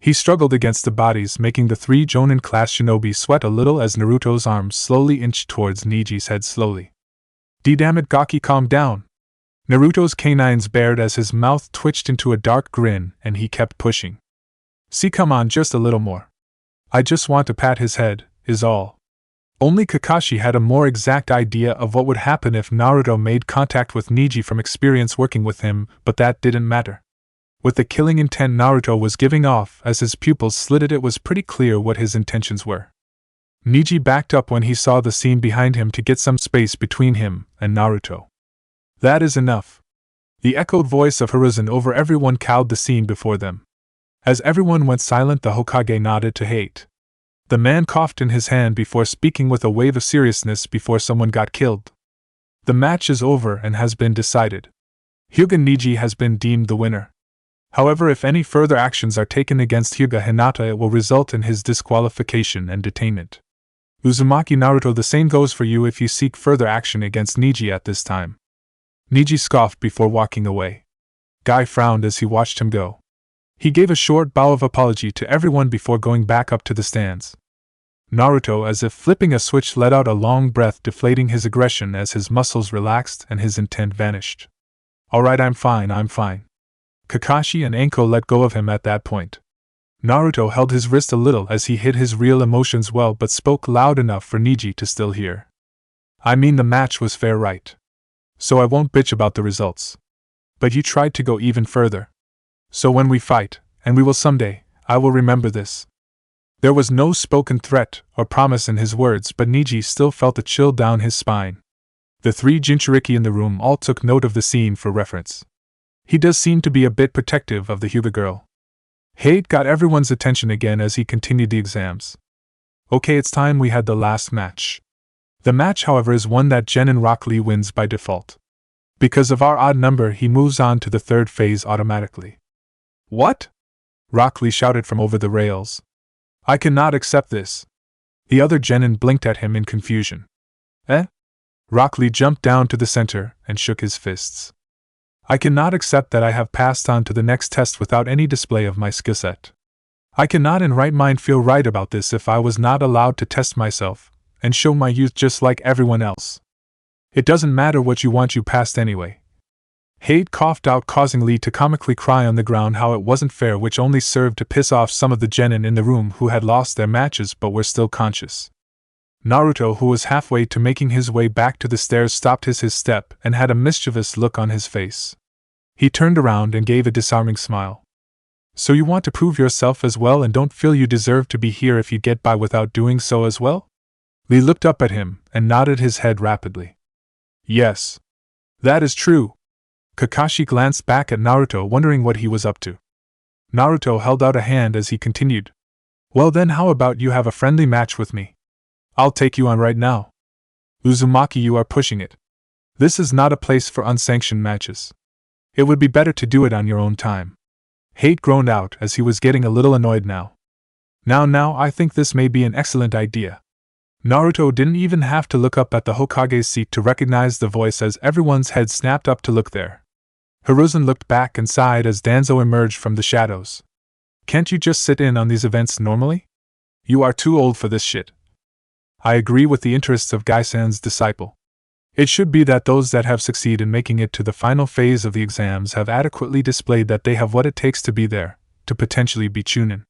He struggled against the bodies, making the three Jonin-class shinobi sweat a little as Naruto's arms slowly inched towards Neji's head slowly. Damn it, Gaki, calm down. Naruto's canines bared as his mouth twitched into a dark grin, and he kept pushing. See, come on, just a little more. I just want to pat his head, is all. Only Kakashi had a more exact idea of what would happen if Naruto made contact with Neji from experience working with him, but that didn't matter. With the killing intent Naruto was giving off as his pupils slitted, it was pretty clear what his intentions were. Neji backed up when he saw the scene behind him to get some space between him and Naruto. That is enough. The echoed voice of Hiruzen over everyone cowed the scene before them. As everyone went silent, the Hokage nodded to Hate. The man coughed in his hand before speaking with a wave of seriousness before someone got killed. The match is over and has been decided. Hyuga Neji has been deemed the winner. However, if any further actions are taken against Hyuga Hinata, it will result in his disqualification and detainment. Uzumaki Naruto, the same goes for you if you seek further action against Neji at this time. Neji scoffed before walking away. Guy frowned as he watched him go. He gave a short bow of apology to everyone before going back up to the stands. Naruto, as if flipping a switch, let out a long breath, deflating his aggression as his muscles relaxed and his intent vanished. Alright, I'm fine. Kakashi and Enko let go of him at that point. Naruto held his wrist a little as he hid his real emotions well, but spoke loud enough for Neji to still hear. I mean, the match was fair, right? So I won't bitch about the results. But you tried to go even further. So when we fight, and we will someday, I will remember this. There was no spoken threat or promise in his words, but Neji still felt a chill down his spine. The three Jinchuriki in the room all took note of the scene for reference. He does seem to be a bit protective of the Hyuga girl. Hate got everyone's attention again as he continued the exams. Okay, it's time we had the last match. The match, however, is one that Genin Rock Lee wins by default. Because of our odd number, he moves on to the third phase automatically. What? Rock Lee shouted from over the rails. I cannot accept this. The other Genin blinked at him in confusion. Eh? Rock Lee jumped down to the center and shook his fists. I cannot accept that I have passed on to the next test without any display of my skill set. I cannot in right mind feel right about this if I was not allowed to test myself and show my youth just like everyone else. It doesn't matter what you want, you passed anyway. Hate coughed out, causing Lee to comically cry on the ground how it wasn't fair, which only served to piss off some of the genin in the room who had lost their matches but were still conscious. Naruto, who was halfway to making his way back to the stairs, stopped his step and had a mischievous look on his face. He turned around and gave a disarming smile. So you want to prove yourself as well and don't feel you deserve to be here if you get by without doing so as well? Lee looked up at him and nodded his head rapidly. Yes. That is true. Kakashi glanced back at Naruto, wondering what he was up to. Naruto held out a hand as he continued. Well then, how about you have a friendly match with me? I'll take you on right now. Uzumaki, you are pushing it. This is not a place for unsanctioned matches. It would be better to do it on your own time. Hate groaned out as he was getting a little annoyed now. Now, I think this may be an excellent idea. Naruto didn't even have to look up at the Hokage's seat to recognize the voice as everyone's head snapped up to look there. Hiruzen looked back and sighed as Danzo emerged from the shadows. Can't you just sit in on these events normally? You are too old for this shit. I agree with the interests of Gai-san's disciple. It should be that those that have succeeded in making it to the final phase of the exams have adequately displayed that they have what it takes to be there, to potentially be Chunin.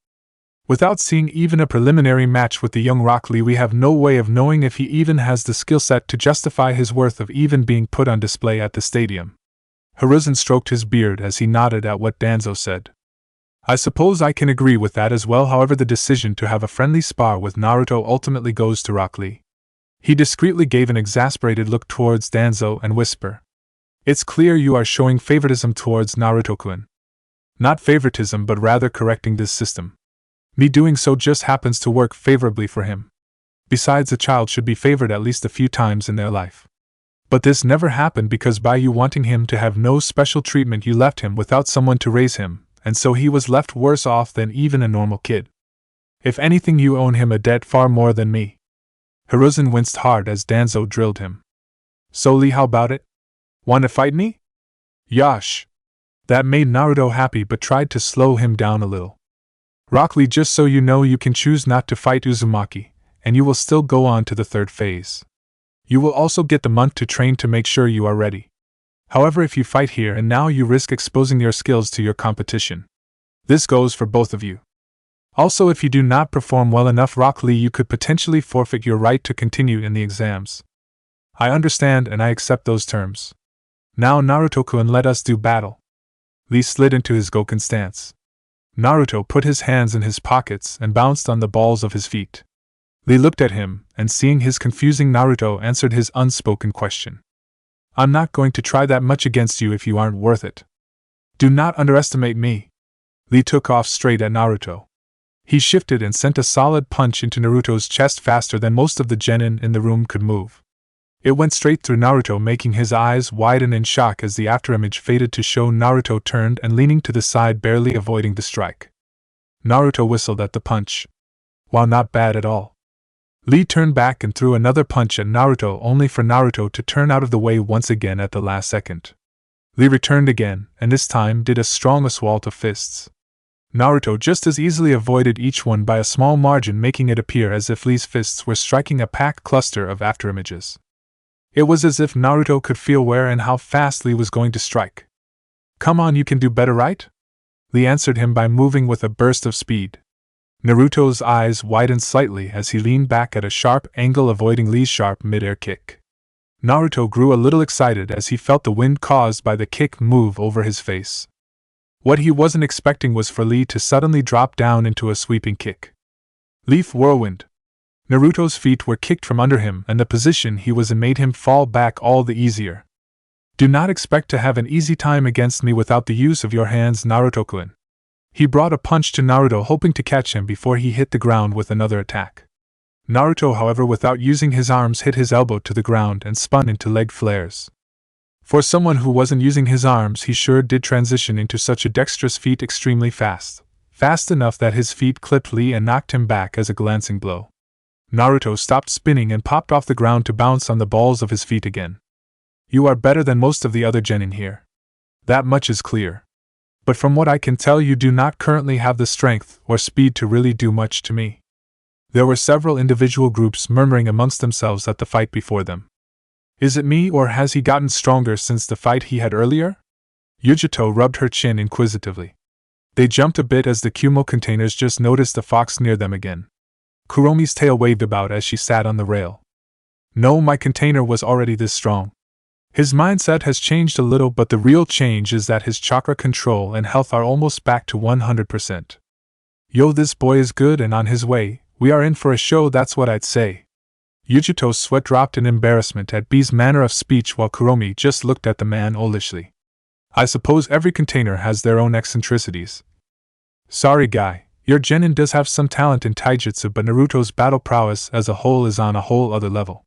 Without seeing even a preliminary match with the young Rock Lee, we have no way of knowing if he even has the skill set to justify his worth of even being put on display at the stadium. Hiruzen stroked his beard as he nodded at what Danzo said. I suppose I can agree with that as well. However, the decision to have a friendly spar with Naruto ultimately goes to Rock Lee. He discreetly gave an exasperated look towards Danzo and whispered, It's clear you are showing favoritism towards Naruto-kun. Not favoritism, but rather correcting this system. Me doing so just happens to work favorably for him. Besides, a child should be favored at least a few times in their life. But this never happened because by you wanting him to have no special treatment, you left him without someone to raise him, and so he was left worse off than even a normal kid. If anything, you owe him a debt far more than me. Hiruzen winced hard as Danzo drilled him. So Lee, how about it? Want to fight me? Yosh! That made Naruto happy but tried to slow him down a little. Rock Lee, just so you know, you can choose not to fight Uzumaki, and you will still go on to the third phase. You will also get the month to train to make sure you are ready. However, if you fight here and now, you risk exposing your skills to your competition. This goes for both of you. Also, if you do not perform well enough, Rock Lee, you could potentially forfeit your right to continue in the exams. I understand and I accept those terms. Now, Naruto-kun, let us do battle. Lee slid into his Goken stance. Naruto put his hands in his pockets and bounced on the balls of his feet. Lee looked at him, and seeing his confusing, Naruto answered his unspoken question. I'm not going to try that much against you if you aren't worth it. Do not underestimate me. Lee took off straight at Naruto. He shifted and sent a solid punch into Naruto's chest faster than most of the genin in the room could move. It went straight through Naruto, making his eyes widen in shock as the afterimage faded to show Naruto turned and leaning to the side, barely avoiding the strike. Naruto whistled at the punch. While not bad at all. Lee turned back and threw another punch at Naruto, only for Naruto to turn out of the way once again at the last second. Lee returned again, and this time did a strong assault of fists. Naruto just as easily avoided each one by a small margin, making it appear as if Lee's fists were striking a packed cluster of afterimages. It was as if Naruto could feel where and how fast Lee was going to strike. Come on, you can do better, right? Lee answered him by moving with a burst of speed. Naruto's eyes widened slightly as he leaned back at a sharp angle, avoiding Lee's sharp mid-air kick. Naruto grew a little excited as he felt the wind caused by the kick move over his face. What he wasn't expecting was for Lee to suddenly drop down into a sweeping kick. Leaf whirlwind. Naruto's feet were kicked from under him, and the position he was in made him fall back all the easier. Do not expect to have an easy time against me without the use of your hands, Naruto-kun. He brought a punch to Naruto, hoping to catch him before he hit the ground with another attack. Naruto, however, without using his arms, hit his elbow to the ground and spun into leg flares. For someone who wasn't using his arms, he sure did transition into such a dexterous feat extremely fast. Fast enough that his feet clipped Lee and knocked him back as a glancing blow. Naruto stopped spinning and popped off the ground to bounce on the balls of his feet again. You are better than most of the other genin here. That much is clear. But from what I can tell, you do not currently have the strength or speed to really do much to me. There were several individual groups murmuring amongst themselves at the fight before them. Is it me, or has he gotten stronger since the fight he had earlier? Yujito rubbed her chin inquisitively. They jumped a bit as the Kumo containers just noticed a fox near them again. Kuromi's tail waved about as she sat on the rail. No, my container was already this strong. His mindset has changed a little, but the real change is that his chakra control and health are almost back to 100%. Yo, this boy is good and on his way. We are in for a show, that's what I'd say. Yujito's sweat dropped in embarrassment at B's manner of speech, while Kuromi just looked at the man olishly. I suppose every container has their own eccentricities. Sorry, guy, your genin does have some talent in taijutsu, but Naruto's battle prowess as a whole is on a whole other level.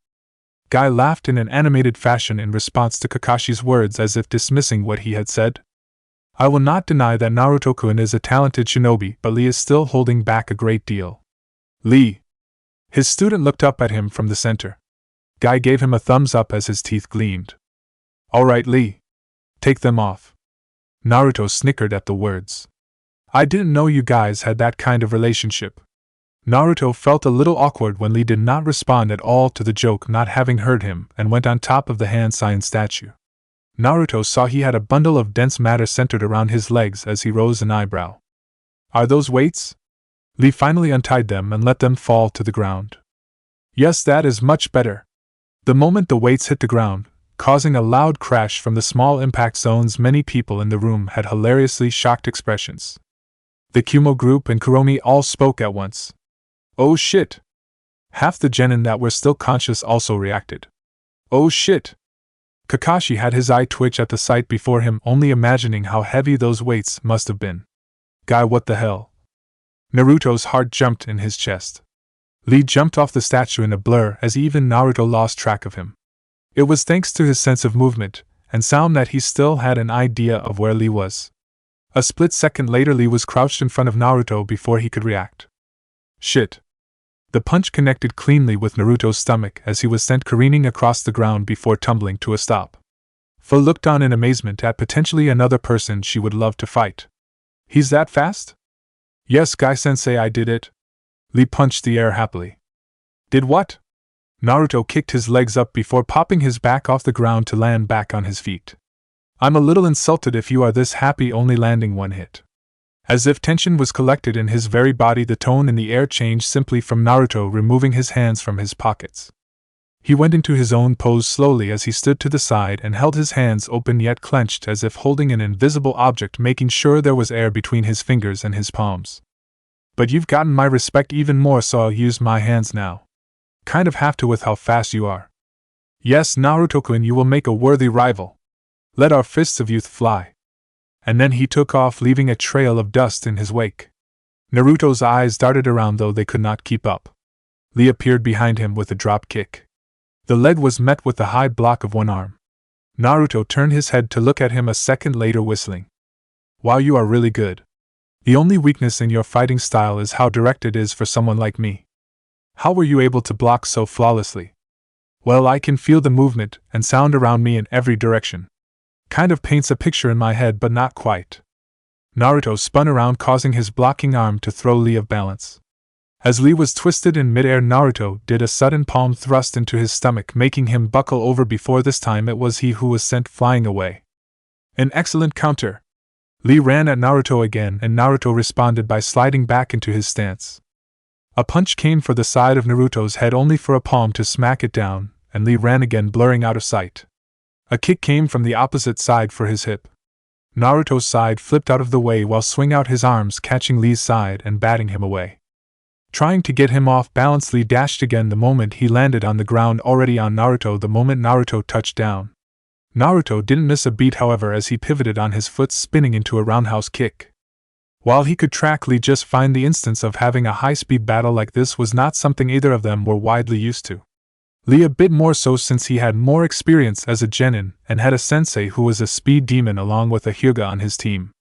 Guy laughed in an animated fashion in response to Kakashi's words, as if dismissing what he had said. I will not deny that Naruto-kun is a talented shinobi, but Lee is still holding back a great deal. Lee! His student looked up at him from the center. Guy gave him a thumbs up as his teeth gleamed. All right, Lee. Take them off. Naruto snickered at the words. I didn't know you guys had that kind of relationship. Naruto felt a little awkward when Lee did not respond at all to the joke, not having heard him, and went on top of the hand sign statue. Naruto saw he had a bundle of dense matter centered around his legs as he rose an eyebrow. Are those weights? Lee finally untied them and let them fall to the ground. Yes, that is much better. The moment the weights hit the ground, causing a loud crash from the small impact zones, many people in the room had hilariously shocked expressions. The Kumo group and Kuromi all spoke at once. Oh shit! Half the genin that were still conscious also reacted. Oh shit! Kakashi had his eye twitch at the sight before him, only imagining how heavy those weights must have been. Guy, what the hell? Naruto's heart jumped in his chest. Lee jumped off the statue in a blur as even Naruto lost track of him. It was thanks to his sense of movement and sound that he still had an idea of where Lee was. A split second later, Lee was crouched in front of Naruto before he could react. Shit! The punch connected cleanly with Naruto's stomach as he was sent careening across the ground before tumbling to a stop. Fu looked on in amazement at potentially another person she would love to fight. He's that fast? Yes, Guy-sensei, I did it. Lee punched the air happily. Did what? Naruto kicked his legs up before popping his back off the ground to land back on his feet. I'm a little insulted if you are this happy only landing one hit. As if tension was collected in his very body, the tone in the air changed simply from Naruto removing his hands from his pockets. He went into his own pose slowly as he stood to the side and held his hands open yet clenched as if holding an invisible object, making sure there was air between his fingers and his palms. But you've gotten my respect even more, so I'll use my hands now. Kind of have to with how fast you are. Yes, Naruto-kun, you will make a worthy rival. Let our fists of youth fly. And then he took off, leaving a trail of dust in his wake. Naruto's eyes darted around, though they could not keep up. Lee appeared behind him with a drop kick. The leg was met with the high block of one arm. Naruto turned his head to look at him a second later, whistling. Wow, you are really good. The only weakness in your fighting style is how direct it is for someone like me. How were you able to block so flawlessly? Well, I can feel the movement and sound around me in every direction. Kind of paints a picture in my head, but not quite. Naruto spun around, causing his blocking arm to throw Lee off balance. As Lee was twisted in midair, Naruto did a sudden palm thrust into his stomach, making him buckle over before this time it was he who was sent flying away. An excellent counter! Lee ran at Naruto again, and Naruto responded by sliding back into his stance. A punch came for the side of Naruto's head, only for a palm to smack it down, and Lee ran again, blurring out of sight. A kick came from the opposite side for his hip. Naruto's side flipped out of the way while swinging out his arms, catching Lee's side and batting him away. Trying to get him off balance, Lee dashed again the moment he landed on the ground, already on Naruto the moment Naruto touched down. Naruto didn't miss a beat, however, as he pivoted on his foot, spinning into a roundhouse kick. While he could track Lee just fine, the instance of having a high-speed battle like this was not something either of them were widely used to. Lee a bit more so, since he had more experience as a genin and had a sensei who was a speed demon along with a Hyuga on his team.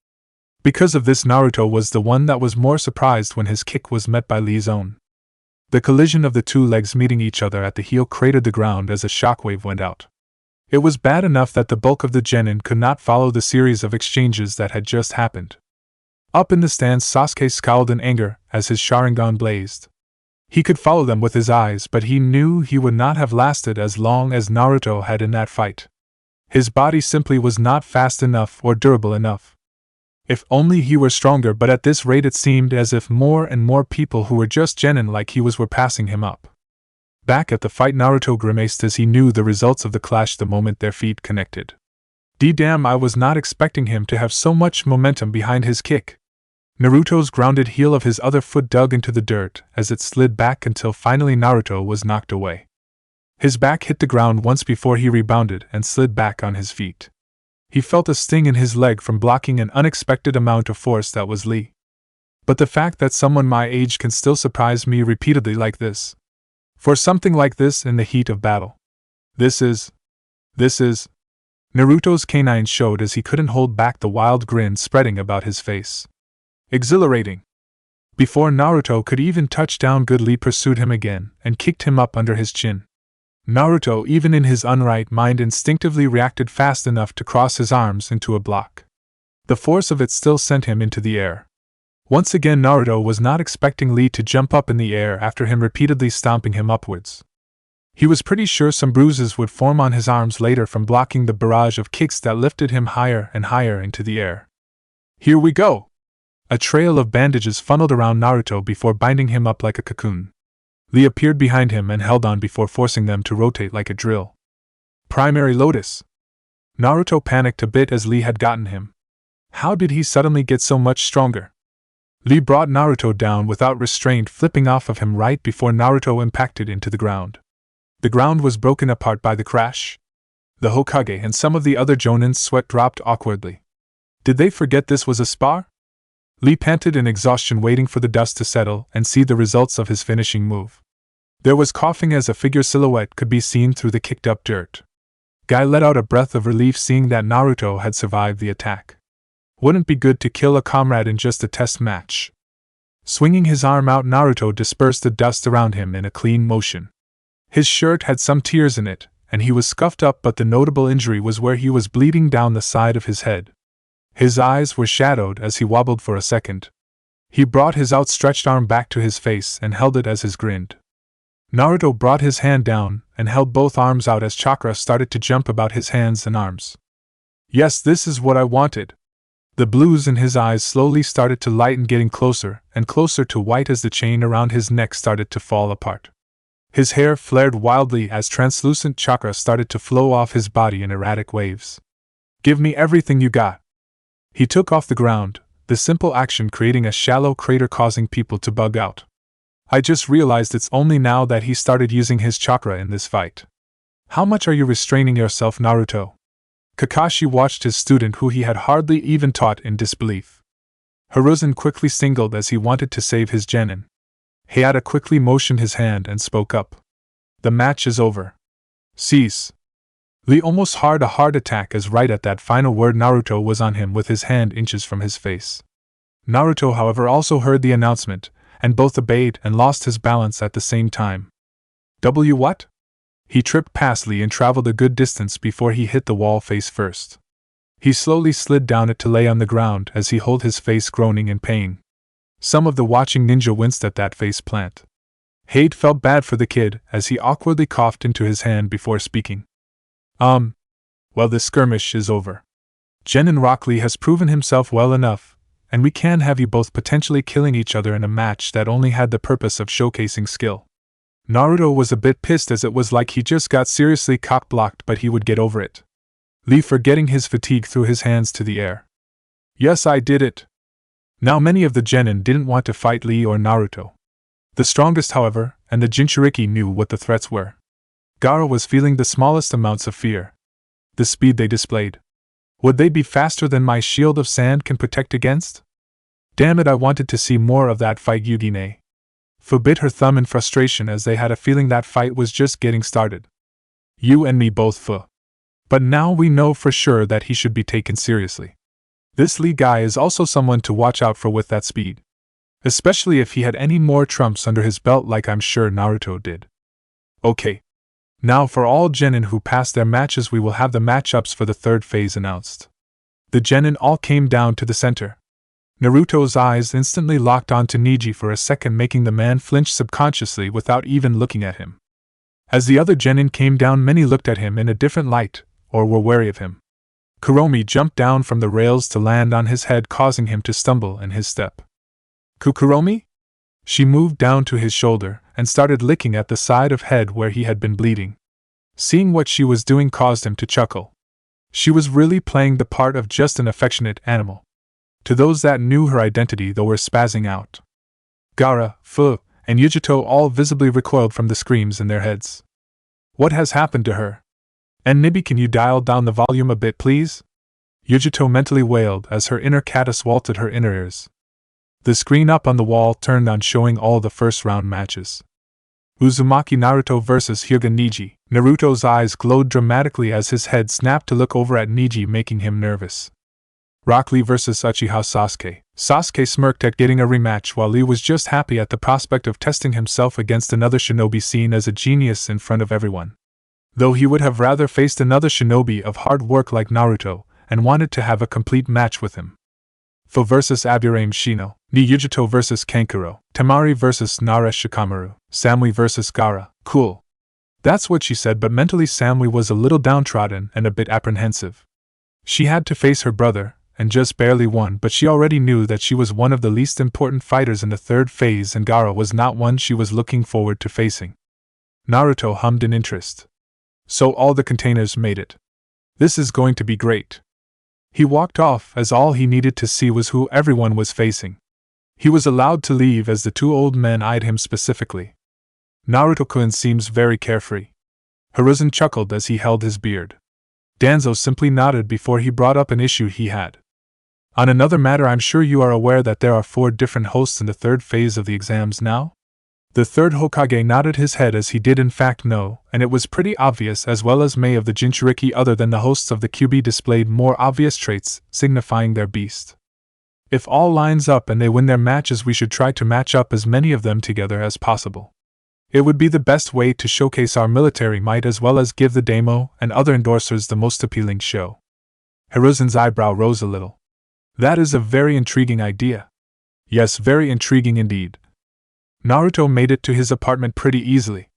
Because of this, Naruto was the one that was more surprised when his kick was met by Lee's own. The collision of the two legs meeting each other at the heel cratered the ground as a shockwave went out. It was bad enough that the bulk of the genin could not follow the series of exchanges that had just happened. Up in the stands, Sasuke scowled in anger as his Sharingan blazed. He could follow them with his eyes, but he knew he would not have lasted as long as Naruto had in that fight. His body simply was not fast enough or durable enough. If only he were stronger, but at this rate it seemed as if more and more people who were just genin like he was were passing him up. Back at the fight, Naruto grimaced as he knew the results of the clash the moment their feet connected. D-damn, I was not expecting him to have so much momentum behind his kick. Naruto's grounded heel of his other foot dug into the dirt as it slid back until finally Naruto was knocked away. His back hit the ground once before he rebounded and slid back on his feet. He felt a sting in his leg from blocking an unexpected amount of force that was Lee. But the fact that someone my age can still surprise me repeatedly like this. For something like this in the heat of battle. This is. Naruto's canines showed as he couldn't hold back the wild grin spreading about his face. Exhilarating. Before Naruto could even touch down, good Lee pursued him again and kicked him up under his chin. Naruto, even in his unright mind, instinctively reacted fast enough to cross his arms into a block. The force of it still sent him into the air. Once again, Naruto was not expecting Lee to jump up in the air after him repeatedly stomping him upwards. He was pretty sure some bruises would form on his arms later from blocking the barrage of kicks that lifted him higher and higher into the air. Here we go! A trail of bandages funneled around Naruto before binding him up like a cocoon. Lee appeared behind him and held on before forcing them to rotate like a drill. Primary Lotus! Naruto panicked a bit as Lee had gotten him. How did he suddenly get so much stronger? Lee brought Naruto down without restraint, flipping off of him right before Naruto impacted into the ground. The ground was broken apart by the crash. The Hokage and some of the other Jonin's sweat dropped awkwardly. Did they forget this was a spar? Lee panted in exhaustion, waiting for the dust to settle and see the results of his finishing move. There was coughing as a figure silhouette could be seen through the kicked-up dirt. Guy let out a breath of relief seeing that Naruto had survived the attack. Wouldn't be good to kill a comrade in just a test match. Swinging his arm out, Naruto dispersed the dust around him in a clean motion. His shirt had some tears in it, and he was scuffed up, but the notable injury was where he was bleeding down the side of his head. His eyes were shadowed as he wobbled for a second. He brought his outstretched arm back to his face and held it as he grinned. Naruto brought his hand down and held both arms out as Chakra started to jump about his hands and arms. Yes, this is what I wanted. The blues in his eyes slowly started to lighten, getting closer and closer to white as the chain around his neck started to fall apart. His hair flared wildly as translucent chakra started to flow off his body in erratic waves. Give me everything you got. He took off the ground, the simple action creating a shallow crater causing people to bug out. I just realized it's only now that he started using his chakra in this fight. How much are you restraining yourself, Naruto? Kakashi watched his student, who he had hardly even taught, in disbelief. Hiruzen quickly singled as he wanted to save his genin. Hinata quickly motioned his hand and spoke up. The match is over. Cease. Lee almost had a heart attack as right at that final word Naruto was on him with his hand inches from his face. Naruto, however, also heard the announcement, and both obeyed and lost his balance at the same time. What? He tripped past Lee and traveled a good distance before he hit the wall face first. He slowly slid down it to lay on the ground as he held his face, groaning in pain. Some of the watching ninja winced at that face plant. Hade felt bad for the kid as he awkwardly coughed into his hand before speaking. Well, this skirmish is over. Genin Rock Lee has proven himself well enough, and we can have you both potentially killing each other in a match that only had the purpose of showcasing skill. Naruto was a bit pissed as it was like he just got seriously cock-blocked, but he would get over it. Lee forgetting his fatigue threw his hands to the air. Yes, I did it. Now many of the genin didn't want to fight Lee or Naruto. The strongest, however, and the Jinchuriki knew what the threats were. Gaara was feeling the smallest amounts of fear. The speed they displayed. Would they be faster than my shield of sand can protect against? Damn it, I wanted to see more of that fight, Yugine. Fu bit her thumb in frustration as they had a feeling that fight was just getting started. You and me both, Fu. But now we know for sure that he should be taken seriously. This Lee guy is also someone to watch out for with that speed. Especially if he had any more trumps under his belt like I'm sure Naruto did. Okay. Now for all genin who passed their matches, we will have the matchups for the third phase announced. The genin all came down to the center. Naruto's eyes instantly locked onto Neji for a second, making the man flinch subconsciously without even looking at him. As the other genin came down, many looked at him in a different light, or were wary of him. Kuromi jumped down from the rails to land on his head, causing him to stumble in his step. Kuromi? She moved down to his shoulder and started licking at the side of head where he had been bleeding. Seeing what she was doing caused him to chuckle. She was really playing the part of just an affectionate animal. To those that knew her identity, they were spazzing out. Gaara, Fu, and Yujito all visibly recoiled from the screams in their heads. What has happened to her? And Nibi, can you dial down the volume a bit, please? Yujito mentally wailed as her inner cat assaulted her inner ears. The screen up on the wall turned on, showing all the first round matches. Uzumaki Naruto vs Hyuga Neji. Naruto's eyes glowed dramatically as his head snapped to look over at Neji, making him nervous. Rock Lee vs Uchiha Sasuke. Sasuke smirked at getting a rematch, while Lee was just happy at the prospect of testing himself against another shinobi seen as a genius in front of everyone. Though he would have rather faced another shinobi of hard work like Naruto, and wanted to have a complete match with him. Fu vs Aburame Shino. Yujito vs Kankuro. Temari vs Naresh Shikamaru. Samui vs Gaara. Cool. That's what she said, but mentally Samui was a little downtrodden and a bit apprehensive. She had to face her brother, and just barely won, but she already knew that she was one of the least important fighters in the third phase, and Gaara was not one she was looking forward to facing. Naruto hummed in interest. So all the containers made it. This is going to be great. He walked off as all he needed to see was who everyone was facing. He was allowed to leave as the two old men eyed him specifically. Naruto-kun seems very carefree. Hiruzen chuckled as he held his beard. Danzo simply nodded before he brought up an issue he had. On another matter, I'm sure you are aware that there are 4 different hosts in the third phase of the exams now? The third Hokage nodded his head as he did in fact know, and it was pretty obvious, as well as may of the Jinchuriki other than the hosts of the QB displayed more obvious traits, signifying their beast. If all lines up and they win their matches, we should try to match up as many of them together as possible. It would be the best way to showcase our military might as well as give the daimyo and other endorsers the most appealing show. Hiruzen's eyebrow rose a little. That is a very intriguing idea. Yes, very intriguing indeed. Naruto made it to his apartment pretty easily.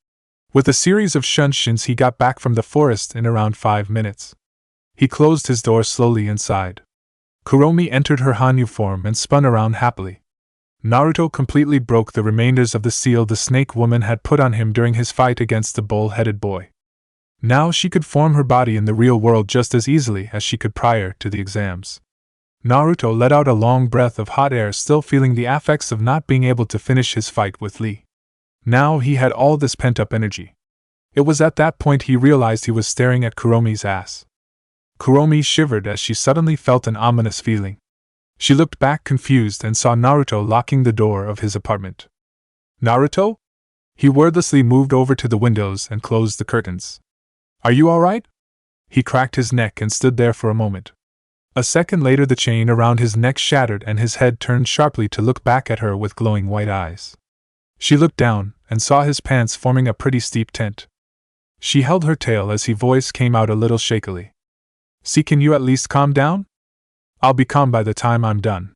With a series of shunshin, he got back from the forest in around 5 minutes. He closed his door slowly and sighed. Kuromi entered her Hanyu form and spun around happily. Naruto completely broke the remainders of the seal the snake woman had put on him during his fight against the bull-headed boy. Now she could form her body in the real world just as easily as she could prior to the exams. Naruto let out a long breath of hot air, still feeling the effects of not being able to finish his fight with Lee. Now he had all this pent-up energy. It was at that point he realized he was staring at Kuromi's ass. Kuromi shivered as she suddenly felt an ominous feeling. She looked back confused and saw Naruto locking the door of his apartment. Naruto? He wordlessly moved over to the windows and closed the curtains. Are you alright? He cracked his neck and stood there for a moment. A second later the chain around his neck shattered and his head turned sharply to look back at her with glowing white eyes. She looked down and saw his pants forming a pretty steep tent. She held her tail as his voice came out a little shakily. See, can you at least calm down? I'll be calm by the time I'm done.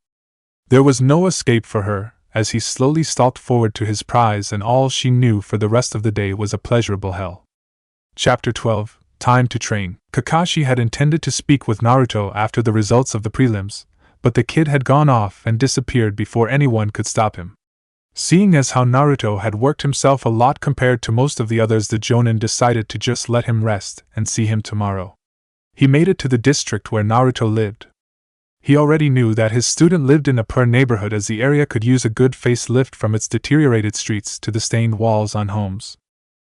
There was no escape for her, as he slowly stalked forward to his prize, and all she knew for the rest of the day was a pleasurable hell. Chapter 12. Time to train. Kakashi had intended to speak with Naruto after the results of the prelims, but the kid had gone off and disappeared before anyone could stop him. Seeing as how Naruto had worked himself a lot compared to most of the others, the Jonin decided to just let him rest and see him tomorrow. He made it to the district where Naruto lived. He already knew that his student lived in a poor neighborhood, as the area could use a good facelift from its deteriorated streets to the stained walls on homes.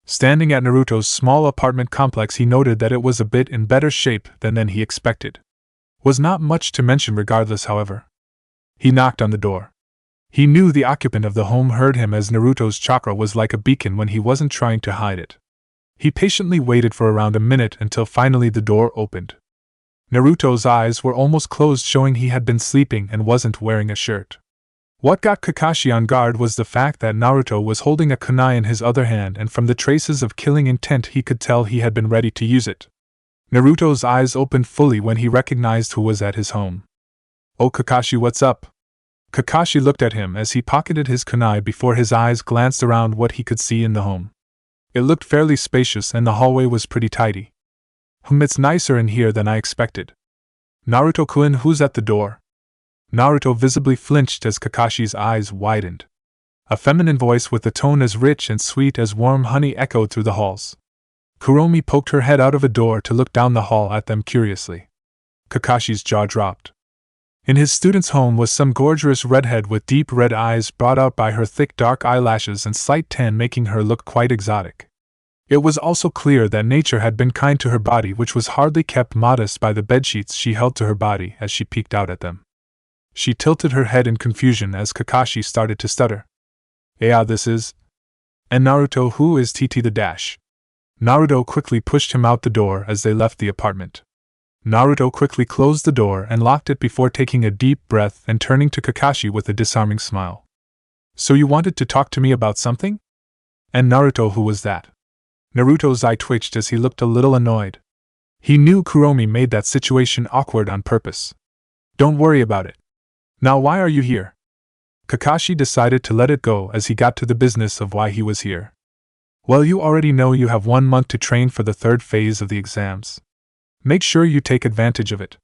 Standing at Naruto's small apartment complex, he noted that it was a bit in better shape than he expected. Was not much to mention regardless, however. He knocked on the door. He knew the occupant of the home heard him, as Naruto's chakra was like a beacon when he wasn't trying to hide it. He patiently waited for around a minute until finally the door opened. Naruto's eyes were almost closed, showing he had been sleeping and wasn't wearing a shirt. What got Kakashi on guard was the fact that Naruto was holding a kunai in his other hand, and from the traces of killing intent he could tell he had been ready to use it. Naruto's eyes opened fully when he recognized who was at his home. "Oh Kakashi, what's up?" Kakashi looked at him as he pocketed his kunai before his eyes glanced around what he could see in the home. It looked fairly spacious and the hallway was pretty tidy. It's nicer in here than I expected." "Naruto-kun, who's at the door?" Naruto visibly flinched as Kakashi's eyes widened. A feminine voice with a tone as rich and sweet as warm honey echoed through the halls. Kuromi poked her head out of a door to look down the hall at them curiously. Kakashi's jaw dropped. In his student's home was some gorgeous redhead with deep red eyes brought out by her thick dark eyelashes and slight tan, making her look quite exotic. It was also clear that nature had been kind to her body, which was hardly kept modest by the bedsheets she held to her body as she peeked out at them. She tilted her head in confusion as Kakashi started to stutter. "Yeah, this is... And Naruto, who is TT the dash?" Naruto quickly pushed him out the door as they left the apartment. Naruto quickly closed the door and locked it before taking a deep breath and turning to Kakashi with a disarming smile. "So you wanted to talk to me about something? And Naruto, who was that?" Naruto's eye twitched as he looked a little annoyed. He knew Kuromi made that situation awkward on purpose. "Don't worry about it. Now why are you here?" Kakashi decided to let it go as he got to the business of why he was here. "Well, you already know you have 1 month to train for the 3rd phase of the exams. Make sure you take advantage of it.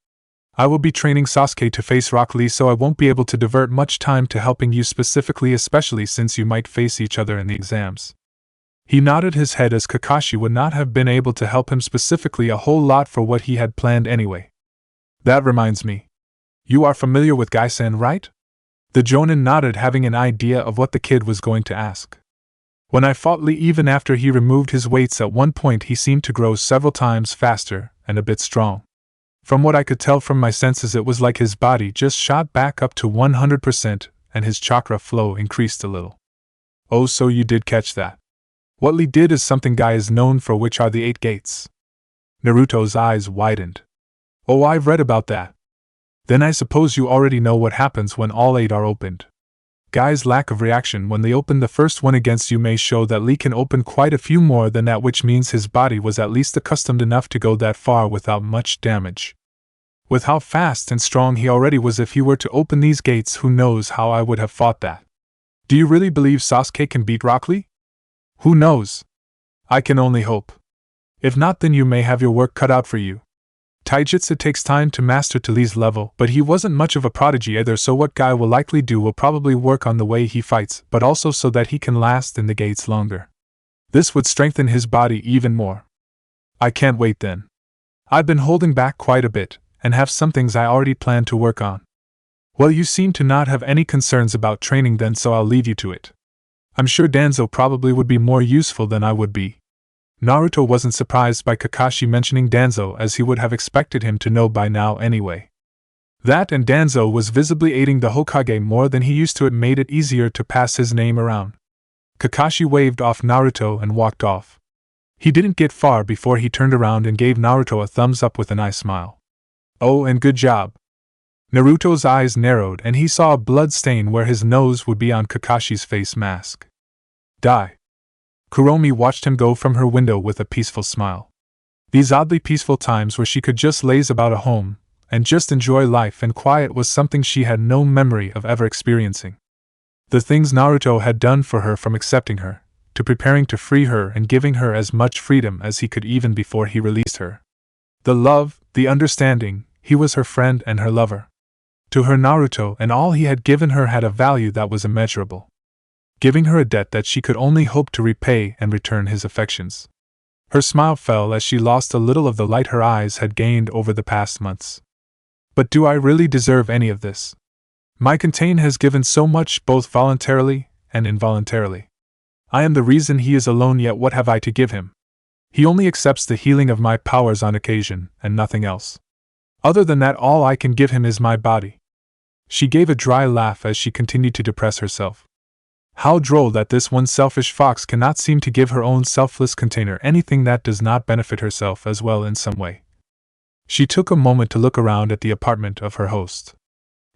I will be training Sasuke to face Rock Lee, so I won't be able to divert much time to helping you specifically, especially since you might face each other in the exams." He nodded his head as Kakashi would not have been able to help him specifically a whole lot for what he had planned anyway. "That reminds me. You are familiar with Gai-san, right?" The Jonin nodded, having an idea of what the kid was going to ask. "When I fought Lee, even after he removed his weights at one point, he seemed to grow several times faster and a bit strong. From what I could tell from my senses, it was like his body just shot back up to 100% and his chakra flow increased a little." "Oh, so you did catch that. What Lee did is something Guy is known for, which are the 8 gates." Naruto's eyes widened. "Oh, I've read about that. Then I suppose you already know what happens when all 8 are opened. Guy's lack of reaction when they open the first one against you may show that Lee can open quite a few more than that, which means his body was at least accustomed enough to go that far without much damage. With how fast and strong he already was, if he were to open these gates, who knows how I would have fought that. Do you really believe Sasuke can beat Rock Lee? Who knows? I can only hope. If not, then you may have your work cut out for you. Taijutsu takes time to master to Lee's level, but he wasn't much of a prodigy either, so what Guy will likely do will probably work on the way he fights, but also so that he can last in the gates longer. This would strengthen his body even more. I can't wait then. I've been holding back quite a bit, and have some things I already plan to work on." "Well, you seem to not have any concerns about training then, so I'll leave you to it. I'm sure Danzo probably would be more useful than I would be." Naruto wasn't surprised by Kakashi mentioning Danzo, as he would have expected him to know by now anyway. That and Danzo was visibly aiding the Hokage more than he used to. It made it easier to pass his name around. Kakashi waved off Naruto and walked off. He didn't get far before he turned around and gave Naruto a thumbs up with a nice smile. "Oh, and good job." Naruto's eyes narrowed and he saw a blood stain where his nose would be on Kakashi's face mask. "Die." Kuromi watched him go from her window with a peaceful smile. These oddly peaceful times where she could just laze about a home and just enjoy life and quiet was something she had no memory of ever experiencing. The things Naruto had done for her, from accepting her, to preparing to free her and giving her as much freedom as he could even before he released her. The love, the understanding, he was her friend and her lover. To her, Naruto and all he had given her had a value that was immeasurable. giving her a debt that she could only hope to repay and return his affections. Her smile fell as she lost a little of the light her eyes had gained over the past months. But do I really deserve any of this? My contain has given so much both voluntarily and involuntarily. I am the reason he is alone, yet what have I to give him? He only accepts the healing of my powers on occasion, and nothing else. Other than that, all I can give him is my body. She gave a dry laugh as she continued to depress herself. How droll that this one selfish fox cannot seem to give her own selfless container anything that does not benefit herself as well in some way. She took a moment to look around at the apartment of her host.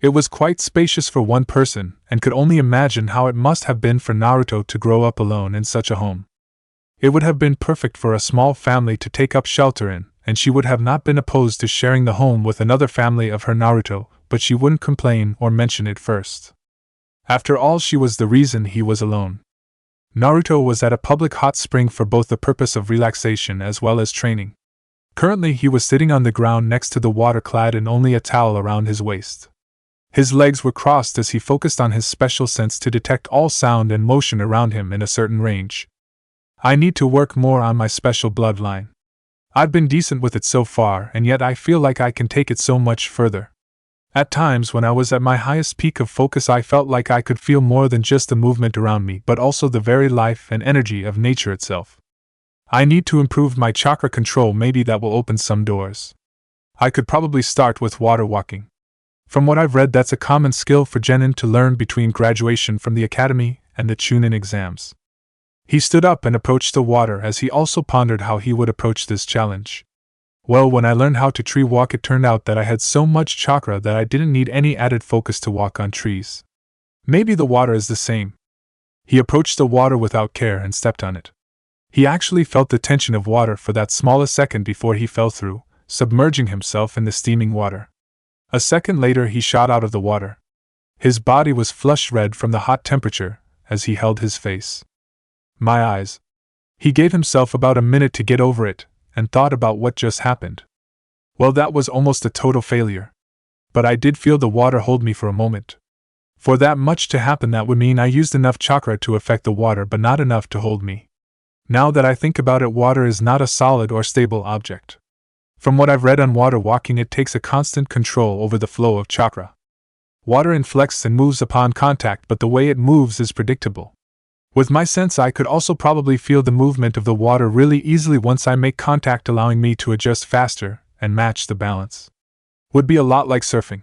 It was quite spacious for one person, and could only imagine how it must have been for Naruto to grow up alone in such a home. It would have been perfect for a small family to take up shelter in, and she would have not been opposed to sharing the home with another family of her Naruto, but she wouldn't complain or mention it first. After all, she was the reason he was alone. Naruto was at a public hot spring for both the purpose of relaxation as well as training. Currently he was sitting on the ground next to the water, clad in only a towel around his waist. His legs were crossed as he focused on his special sense to detect all sound and motion around him in a certain range. I need to work more on my special bloodline. I've been decent with it so far, and yet I feel like I can take it so much further. At times when I was at my highest peak of focus, I felt like I could feel more than just the movement around me, but also the very life and energy of nature itself. I need to improve my chakra control, maybe that will open some doors. I could probably start with water walking. From what I've read, that's a common skill for genin to learn between graduation from the academy and the Chunin exams. He stood up and approached the water as he also pondered how he would approach this challenge. Well, when I learned how to tree walk, it turned out that I had so much chakra that I didn't need any added focus to walk on trees. Maybe the water is the same. He approached the water without care and stepped on it. He actually felt the tension of water for that smallest second before he fell through, submerging himself in the steaming water. A second later he shot out of the water. His body was flushed red from the hot temperature as he held his face. My eyes. He gave himself about a minute to get over it, and thought about what just happened. Well, that was almost a total failure. But I did feel the water hold me for a moment. For that much to happen, that would mean I used enough chakra to affect the water, but not enough to hold me. Now that I think about it, water is not a solid or stable object. From what I've read on water walking, it takes a constant control over the flow of chakra. Water inflects and moves upon contact, but the way it moves is predictable. With my sense, I could also probably feel the movement of the water really easily once I make contact, allowing me to adjust faster and match the balance. Would be a lot like surfing.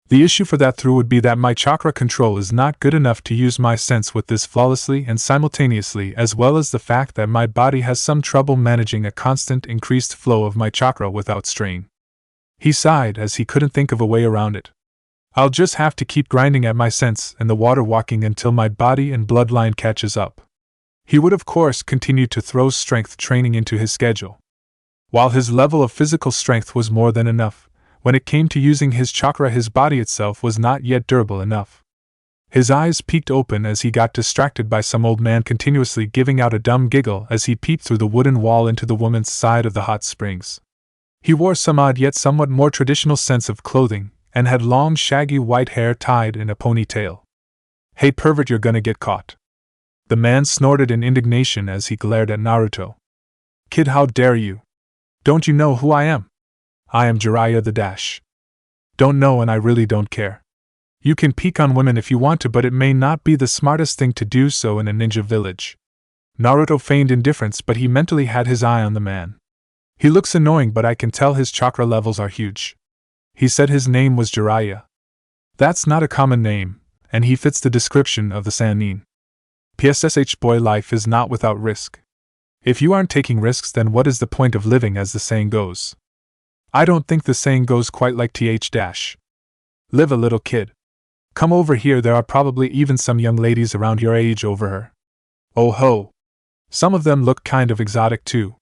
The issue for that would be that my chakra control is not good enough to use my sense with this flawlessly and simultaneously, as well as the fact that my body has some trouble managing a constant increased flow of my chakra without strain. He sighed as he couldn't think of a way around it. I'll just have to keep grinding at my sense and the water walking until my body and bloodline catches up. He would of course continue to throw strength training into his schedule. While his level of physical strength was more than enough, when it came to using his chakra, his body itself was not yet durable enough. His eyes peeked open as he got distracted by some old man continuously giving out a dumb giggle as he peeped through the wooden wall into the woman's side of the hot springs. He wore some odd yet somewhat more traditional sense of clothing, and had long shaggy white hair tied in a ponytail. Hey pervert, you're gonna get caught. The man snorted in indignation as he glared at Naruto. Kid, how dare you? Don't you know who I am? I am Jiraiya the Dash. Don't know, and I really don't care. You can peek on women if you want to, but it may not be the smartest thing to do so in a ninja village. Naruto feigned indifference, but he mentally had his eye on the man. He looks annoying, but I can tell his chakra levels are huge. He said his name was Jiraiya. That's not a common name, and he fits the description of the Sannin. PSSH boy, life is not without risk. If you aren't taking risks, then what is the point of living, as the saying goes? I don't think the saying goes quite like th. Live a little kid. Come over here, there are probably even some young ladies around your age over her. Oh ho! Some of them look kind of exotic too.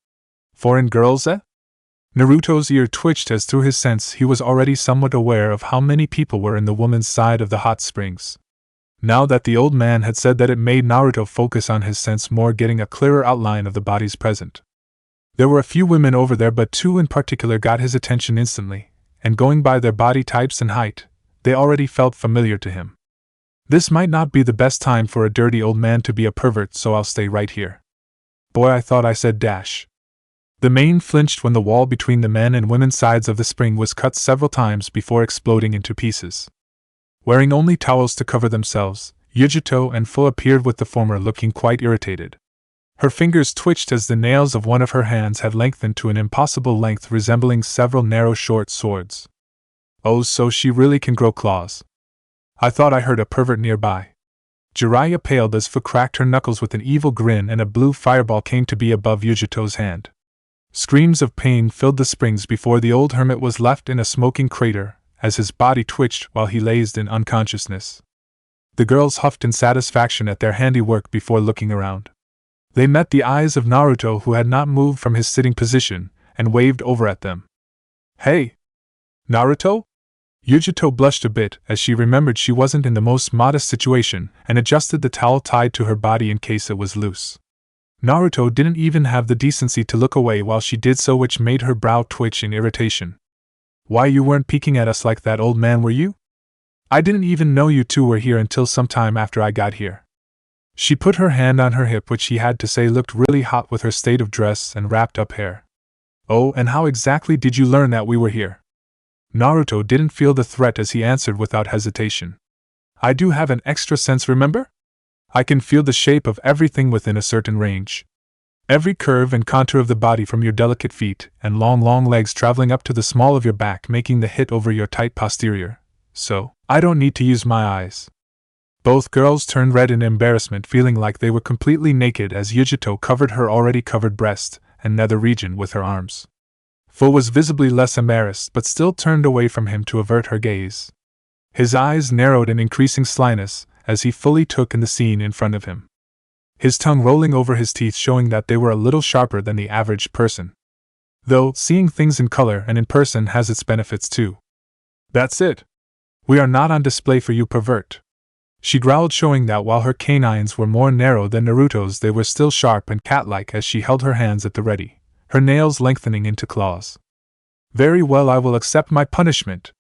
Foreign girls, eh? Naruto's ear twitched as through his sense he was already somewhat aware of how many people were in the woman's side of the hot springs. Now that the old man had said that, it made Naruto focus on his sense more, getting a clearer outline of the bodies present. There were a few women over there, but two in particular got his attention instantly, and going by their body types and height, they already felt familiar to him. This might not be the best time for a dirty old man to be a pervert, so I'll stay right here. Boy, I thought I said dash. The mane flinched when the wall between the men and women's sides of the spring was cut several times before exploding into pieces. Wearing only towels to cover themselves, Yujito and Fu appeared, with the former looking quite irritated. Her fingers twitched as the nails of one of her hands had lengthened to an impossible length, resembling several narrow short swords. Oh, so she really can grow claws. I thought I heard a pervert nearby. Jiraiya paled as Fu cracked her knuckles with an evil grin and a blue fireball came to be above Yujito's hand. Screams of pain filled the springs before the old hermit was left in a smoking crater, as his body twitched while he lazed in unconsciousness. The girls huffed in satisfaction at their handiwork before looking around. They met the eyes of Naruto, who had not moved from his sitting position, and waved over at them. Hey! Naruto? Yujito blushed a bit as she remembered she wasn't in the most modest situation and adjusted the towel tied to her body in case it was loose. Naruto didn't even have the decency to look away while she did so, which made her brow twitch in irritation. Why, you weren't peeking at us like that, old man, were you? I didn't even know you two were here until some time after I got here. She put her hand on her hip, which he had to say looked really hot with her state of dress and wrapped up hair. Oh, and how exactly did you learn that we were here? Naruto didn't feel the threat as he answered without hesitation. I do have an extra sense, remember? I can feel the shape of everything within a certain range. Every curve and contour of the body, from your delicate feet and long legs traveling up to the small of your back, making the hit over your tight posterior. So, I don't need to use my eyes. Both girls turned red in embarrassment, feeling like they were completely naked as Yujito covered her already covered breast and nether region with her arms. Fu was visibly less embarrassed but still turned away from him to avert her gaze. His eyes narrowed in increasing slyness as he fully took in the scene in front of him, his tongue rolling over his teeth, showing that they were a little sharper than the average person. Though, seeing things in color and in person has its benefits too. That's it. We are not on display for you, pervert. She growled, showing that while her canines were more narrow than Naruto's, they were still sharp and cat-like as she held her hands at the ready, her nails lengthening into claws. Very well, I will accept my punishment.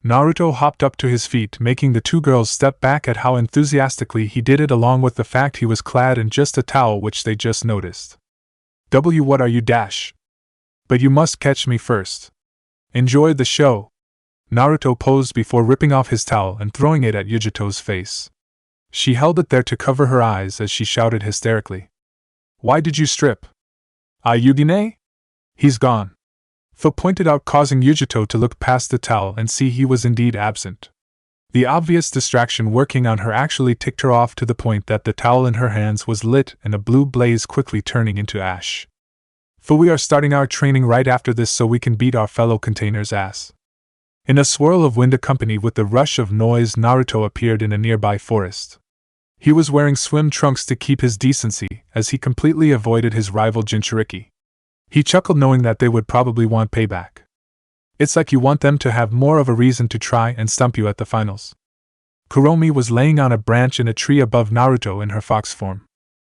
Naruto hopped up to his feet, making the two girls step back at how enthusiastically he did it, along with the fact he was clad in just a towel, which they just noticed. What are you, dash? But you must catch me first. Enjoy the show. Naruto posed before ripping off his towel and throwing it at Yujito's face. She held it there to cover her eyes as she shouted hysterically. Why did you strip? Ayudine? He's gone. Fu pointed out, causing Yujito to look past the towel and see he was indeed absent. The obvious distraction working on her actually ticked her off to the point that the towel in her hands was lit and a blue blaze quickly turning into ash. Fu, we are starting our training right after this so we can beat our fellow container's ass. In a swirl of wind accompanied with the rush of noise, Naruto appeared in a nearby forest. He was wearing swim trunks to keep his decency, as he completely avoided his rival Jinchuriki. He chuckled, knowing that they would probably want payback. It's like you want them to have more of a reason to try and stump you at the finals. Kuromi was laying on a branch in a tree above Naruto in her fox form.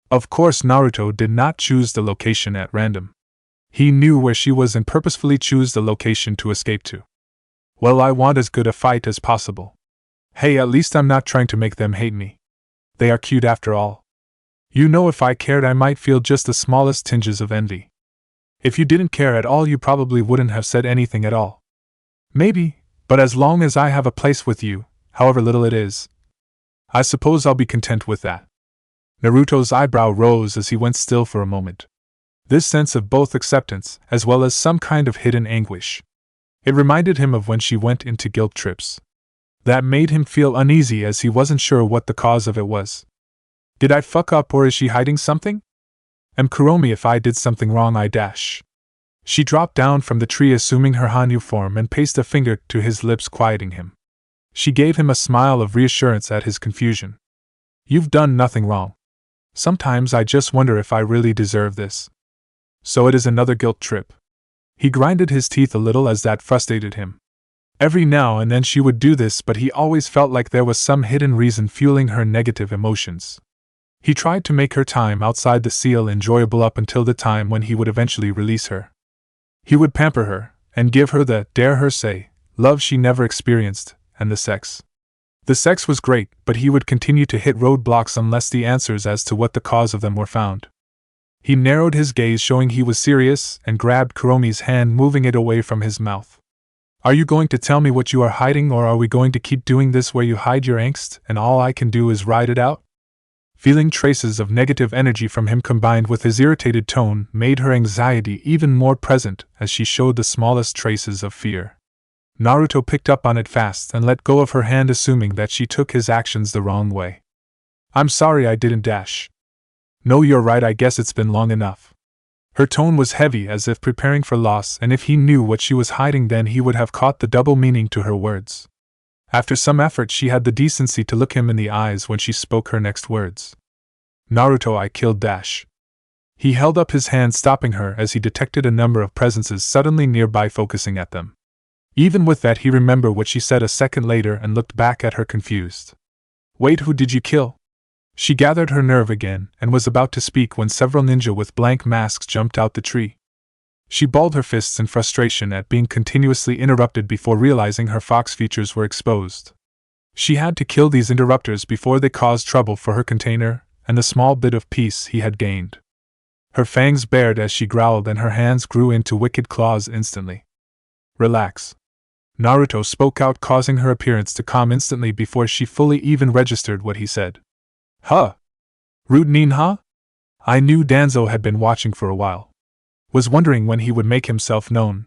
Of course, Naruto did not choose the location at random. He knew where she was and purposefully chose the location to escape to. Well, I want as good a fight as possible. Hey, at least I'm not trying to make them hate me. They are cute after all. You know, if I cared, I might feel just the smallest tinges of envy. If you didn't care at all, you probably wouldn't have said anything at all. Maybe, but as long as I have a place with you, however little it is, I suppose I'll be content with that. Naruto's eyebrow rose as he went still for a moment. This sense of both acceptance as well as some kind of hidden anguish. It reminded him of when she went into guilt trips. That made him feel uneasy as he wasn't sure what the cause of it was. Did I fuck up, or is she hiding something? Am Kuromi if I did something wrong, I dash. She dropped down from the tree, assuming her Hanyu form, and placed a finger to his lips, quieting him. She gave him a smile of reassurance at his confusion. You've done nothing wrong. Sometimes I just wonder if I really deserve this. So it is another guilt trip. He grinded his teeth a little as that frustrated him. Every now and then she would do this, but he always felt like there was some hidden reason fueling her negative emotions. He tried to make her time outside the seal enjoyable up until the time when he would eventually release her. He would pamper her, and give her the, dare her say, love she never experienced, and the sex. The sex was great, but he would continue to hit roadblocks unless the answers as to what the cause of them were found. He narrowed his gaze, showing he was serious, and grabbed Kuromi's hand, moving it away from his mouth. Are you going to tell me what you are hiding, or are we going to keep doing this where you hide your angst, and all I can do is ride it out? Feeling traces of negative energy from him combined with his irritated tone made her anxiety even more present as she showed the smallest traces of fear. Naruto picked up on it fast and let go of her hand, assuming that she took his actions the wrong way. I'm sorry I didn't dash. No, you're right, I guess it's been long enough. Her tone was heavy, as if preparing for loss, and if he knew what she was hiding, then he would have caught the double meaning to her words. After some effort, she had the decency to look him in the eyes when she spoke her next words. Naruto, I killed Dash. He held up his hand, stopping her as he detected a number of presences suddenly nearby, focusing at them. Even with that, he remembered what she said a second later and looked back at her confused. Wait, who did you kill? She gathered her nerve again and was about to speak when several ninja with blank masks jumped out the tree. She balled her fists in frustration at being continuously interrupted before realizing her fox features were exposed. She had to kill these interrupters before they caused trouble for her container and the small bit of peace he had gained. Her fangs bared as she growled, and her hands grew into wicked claws instantly. Relax. Naruto spoke out, causing her appearance to calm instantly before she fully even registered what he said. Huh? Rude ninja? I knew Danzo had been watching for a while. Was wondering when he would make himself known.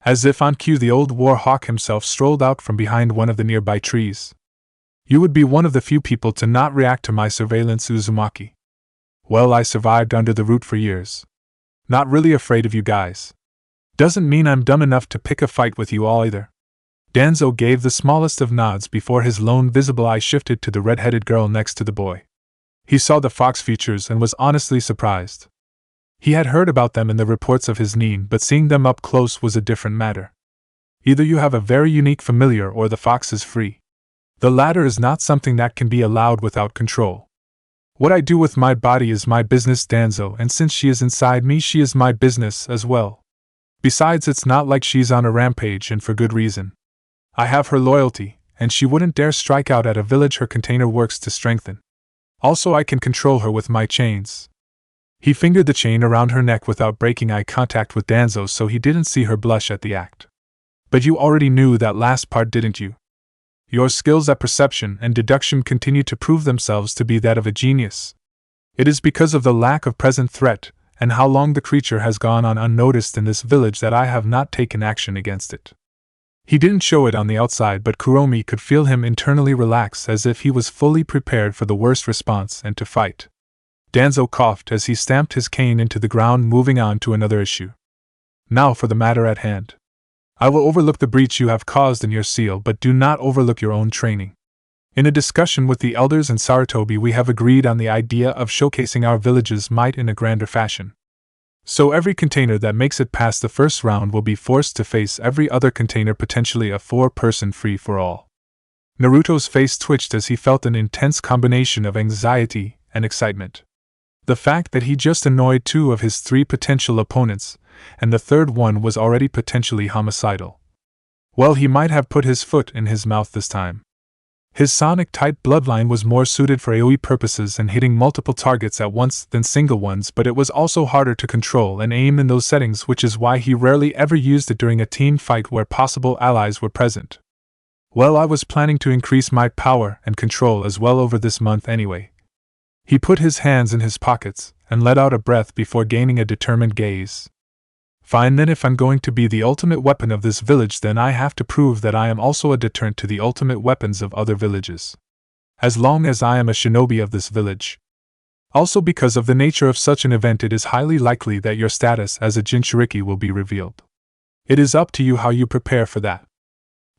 As if on cue, the old war hawk himself strolled out from behind one of the nearby trees. You would be one of the few people to not react to my surveillance, Uzumaki. Well, I survived under the root for years. Not really afraid of you guys. Doesn't mean I'm dumb enough to pick a fight with you all either. Danzo gave the smallest of nods before his lone visible eye shifted to the red-headed girl next to the boy. He saw the fox features and was honestly surprised. He had heard about them in the reports of his nin, but seeing them up close was a different matter. Either you have a very unique familiar or the fox is free. The latter is not something that can be allowed without control. What I do with my body is my business, Danzo, and since she is inside me, she is my business as well. Besides, it's not like she's on a rampage, and for good reason. I have her loyalty, and she wouldn't dare strike out at a village her container works to strengthen. Also, I can control her with my chains. He fingered the chain around her neck without breaking eye contact with Danzo, so he didn't see her blush at the act. But you already knew that last part, didn't you? Your skills at perception and deduction continue to prove themselves to be that of a genius. It is because of the lack of present threat, and how long the creature has gone on unnoticed in this village, that I have not taken action against it. He didn't show it on the outside, but Kuromi could feel him internally relax, as if he was fully prepared for the worst response and to fight. Danzo coughed as he stamped his cane into the ground, moving on to another issue. Now for the matter at hand. I will overlook the breach you have caused in your seal, but do not overlook your own training. In a discussion with the elders in Sarutobi, we have agreed on the idea of showcasing our village's might in a grander fashion. So every container that makes it past the first round will be forced to face every other container, potentially a 4-person free-for-all. Naruto's face twitched as he felt an intense combination of anxiety and excitement. The fact that he just annoyed 2 of his 3 potential opponents, and the third one was already potentially homicidal. Well, he might have put his foot in his mouth this time. His sonic-type bloodline was more suited for AoE purposes and hitting multiple targets at once than single ones, but it was also harder to control and aim in those settings, which is why he rarely ever used it during a team fight where possible allies were present. Well, I was planning to increase my power and control as well over this month anyway. He put his hands in his pockets and let out a breath before gaining a determined gaze. Fine, then, if I'm going to be the ultimate weapon of this village, then I have to prove that I am also a deterrent to the ultimate weapons of other villages. As long as I am a shinobi of this village. Also, because of the nature of such an event, it is highly likely that your status as a Jinchuriki will be revealed. It is up to you how you prepare for that.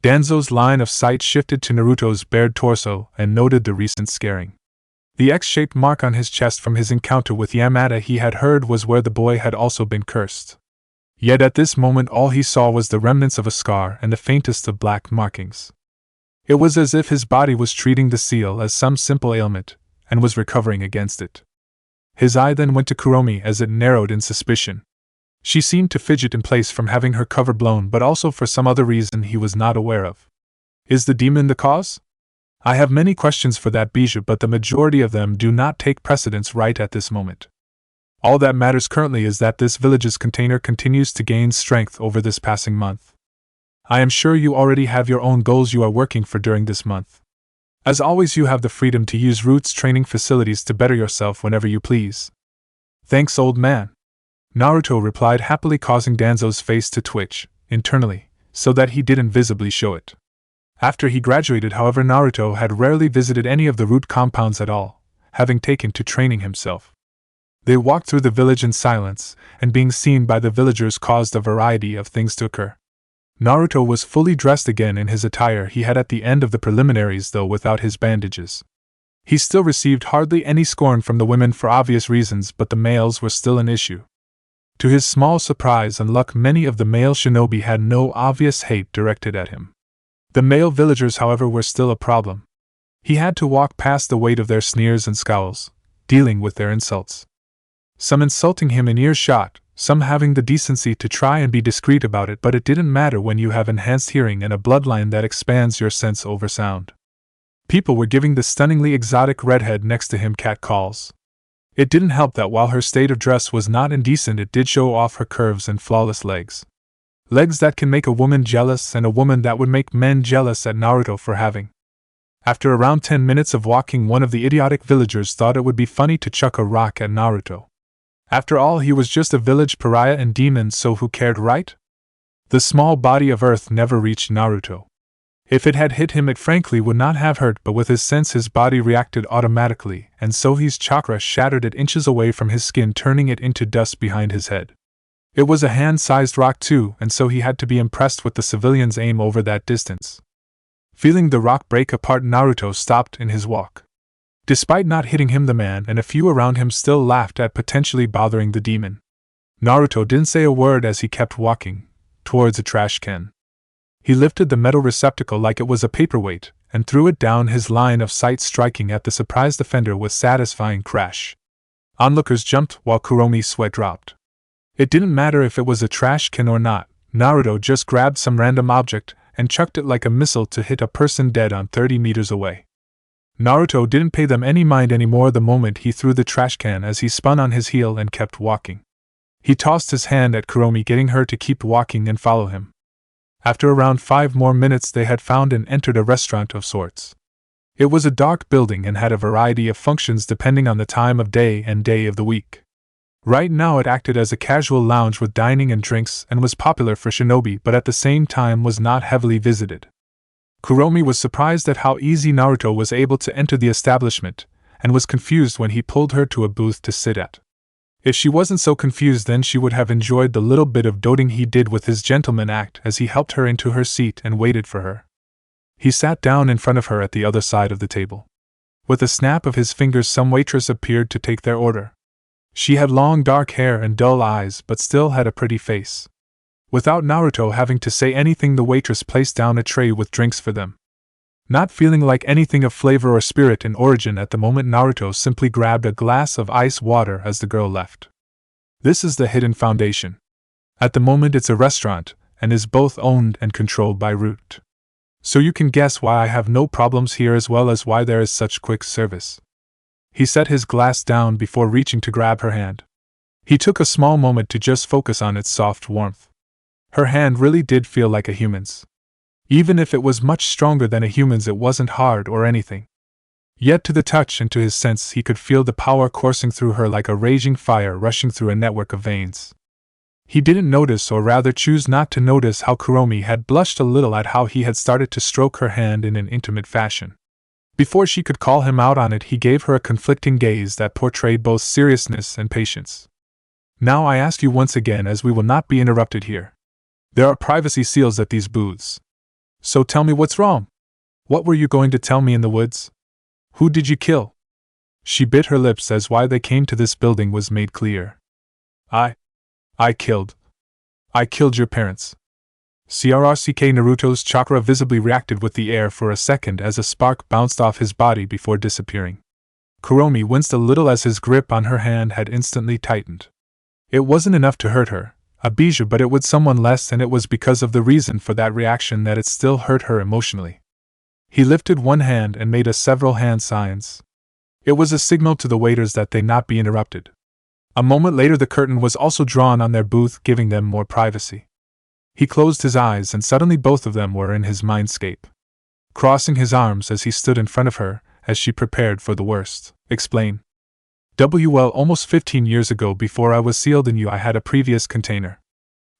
Danzo's line of sight shifted to Naruto's bared torso and noted the recent scaring. The X-shaped mark on his chest from his encounter with Yamada, he had heard, was where the boy had also been cursed. Yet at this moment all he saw was the remnants of a scar and the faintest of black markings. It was as if his body was treating the seal as some simple ailment, and was recovering against it. His eye then went to Kuromi as it narrowed in suspicion. She seemed to fidget in place from having her cover blown, but also for some other reason he was not aware of. Is the demon the cause? I have many questions for that bijou, but the majority of them do not take precedence right at this moment. All that matters currently is that this village's container continues to gain strength over this passing month. I am sure you already have your own goals you are working for during this month. As always, you have the freedom to use Root's training facilities to better yourself whenever you please. Thanks, old man. Naruto replied happily, causing Danzo's face to twitch, internally, so that he didn't visibly show it. After he graduated, however, Naruto had rarely visited any of the Root compounds at all, having taken to training himself. They walked through the village in silence, and being seen by the villagers caused a variety of things to occur. Naruto was fully dressed again in his attire he had at the end of the preliminaries, though without his bandages. He still received hardly any scorn from the women for obvious reasons, but the males were still an issue. To his small surprise and luck, many of the male shinobi had no obvious hate directed at him. The male villagers, however, were still a problem. He had to walk past the weight of their sneers and scowls, dealing with their insults. Some insulting him in earshot, some having the decency to try and be discreet about it, but it didn't matter when you have enhanced hearing and a bloodline that expands your sense over sound. People were giving the stunningly exotic redhead next to him catcalls. It didn't help that while her state of dress was not indecent, it did show off her curves and flawless legs. Legs that can make a woman jealous, and a woman that would make men jealous at Naruto for having. After around 10 minutes of walking, one of the idiotic villagers thought it would be funny to chuck a rock at Naruto. After all, he was just a village pariah and demon, so who cared, right? The small body of earth never reached Naruto. If it had hit him, it frankly would not have hurt, but with his sense his body reacted automatically, and so his chakra shattered it inches away from his skin, turning it into dust behind his head. It was a hand-sized rock too, and so he had to be impressed with the civilian's aim over that distance. Feeling the rock break apart, Naruto stopped in his walk. Despite not hitting him, the man and a few around him still laughed at potentially bothering the demon. Naruto didn't say a word as he kept walking towards a trash can. He lifted the metal receptacle like it was a paperweight and threw it down his line of sight, striking at the surprised offender with satisfying crash. Onlookers jumped while Kuromi's sweat dropped. It didn't matter if it was a trash can or not. Naruto just grabbed some random object and chucked it like a missile to hit a person dead on 30 meters away. Naruto didn't pay them any mind anymore the moment he threw the trash can, as he spun on his heel and kept walking. He tossed his hand at Kuromi, getting her to keep walking and follow him. After around 5 more minutes, they had found and entered a restaurant of sorts. It was a dark building and had a variety of functions depending on the time of day and day of the week. Right now it acted as a casual lounge with dining and drinks, and was popular for shinobi, but at the same time was not heavily visited. Kuromi was surprised at how easy Naruto was able to enter the establishment, and was confused when he pulled her to a booth to sit at. If she wasn't so confused, then she would have enjoyed the little bit of doting he did with his gentleman act as he helped her into her seat and waited for her. He sat down in front of her at the other side of the table. With a snap of his fingers, some waitress appeared to take their order. She had long dark hair and dull eyes, but still had a pretty face. Without Naruto having to say anything, the waitress placed down a tray with drinks for them. Not feeling like anything of flavor or spirit in origin at the moment, Naruto simply grabbed a glass of ice water as the girl left. This is the Hidden Foundation. At the moment it's a restaurant, and is both owned and controlled by Root. So you can guess why I have no problems here, as well as why there is such quick service. He set his glass down before reaching to grab her hand. He took a small moment to just focus on its soft warmth. Her hand really did feel like a human's. Even if it was much stronger than a human's, it wasn't hard or anything. Yet to the touch and to his sense, he could feel the power coursing through her like a raging fire rushing through a network of veins. He didn't notice, or rather choose not to notice, how Kuromi had blushed a little at how he had started to stroke her hand in an intimate fashion. Before she could call him out on it, he gave her a conflicting gaze that portrayed both seriousness and patience. Now I ask you once again, as we will not be interrupted here. There are privacy seals at these booths. So tell me what's wrong. What were you going to tell me in the woods? Who did you kill? She bit her lips as why they came to this building was made clear. I killed your parents. CRRCK. Naruto's chakra visibly reacted with the air for a second as a spark bounced off his body before disappearing. Kuromi winced a little as his grip on her hand had instantly tightened. It wasn't enough to hurt her, a bijou, but it would someone less, and it was because of the reason for that reaction that it still hurt her emotionally. He lifted one hand and made us several hand signs. It was a signal to the waiters that they not be interrupted. A moment later the curtain was also drawn on their booth, giving them more privacy. He closed his eyes and suddenly both of them were in his mindscape. Crossing his arms as he stood in front of her, as she prepared for the worst. Explain. Well, almost 15 years ago, before I was sealed in you, I had a previous container.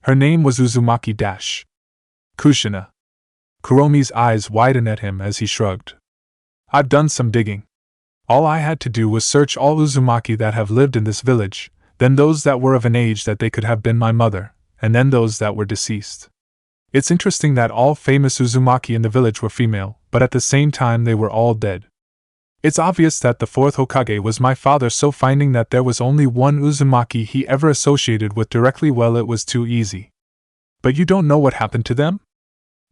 Her name was Uzumaki Kushina. Kuromi's eyes widened at him as he shrugged. I've done some digging. All I had to do was search all Uzumaki that have lived in this village, then those that were of an age that they could have been my mother, and then those that were deceased. It's interesting that all famous Uzumaki in the village were female, but at the same time they were all dead. It's obvious that the fourth Hokage was my father, so finding that there was only one Uzumaki he ever associated with directly, well, it was too easy. But you don't know what happened to them?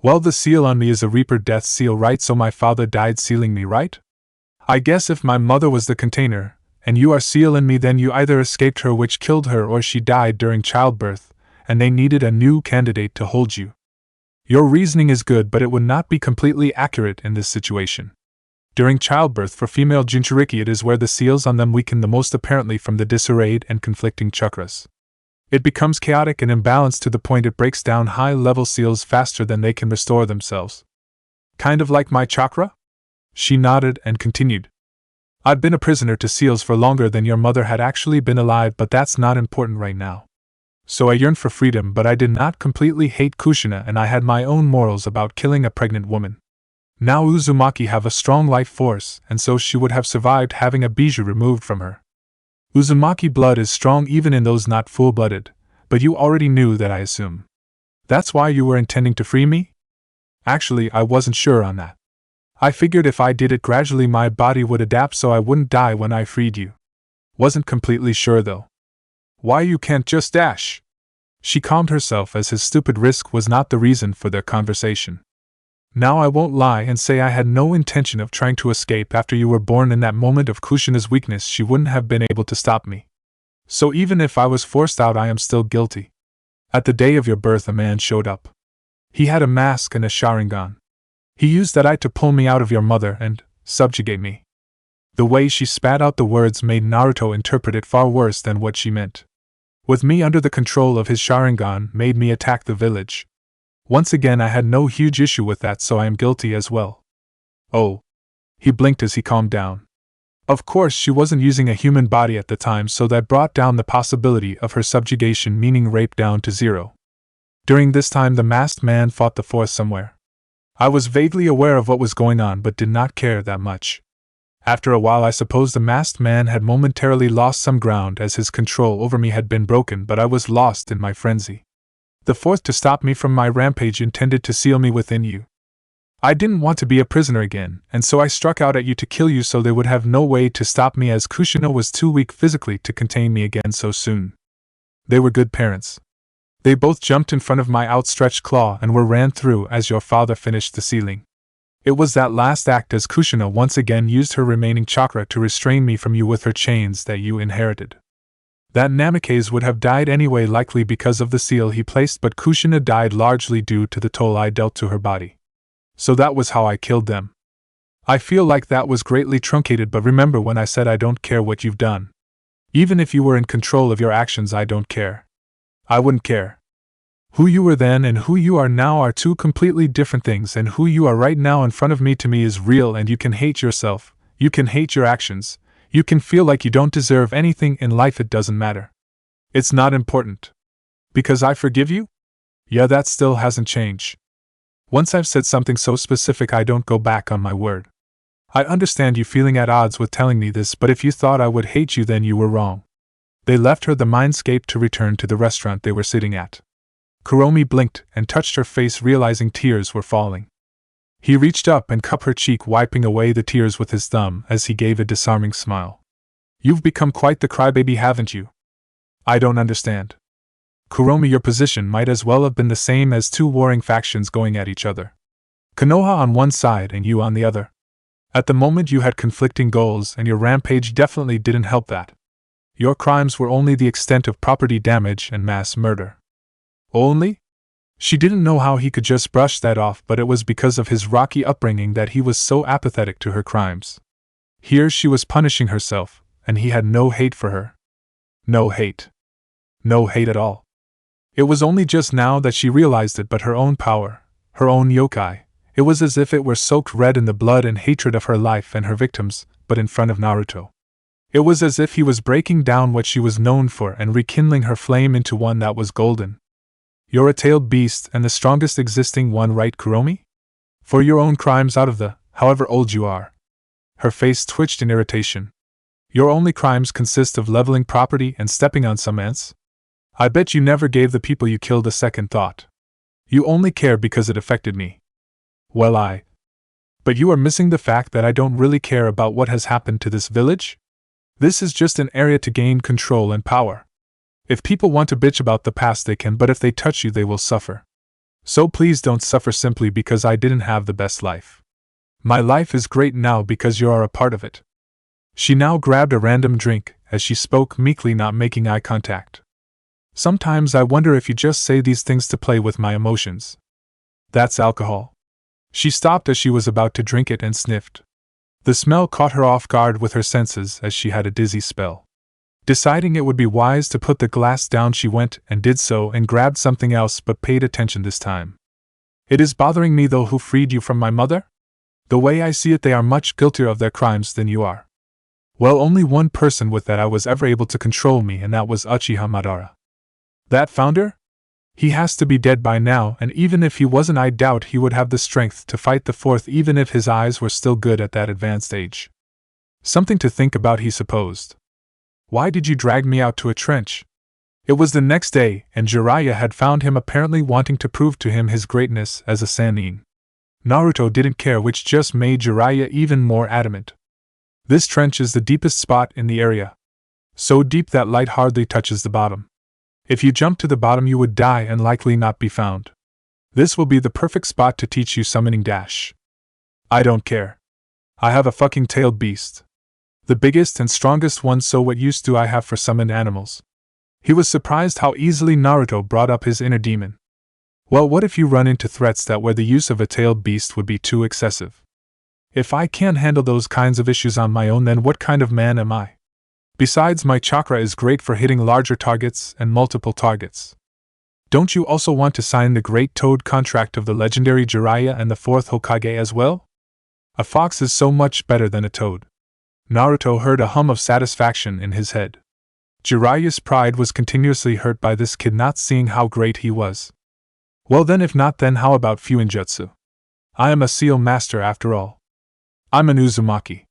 Well, the seal on me is a Reaper death seal, right? So my father died sealing me, right? I guess if my mother was the container, and you are seal in me, then you either escaped her, which killed her, or she died during childbirth, and they needed a new candidate to hold you. Your reasoning is good, but it would not be completely accurate in this situation. During childbirth for female Jinchuriki, it is where the seals on them weaken the most, apparently from the disarrayed and conflicting chakras. It becomes chaotic and imbalanced to the point it breaks down high-level seals faster than they can restore themselves. Kind of like my chakra? She nodded and continued. I've been a prisoner to seals for longer than your mother had actually been alive, but that's not important right now. So I yearned for freedom, but I did not completely hate Kushina, and I had my own morals about killing a pregnant woman. Now Uzumaki have a strong life force, and so she would have survived having a bijou removed from her. Uzumaki blood is strong even in those not full-blooded, but you already knew that, I assume. That's why you were intending to free me? Actually, I wasn't sure on that. I figured if I did it gradually my body would adapt so I wouldn't die when I freed you. Wasn't completely sure though. Why you can't just dash? She calmed herself as his stupid risk was not the reason for their conversation. Now I won't lie and say I had no intention of trying to escape after you were born. In that moment of Kushina's weakness, she wouldn't have been able to stop me. So even if I was forced out, I am still guilty. At the day of your birth, a man showed up. He had a mask and a Sharingan. He used that eye to pull me out of your mother and subjugate me. The way she spat out the words made Naruto interpret it far worse than what she meant. With me under the control of his Sharingan made me attack the village. Once again, I had no huge issue with that, so I am guilty as well. Oh. He blinked as he calmed down. Of course, she wasn't using a human body at the time, so that brought down the possibility of her subjugation, meaning rape, down to 0. During this time, the masked man fought the fourth somewhere. I was vaguely aware of what was going on, but did not care that much. After a while, I suppose the masked man had momentarily lost some ground as his control over me had been broken, but I was lost in my frenzy. The fourth, to stop me from my rampage, intended to seal me within you. I didn't want to be a prisoner again, and so I struck out at you to kill you so they would have no way to stop me, as Kushina was too weak physically to contain me again so soon. They were good parents. They both jumped in front of my outstretched claw and were ran through as your father finished the sealing. It was that last act, as Kushina once again used her remaining chakra to restrain me from you with her chains, that you inherited. That Namikaze would have died anyway, likely because of the seal he placed, but Kushina died largely due to the toll I dealt to her body. So that was how I killed them. I feel like that was greatly truncated, but remember when I said I don't care what you've done. Even if you were in control of your actions, I don't care. I wouldn't care. Who you were then and who you are now are two completely different things, and who you are right now in front of me to me is real, and you can hate yourself, you can hate your actions, you can feel like you don't deserve anything in life, it doesn't matter. It's not important. Because I forgive you? Yeah, that still hasn't changed. Once I've said something so specific, I don't go back on my word. I understand you feeling at odds with telling me this, but if you thought I would hate you, then you were wrong. They left her the mindscape to return to the restaurant they were sitting at. Kuromi blinked and touched her face, realizing tears were falling. He reached up and cupped her cheek, wiping away the tears with his thumb as he gave a disarming smile. You've become quite the crybaby, haven't you? I don't understand. Kuromi, your position might as well have been the same as two warring factions going at each other. Konoha on one side and you on the other. At the moment you had conflicting goals, and your rampage definitely didn't help that. Your crimes were only the extent of property damage and mass murder. Only? She didn't know how he could just brush that off, but it was because of his rocky upbringing that he was so apathetic to her crimes. Here she was punishing herself, and he had no hate for her. No hate. No hate at all. It was only just now that she realized it, but her own power, her own yokai, it was as if it were soaked red in the blood and hatred of her life and her victims, but in front of Naruto. It was as if he was breaking down what she was known for and rekindling her flame into one that was golden. You're a tailed beast and the strongest existing one, right, Kuromi? For your own crimes out of the, however old you are. Her face twitched in irritation. Your only crimes consist of leveling property and stepping on some ants? I bet you never gave the people you killed a second thought. You only care because it affected me. Well, But you are missing the fact that I don't really care about what has happened to this village? This is just an area to gain control and power. If people want to bitch about the past they can, but if they touch you they will suffer. So please don't suffer simply because I didn't have the best life. My life is great now because you are a part of it. She now grabbed a random drink as she spoke meekly, not making eye contact. Sometimes I wonder if you just say these things to play with my emotions. That's alcohol. She stopped as she was about to drink it and sniffed. The smell caught her off guard with her senses as she had a dizzy spell. Deciding it would be wise to put the glass down, she went and did so and grabbed something else, but paid attention this time. It is bothering me though. Who freed you from my mother? The way I see it, they are much guiltier of their crimes than you are. Well, only one person with that I was ever able to control me, and that was Uchiha Madara. That founder? He has to be dead by now, and even if he wasn't, I doubt he would have the strength to fight the fourth, even if his eyes were still good at that advanced age. Something to think about, he supposed. Why did you drag me out to a trench? It was the next day, and Jiraiya had found him, apparently wanting to prove to him his greatness as a Sannin. Naruto didn't care, which just made Jiraiya even more adamant. This trench is the deepest spot in the area. So deep that light hardly touches the bottom. If you jumped to the bottom you would die and likely not be found. This will be the perfect spot to teach you summoning dash. I don't care. I have a fucking tailed beast. The biggest and strongest one, so what use do I have for summoned animals? He was surprised how easily Naruto brought up his inner demon. Well, what if you run into threats that where the use of a tailed beast would be too excessive? If I can't handle those kinds of issues on my own, then what kind of man am I? Besides, my chakra is great for hitting larger targets and multiple targets. Don't you also want to sign the Great Toad contract of the legendary Jiraiya and the fourth Hokage as well? A fox is so much better than a toad. Naruto heard a hum of satisfaction in his head. Jiraiya's pride was continuously hurt by this kid not seeing how great he was. Well then, if not, then how about Fuinjutsu? I am a seal master after all. I'm an Uzumaki.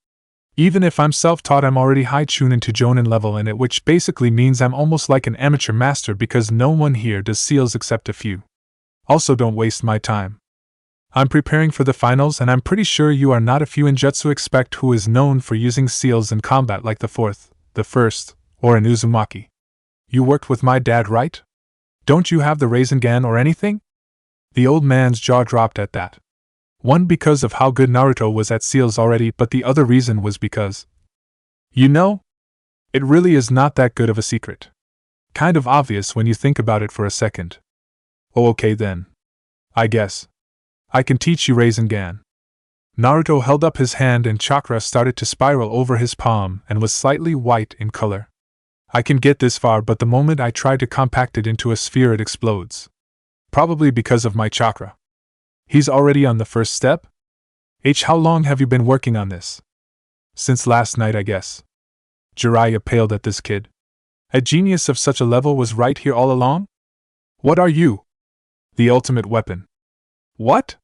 Even if I'm self-taught, I'm already high Chunin to Jonin level in it, which basically means I'm almost like an amateur master because no one here does seals except a few. Also, don't waste my time. I'm preparing for the finals, and I'm pretty sure you are not a Fuinjutsu expert who is known for using seals in combat like the fourth, the first, or an Uzumaki. You worked with my dad, right? Don't you have the Rasengan or anything? The old man's jaw dropped at that. One, because of how good Naruto was at seals already, but the other reason was because, you know, it really is not that good of a secret. Kind of obvious when you think about it for a second. Oh, okay then. I guess I can teach you Rasengan. Naruto held up his hand and chakra started to spiral over his palm and was slightly white in color. I can get this far, but the moment I try to compact it into a sphere it explodes. Probably because of my chakra. He's already on the first step? How long have you been working on this? Since last night, I guess. Jiraiya paled at this kid. A genius of such a level was right here all along? What are you? The ultimate weapon. What?